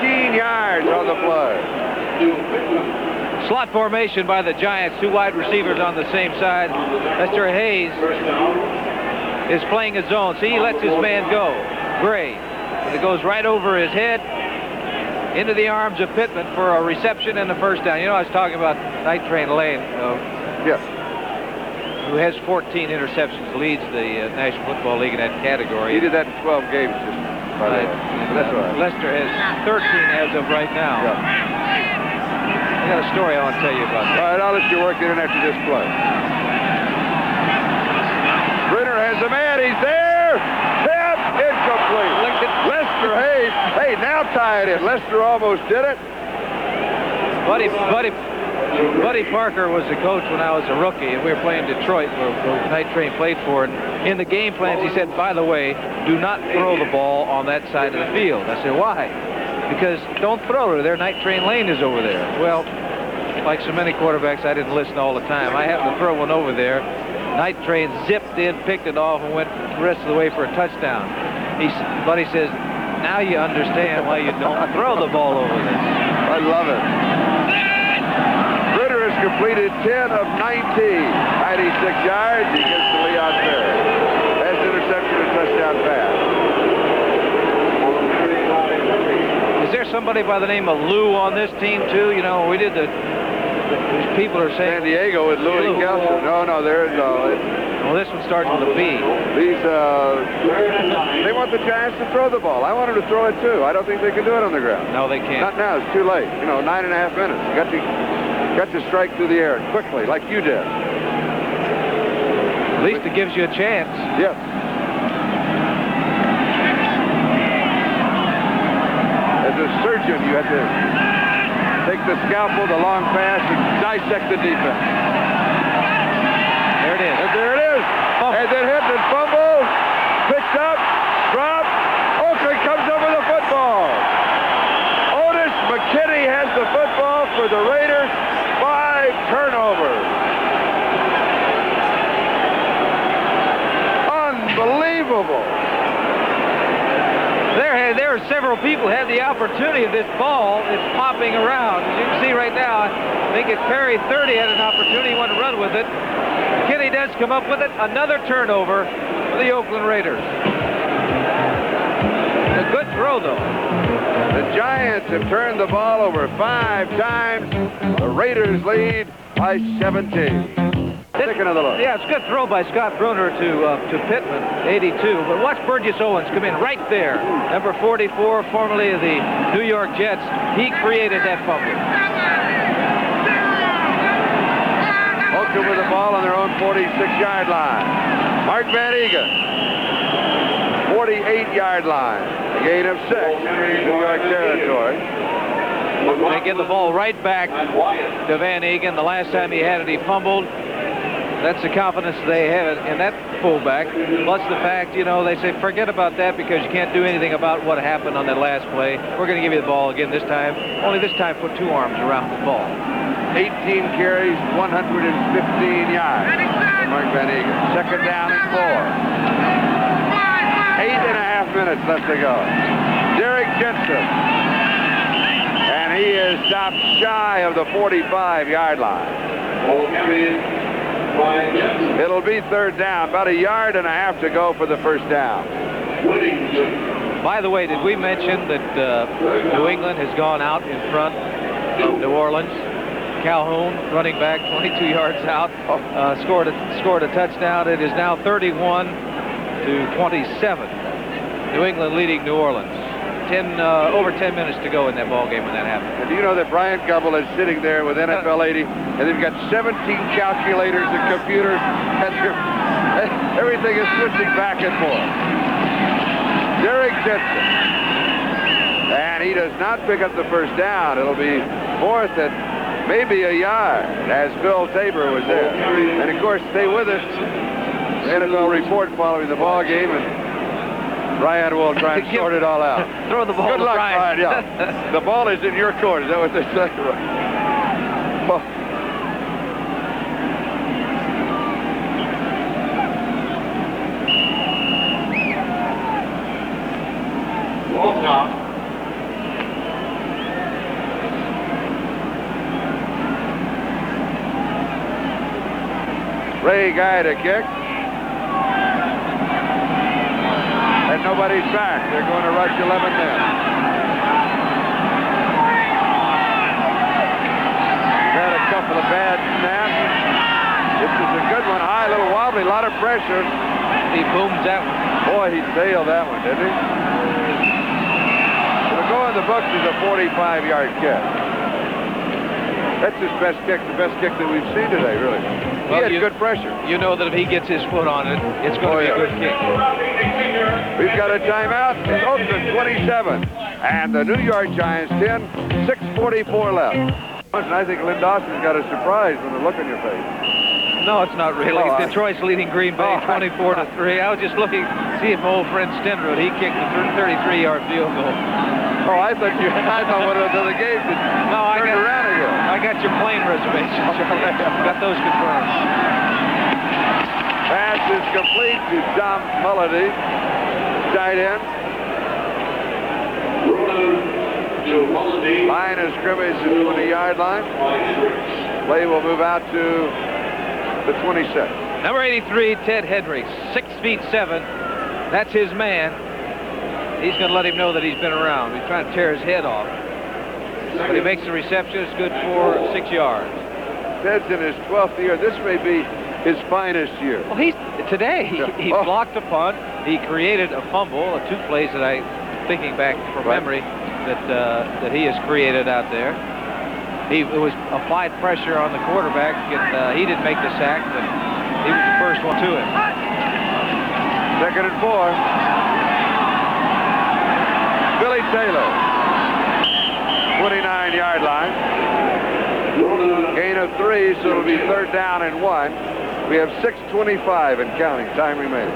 19 yards on the play. Slot formation by the Giants, 2 wide receivers on the same side. Lester Hayes is playing a zone. See, he lets his man go. Gray. But it goes right over his head into the arms of Pittman for a reception and a first down. You know, I was talking about Night Train Lane. Yes. Who has 14 interceptions, leads the National Football League in that category. He did that in 12 games, just by the way. That's all right. Lester has 13 as of right now. Yeah. I got a story I want to tell you about that. All right, I'll let you work it in after this play. Brenner has a man. He's there. Tip incomplete. Lester tie it in. Lester almost did it. Buddy Parker was the coach when I was a rookie, and we were playing Detroit, where Night Train played for. And in the game plans, he said, by the way, do not throw the ball on that side of the field. I said, why? Because don't throw it. Their Night Train lane is over there. Well, like so many quarterbacks, I didn't listen all the time. I happened to throw one over there. Night Train zipped in, picked it off, and went the rest of the way for a touchdown. Buddy says, now you understand why you don't throw the ball over this. I love it. Ritter has completed 10 of 19. 96 yards. He gets to Leon Perry. Pass interception and touchdown pass. Is there somebody by the name of Lou on this team, too? You know, we did the people are saying... San Diego with Louis Kelson. No, there is no... Well, this one starts with a B. These, they want the Giants to throw the ball. I want them to throw it, too. I don't think they can do it on the ground. No, they can't. Not now. It's too late. You know, 9.5 minutes. You got to strike through the air quickly, like you did. At least it gives you a chance. Yes. As a surgeon, you have to take the scalpel, the long pass, and dissect the defense. There it is. And there it is. And then hit and fumbles. Picked up. Dropped. Oakland comes over the football. Otis McKinney has the football for the Raiders. 5 turnovers. Unbelievable. There are several people who had the opportunity of this ball. It's popping around. As you can see right now, I think it's Perry 30 had an opportunity. He wanted to run with it. McKinney does come up with it. Another turnover for the Oakland Raiders. A good throw, though. The Giants have turned the ball over 5 times. The Raiders lead by 17. Taking another look. Yeah, it's a good throw by Scott Bruner to Pittman, 82. But watch Burgess Owens come in right there. Number 44, formerly of the New York Jets. He created that fumble. Oakland with the ball on their own 46-yard line. Mark Van Egan, 48-yard line. A gain of 6 in New York territory. They give the ball right back to Van Egan. The last time he had it, he fumbled. That's the confidence they have in that fullback. Plus the fact, you know, they say forget about that because you can't do anything about what happened on that last play. We're going to give you the ball again this time. Only this time put 2 arms around the ball. 18 carries, 115 yards. Mark Van Egan. Second down and 4. 8.5 minutes left to go. Derek Jensen. And he is stopped shy of the 45-yard line. It'll be third down. About 1.5 yards to go for the first down. By the way, did we mention that New England has gone out in front of New Orleans? Calhoun, running back, 22 yards out, scored a touchdown. It is now 31-27. New England leading New Orleans. Over 10 minutes to go in that ball game when that happened. And do you know that Brian Gubble is sitting there with NFL 80, and they've got 17 calculators and computers, and everything is switching back and forth. Derek Jensen. And he does not pick up the first down. It'll be fourth at maybe 1 yard, as Phil Tabor was there. And, of course, stay with us. The NFL report following the ball game, and Brian will try and sort it all out. Throw the ball. Good luck, Brian. Yeah. The ball is in your court. Is that what they say? Well, Ray Guy to kick. And nobody's back. They're going to rush 11 men. Had a couple of bad snaps. This is a good one. High, a little wobbly, a lot of pressure. He boomed that one. Boy, he sailed that one, didn't he? It'll go in the books as a 45-yard kick. That's his best kick, the best kick that we've seen today, really. He had good pressure. You know that if he gets his foot on it, it's going to be a good kick. We've got a timeout. It's Oakland 27, And the New York Giants 10, 6:44 left. And I think Lynn Dawson's got a surprise from the look on your face. No, it's not really. Oh, Detroit's leading Green Bay 24-3. I was just looking to see if old friend Stenrud, he kicked the 33-yard field goal. Oh, I thought one of the game No, turned around again. I got your plane reservation, Charlie. Got those confirmed. Pass is complete to Tom Mulledy, tight end. Line of scrimmage at the 20-yard line. Play will move out to the 26. Number 83, Ted Hendricks, 6'7". That's his man. He's going to let him know that he's been around. He's trying to tear his head off. But he makes the reception. It's good for 6 yards. Ted's in his 12th year. This may be his finest year. Well, he blocked a punt. He created a fumble, 2 plays that thinking back from memory, that he has created out there. It was applied pressure on the quarterback, and he didn't make the sack, but he was the first one to it. 2nd and 4. Billy Taylor, 29-yard line. Gain of 3, so it'll be 3rd down and 1. We have 6:25 and counting. Time remaining.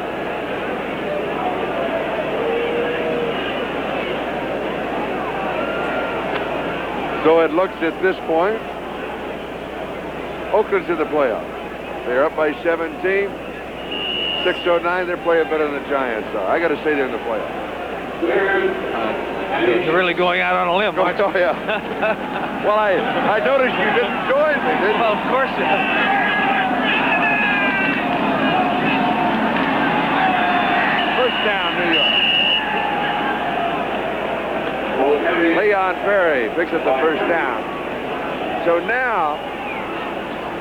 So it looks at this point, Oakland's in the playoff. They're up by 17. 6:09, they're playing better than the Giants are. I got to say they're in the playoff. You're really going out on a limb, aren't you? Oh, yeah. Well, I noticed you didn't join me, didn't you? Well, of course you did. First down, New York. Leon Ferry picks up the first down. So now,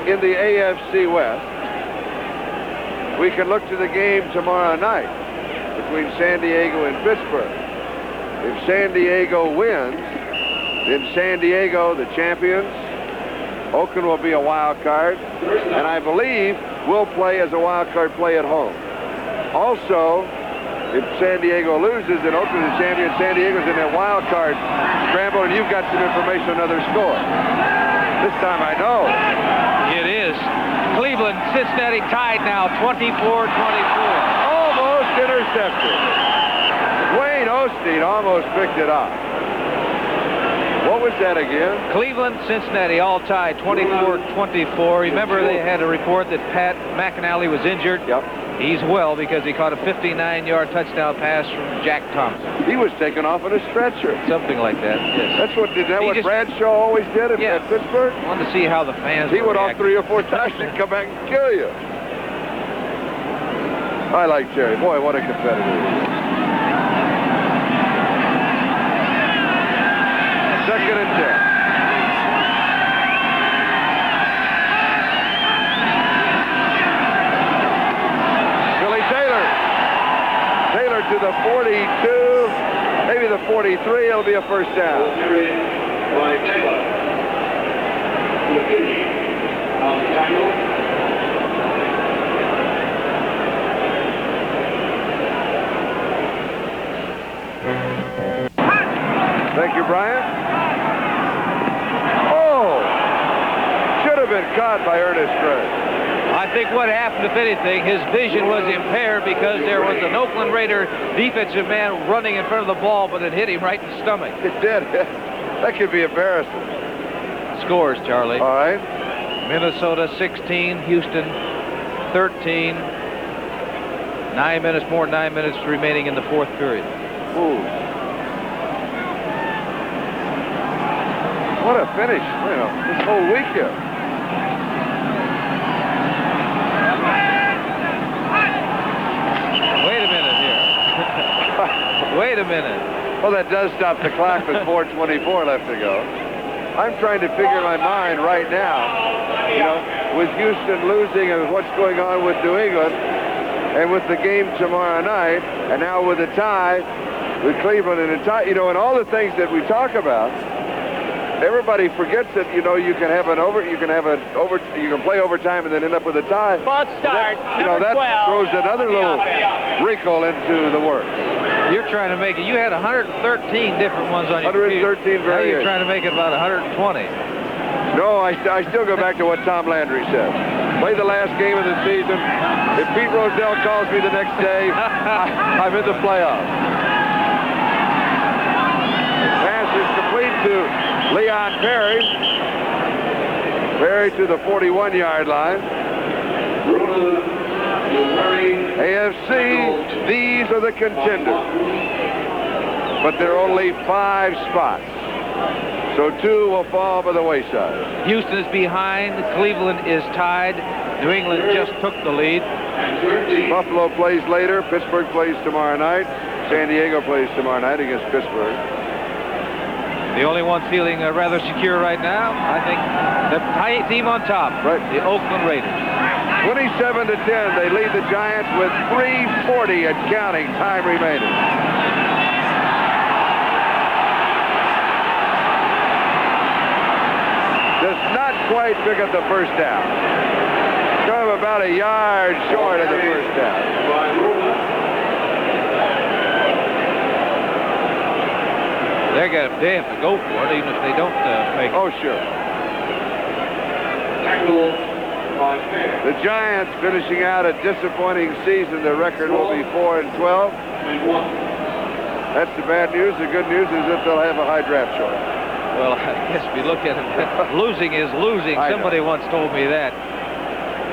in the AFC West, we can look to the game tomorrow night between San Diego and Pittsburgh. If San Diego wins, then San Diego, the champions, Oakland will be a wild card, and I believe we'll play as a wild card play at home. Also, if San Diego loses, then Oakland is champion. San Diego's in their wild card scramble, and you've got some information on another score. This time I know. It is. Cleveland, Cincinnati tied now, 24-24. Almost intercepted. Wayne Osteen almost picked it up. What was that again? Cleveland, Cincinnati all tied, 24-24. Remember they had a report that Pat McAnally was injured? Yep. He's well because he caught a 59-yard touchdown pass from Jack Thompson. He was taken off in a stretcher. Something like that, yes. That's what Bradshaw always did at Pittsburgh? Wanted to see how the fans He were went off 3 or 4 times and come back and kill you. I like Jerry. Boy, what a competitor he is. 2nd and 10. To the 42, maybe the 43, it'll be a first down. By Taylor. The 50. On the tackle. Thank you, Brian. Oh! Should have been caught by Ernest Gray. I think what happened, if anything, his vision was impaired because there was an Oakland Raider defensive man running in front of the ball, but it hit him right in the stomach. It did. That could be embarrassing. Scores, Charlie. All right. Minnesota 16, Houston 13. 9 minutes remaining in the 4th period. Ooh. What a finish, this whole weekend. Wait a minute. Well, that does stop the clock with 4:24 left to go. I'm trying to figure in my mind right now, with Houston losing and what's going on with New England, and with the game tomorrow night, and now with a tie with Cleveland and a tie, and all the things that we talk about. Everybody forgets that you can have you can play overtime and then end up with a tie. False start. That throws another little wrinkle into the work. You're trying to make it. You had 113 different ones on your 113 computer. Now you're variations. trying to make it about 120. No, I still go back to what Tom Landry said. Play the last game of the season. If Pete Rozelle calls me the next day, I'm in the playoffs. Pass is complete to Leon Perry. Perry to the 41-yard line. AFC, these are the contenders. But there are only 5 spots. So 2 will fall by the wayside. Houston is behind. Cleveland is tied. New England just took the lead. Buffalo plays later. Pittsburgh plays tomorrow night. San Diego plays tomorrow night against Pittsburgh. The only one feeling rather secure right now, I think, the team on top, right. The Oakland Raiders. 27-10. They lead the Giants with 3:40 and counting time remaining. Does not quite pick up the first down. Come about a yard short of the first down. They have to go for it, even if they don't make it. Oh, sure. The Giants finishing out a disappointing season. Their record will be 4-12. That's the bad news. The good news is that they'll have a high draft choice. Well, I guess if you look at it, losing is losing. Somebody once told me that.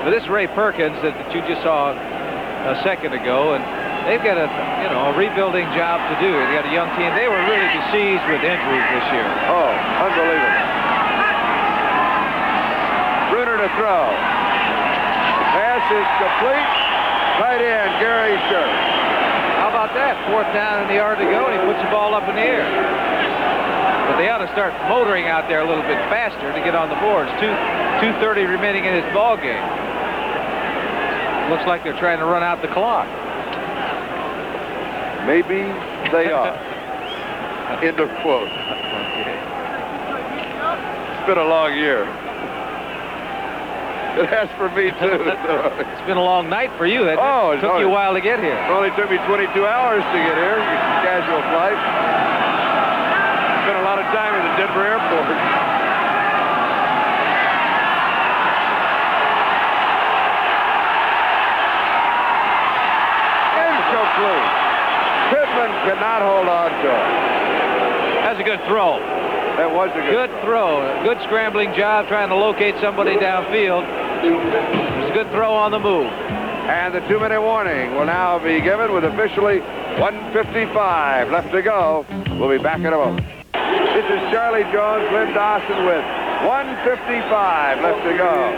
But this Ray Perkins that you just saw a second ago, and they've got a rebuilding job to do. They got a young team. They were really besieged with injuries this year. Oh, unbelievable. Bruner to throw. Pass is complete. Tight end, Gary Sherk. How about that? 4th down and the yard to go, and he puts the ball up in the air. But they ought to start motoring out there a little bit faster to get on the boards. 2:30 remaining in this ball game. Looks like they're trying to run out the clock. Maybe they are. End of quote. It's been a long year. It has for me, too. It's been a long night for you. It took you a while to get here. It only took me 22 hours to get here. Casual flight. Spent a lot of time in the Denver airport. Incomplete. Pittman cannot hold on to it. That's a good throw. That was a good throw. Good scrambling job trying to locate somebody downfield. It was a good throw on the move. And the 2-minute warning will now be given with officially 1:55 left to go. We'll be back in a moment. This is Charlie Jones, Lynn Dawson with 1:55 left to go.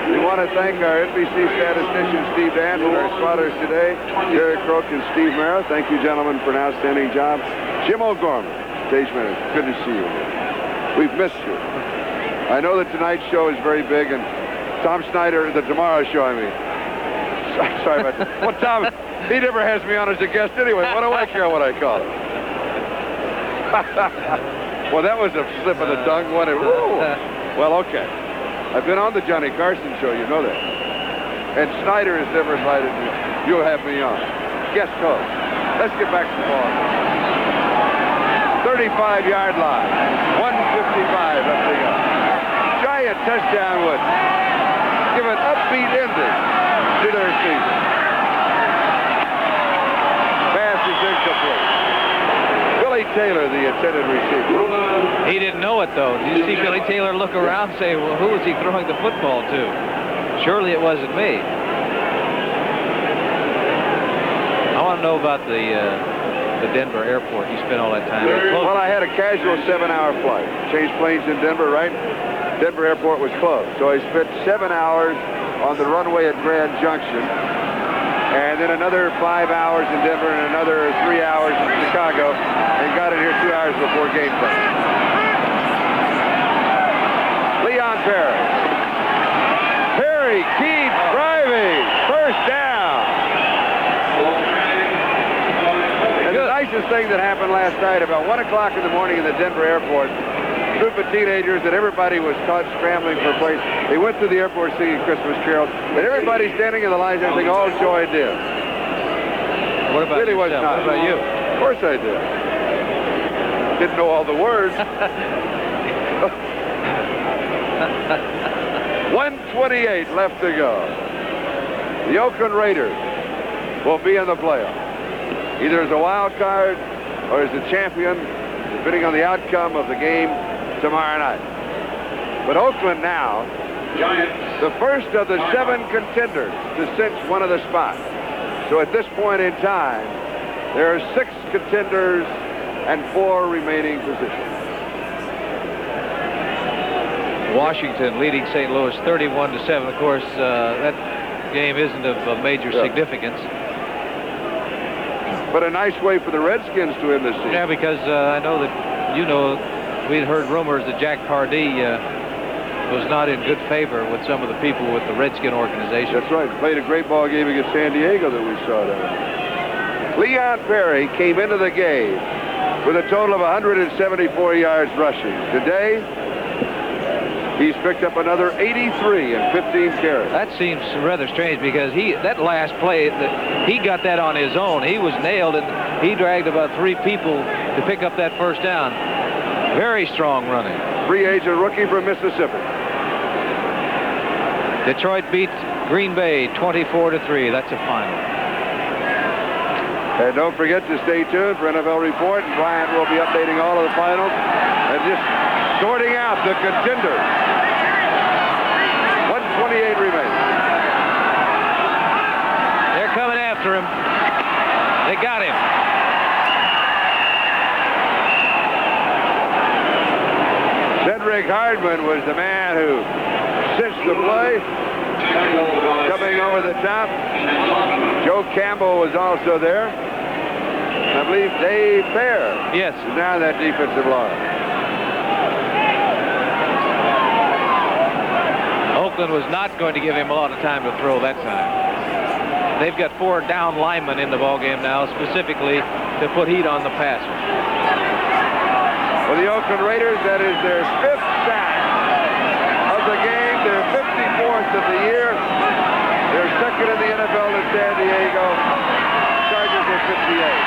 We want to thank our NBC statistician, Steve Dan, and our spotters today, Jerry Croak and Steve Mara. Thank you, gentlemen, for an outstanding job. Jim O'Gorman, stage manager, good to see you again. We've missed you. I know that tonight's show is very big, and Tom Snyder, the Tomorrow Show, I mean. Sorry about that. Well, Tom, he never has me on as a guest anyway. What do I care what I call it? Well, that was a slip of the tongue, wasn't it? Well, okay. I've been on the Johnny Carson show, you know that. And Snyder has never invited me. You'll have me on. Guest host. Let's get back to the ball. 35-yard line. 1:55 left to go. Giant touchdown would give an upbeat ending to their season. Pass is incomplete. Billy Taylor, the intended receiver. He didn't know it, though. Did you see Billy Taylor look around and say, well, who was he throwing the football to? Surely it wasn't me. I want to know about the Denver airport. You spent all that time. Well, I had a casual 7-hour flight. Changed planes in Denver, right? Denver airport was closed. So I spent 7 hours on the runway at Grand Junction. And then another 5 hours in Denver and another 3 hours in Chicago. And got in here 2 hours before game time. Leon Perry. Perry keeps driving. First down. And the nicest thing that happened last night, about 1 o'clock in the morning in the Denver airport, a group of teenagers and everybody was caught scrambling for a place. They went through the airport singing Christmas carols, and everybody standing in the lines there saying, all joy dim. What about Really was yourself? not. What about you? Of course I did. Didn't know all the words. 1:28 left to go. The Oakland Raiders will be in the playoff, either as a wild card or as the champion, depending on the outcome of the game tomorrow night. But Oakland now, the first of the 7 contenders to cinch one of the spots. So at this point in time, there are 6 contenders and 4 remaining positions. Washington leading St. Louis 31-7. Of course, that game isn't of major significance. But a nice way for the Redskins to end this season. Yeah, because I know that, we'd heard rumors that Jack Pardee was not in good favor with some of the people with the Redskin organization. That's right. Played a great ball game against San Diego that we saw there. Leon Perry came into the game with a total of 174 yards rushing. Today, he's picked up another 83 and 15 carries. That seems rather strange because that last play, he got that on his own. He was nailed, and he dragged about 3 people to pick up that first down. Very strong running. Free agent rookie from Mississippi. Detroit beats Green Bay 24-3. That's a final. And don't forget to stay tuned for NFL Report, and Bryant will be updating all of the finals and just sorting out the contenders. 1:28 remains. They're coming after him. They got him. Cedric Hardman was the man who cinched the play, coming over the top. Joe Campbell was also there. I believe Dave Fair. Yes. Is now that defensive line. Oakland was not going to give him a lot of time to throw that time. They've got 4 down linemen in the ballgame now, specifically to put heat on the passer. For the Oakland Raiders, that is their 5th sack of the game, their 54th of the year. They're second in the NFL to San Diego. Chargers are 58.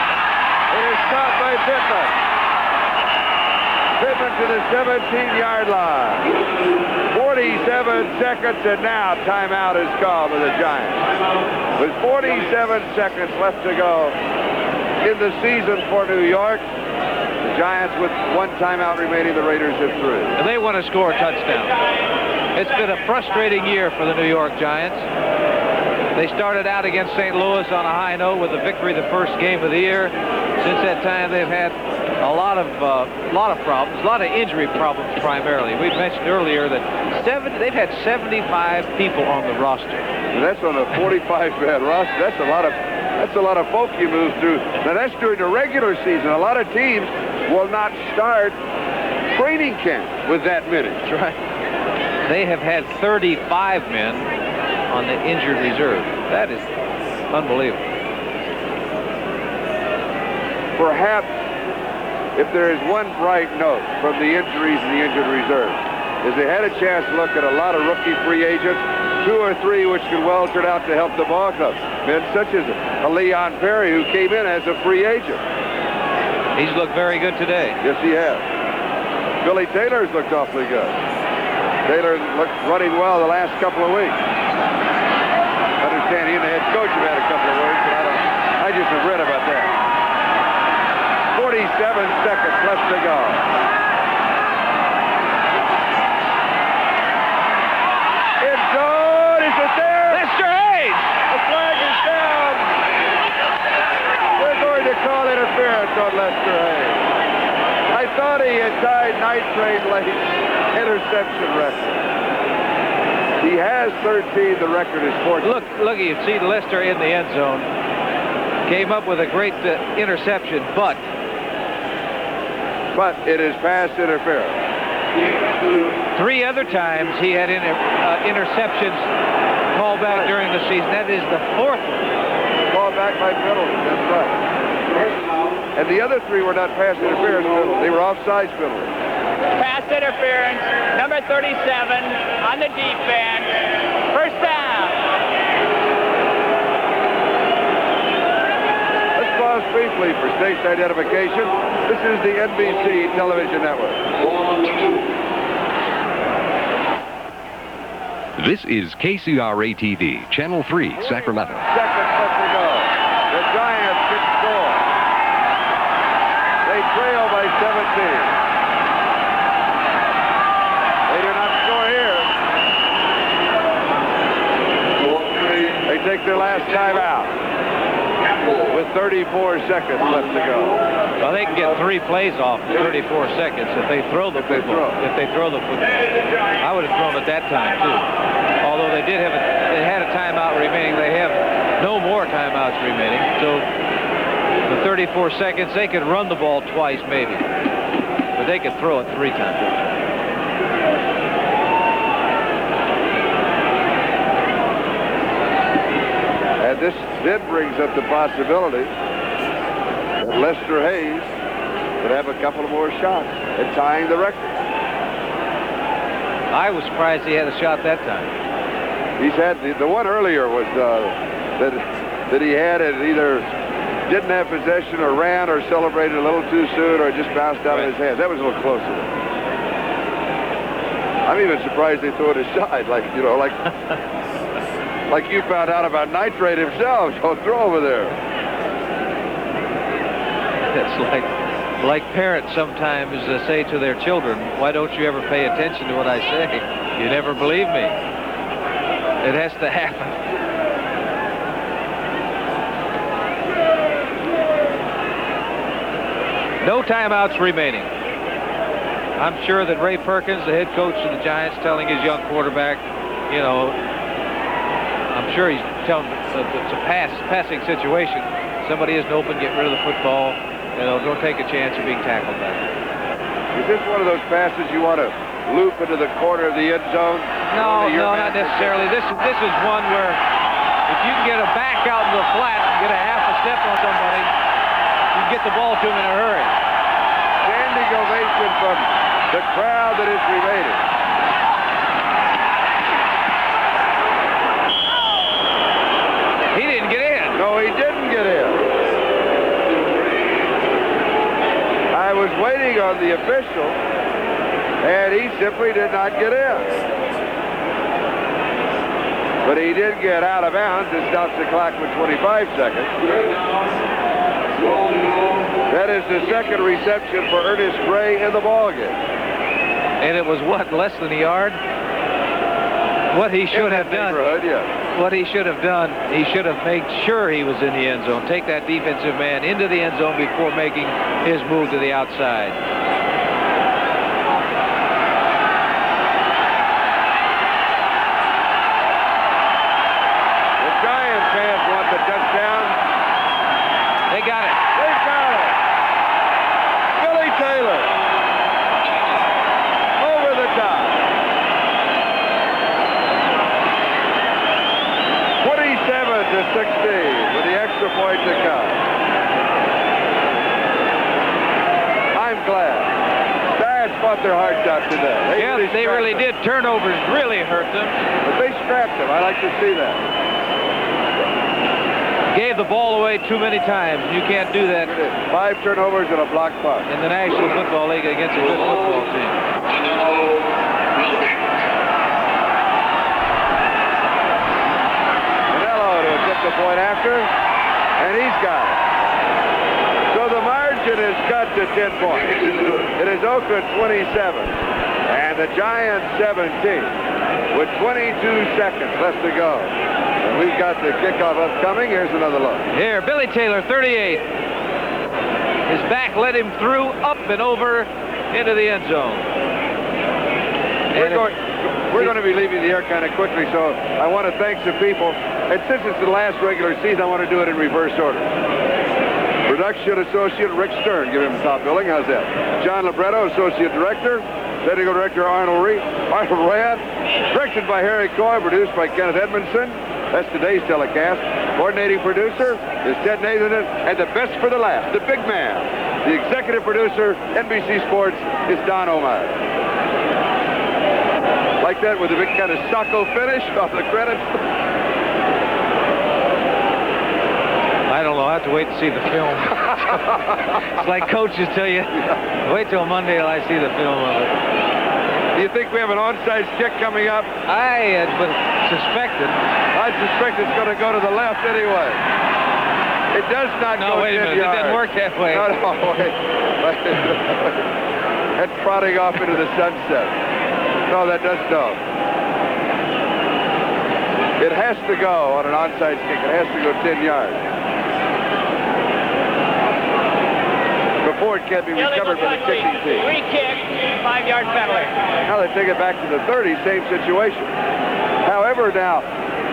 It is caught by Pittman. Pittman to the 17-yard line. 47 seconds, and now timeout is called by the Giants. With 47 seconds left to go in the season for New York, the Giants with 1 timeout remaining, the Raiders have 3. And they want to score a touchdown. It's been a frustrating year for the New York Giants. They started out against St. Louis on a high note with a victory the first game of the year. Since that time, they've had a lot of problems, a lot of injury problems primarily. We mentioned earlier that they've had 75 people on the roster. And that's on a 45-man roster. That's a lot of folk you move through. Now that's during the regular season. A lot of teams will not start training camp with that many. That's right. They have had 35 men on the injured reserve. That is unbelievable. Perhaps if there is one bright note from the injuries in the injured reserve, is they had a chance to look at a lot of rookie free agents, 2 or 3 which could well turn out to help the ball club. Men such as a Leon Perry, who came in as a free agent. He's looked very good today. Yes, he has. Billy Taylor's looked awfully good. Taylor looked running well the last couple of weeks. I understand he and the head coach have had a couple of words, but I just have read about that. 47 seconds left to go. It's good. Is it there? Lester Hayes! The flag is down. They're going to call interference on Lester Hayes. I thought he had tied Night Train Late's interception record. He has 13. The record is 14. Look, you see Lester in the end zone. Came up with a great interception, but it is pass interference. 3 other times he had interceptions called back during the season. That is the 4th one. Called back by penalty. That's right. And the other 3 were not pass interference penalties. They were offsides penalties. Pass interference, number 37 on the defense. First down. pause briefly for station identification. This is the NBC Television Network. This is KCRA-TV, Channel 3, Sacramento. Seconds left to go. The Giants can score. They trail by 17. They do not score here. They take their last time out with 34 seconds left to go. Well, they can get 3 plays off in 34 seconds if they throw the football. If they throw the football. I would have thrown at that time, too. Although they had a timeout remaining. They have no more timeouts remaining. So the 34 seconds, they could run the ball twice, maybe. But they could throw it 3 times. And this then brings up the possibility that Lester Hayes would have a couple of more shots at tying the record. I was surprised he had a shot that time. He's had the one earlier was that he had it either didn't have possession or ran or celebrated a little too soon or just bounced out of his hands. That was a little closer. I'm even surprised they threw it aside, like like you found out about nitrate himself. So throw over there. It's like parents sometimes say to their children, "Why don't you ever pay attention to what I say? You never believe me." It has to happen. No timeouts remaining. I'm sure that Ray Perkins, the head coach of the Giants, telling his young quarterback, I'm sure he's telling him it's a passing situation. Somebody isn't open, get rid of the football. Don't take a chance of being tackled back. Is this one of those passes you want to loop into the corner of the end zone? No, not necessarily. This is one where if you can get a back out in the flat and get a half a step on somebody, you can get the ball to him in a hurry. Standing ovation from the crowd that is remaining. He didn't get in. No, he didn't get in. I was waiting on the official, and he simply did not get in. But he did get out of bounds. It stops the clock with 25 seconds. That is the second reception for Ernest Gray in the ballgame. And it was, less than a yard? What he should have done. Yes. What he should have done, he should have made sure he was in the end zone. Take that defensive man into the end zone before making his move to the outside. The Giants fans want the touchdown. They got it. They got it. Billy Taylor. Over the top. 27-16 with the extra point to come. I'm glad. Giants fought their hearts out today. They really did. Turnovers really hurt them. But they scrapped them. I like to see that. Gave the ball away too many times. You can't do that 5 turnovers and a block punt. in the National Football League against a good football team. The point after, and he's got it. So the margin is cut to 10 points. It is Oakland 27 and the Giants 17 with 22 seconds left to go. And we've got the kickoff upcoming. Here's another look. Here, Billy Taylor, 38. His back led him through, up and over into the end zone. We're going to be leaving the air kind of quickly, so I want to thank some people. And since it's the last regular season, I want to do it in reverse order. Production associate Rick Stern, give him top billing. How's that? John Libretto, associate director. Technical director Arnold Rand. Directed by Harry Coy, produced by Kenneth Edmondson. That's today's telecast. Coordinating producer is Ted Nathan, and the best for the last, the big man. The executive producer, NBC Sports, is Don Omar. Like that with a big kind of Sacco finish off the credits. I I don't know. I have to wait to see the film. It's like coaches tell you, wait till Monday till I see the film of it. Do you think we have an onside kick coming up? I had suspected. I suspect it's going to go to the left anyway. It does not go 10 yards. No, wait a minute. It doesn't work that way. No, wait. That's trotting off into the sunset. No, that does no. It has to go on an onside kick. It has to go 10 yards. Before it can be recovered by the kicking team. Free kick, 5-yard penalty. Now they take it back to the 30, same situation. However, now,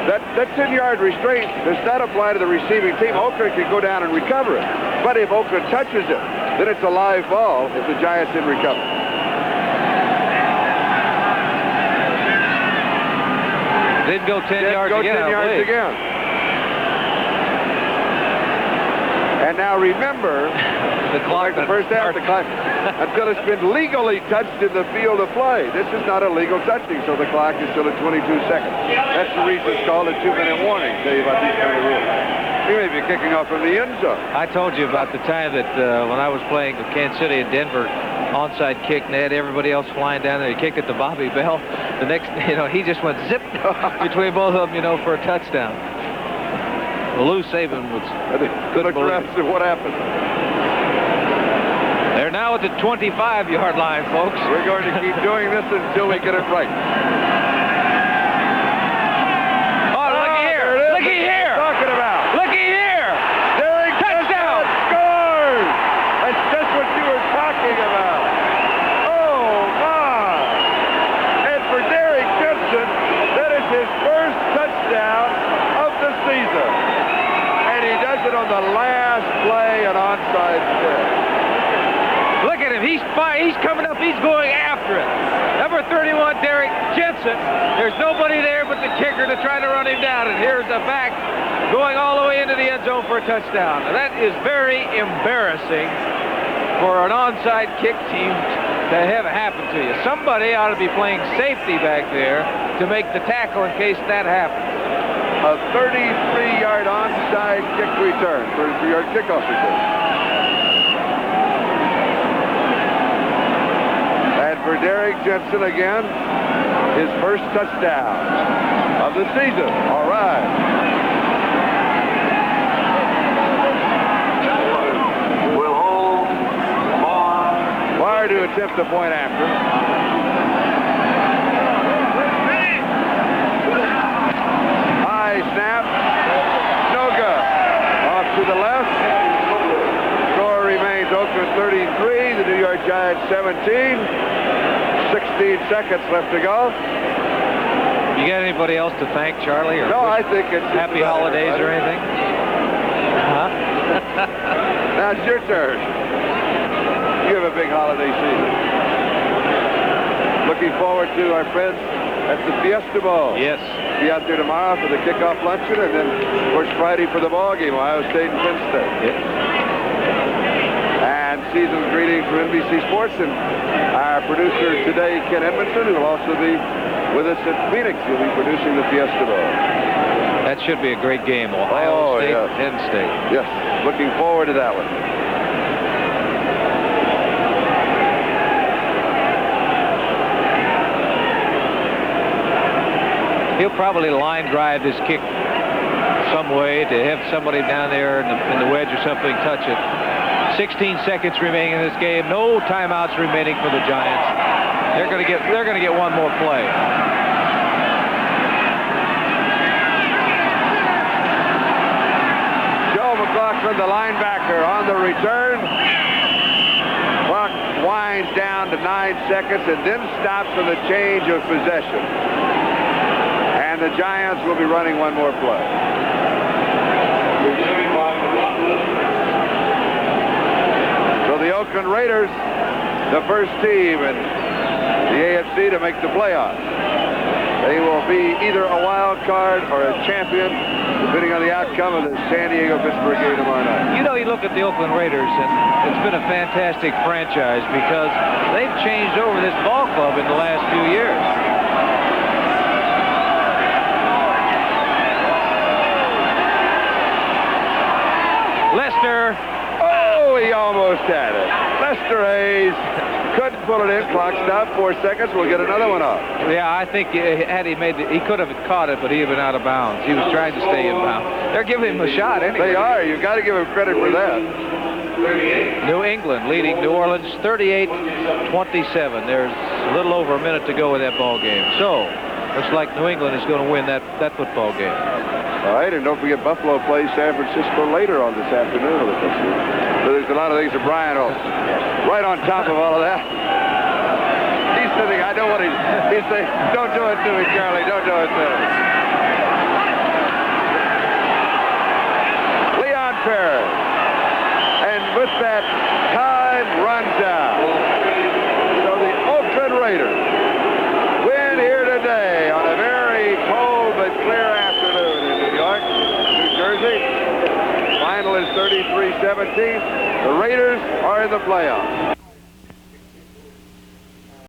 that 10-yard restraint does not apply to the receiving team. Oakland can go down and recover it. But if Oakland touches it, then it's a live ball if the Giants didn't recover. Didn't go 10 yards go again. 10 yards again. And now remember, the clock. The first half, the clock, until it's been legally touched in the field of play. This is not a legal touching, so the clock is still at 22 seconds. That's the reason it's called a 2-minute warning. Tell you about these kind of rules. He may be kicking off from the end zone. I told you about the time that when I was playing with Kansas City and Denver, onside kick, and they had everybody else flying down there. He kicked it to Bobby Bell. The next, he just went zip between both of them, for a touchdown. Well, Lou Saban was couldn't believe it. What happened? They're now at the 25-yard line, folks. We're going to keep doing this until we get it right. Oh, looky here! Looky here! Talking about. Looky here! Derek Touchdown! Scores! That's just what you were talking about. Oh, my! And for Derek Jensen, that is his first touchdown of the season. And he does it on the last play and onside kick. Look at him. He's coming up. He's going after it. Number 31, Derek Jensen. There's nobody there but the kicker to try to run him down. And here's the back going all the way into the end zone for a touchdown. Now, that is very embarrassing for an onside kick team to have happen to you. Somebody ought to be playing safety back there to make the tackle in case that happens. A 33-yard onside kick return, 33-yard kickoff return. And for Derek Jensen again, his first touchdown of the season. All right. Will hold on. Wire to attempt the point after. Snap, no good. Off to the left. Score remains Oakland 33, the New York Giants 17. 16 seconds left to go. You got anybody else to thank, Charlie? Or No, I think it's happy holidays or anything? Huh? Now it's your turn. You have a big holiday season. Looking forward to our friends at the Fiesta Bowl. Yes. Be out there tomorrow for the kickoff luncheon, and then, of course, Friday for the ball game, Ohio State and Penn State. Yes. And season's greetings from NBC Sports and our producer today, Ken Edmondson, who will also be with us at Phoenix. He'll be producing the Fiesta Bowl. That should be a great game. Ohio State, yes. Penn State. Yes, looking forward to that one. He'll probably line drive this kick some way to have somebody down there in the wedge or something touch it. 16 seconds remaining in this game. No timeouts remaining for the Giants. They're going to get one more play. Joe McLaughlin, the linebacker, on the return. Clock winds down to 9 seconds and then stops for the change of possession. And the Giants will be running one more play. So the Oakland Raiders, the first team in the AFC to make the playoffs. They will be either a wild card or a champion, depending on the outcome of the San Diego-Pittsburgh game tomorrow night. You look at the Oakland Raiders, and it's been a fantastic franchise because they've changed over this ball club in the last few years. Lester. Oh, he almost had it. Lester Hayes couldn't pull it in. Clock stopped. 4 seconds. We'll get another one up. Yeah, I think had he made it, he could have caught it, but he had been out of bounds. He was trying to stay in bounds. They're giving him a shot anyway. They are. You've got to give him credit for that. New England leading New Orleans 38-27. There's a little over a minute to go in that ball game. So, looks like New England is going to win that football game. All right, and don't forget Buffalo plays San Francisco later on this afternoon. So there's a lot of things that Brian will right on top of all of that. He's sitting, I don't want to, he's saying, don't do it to me, Charlie, don't do it to me. Leon Perez. And with that, time runs out. So the Oakland Raiders win here today on a very cold but clear afternoon in New York, New Jersey. Final is 33-17. The Raiders are in the playoffs.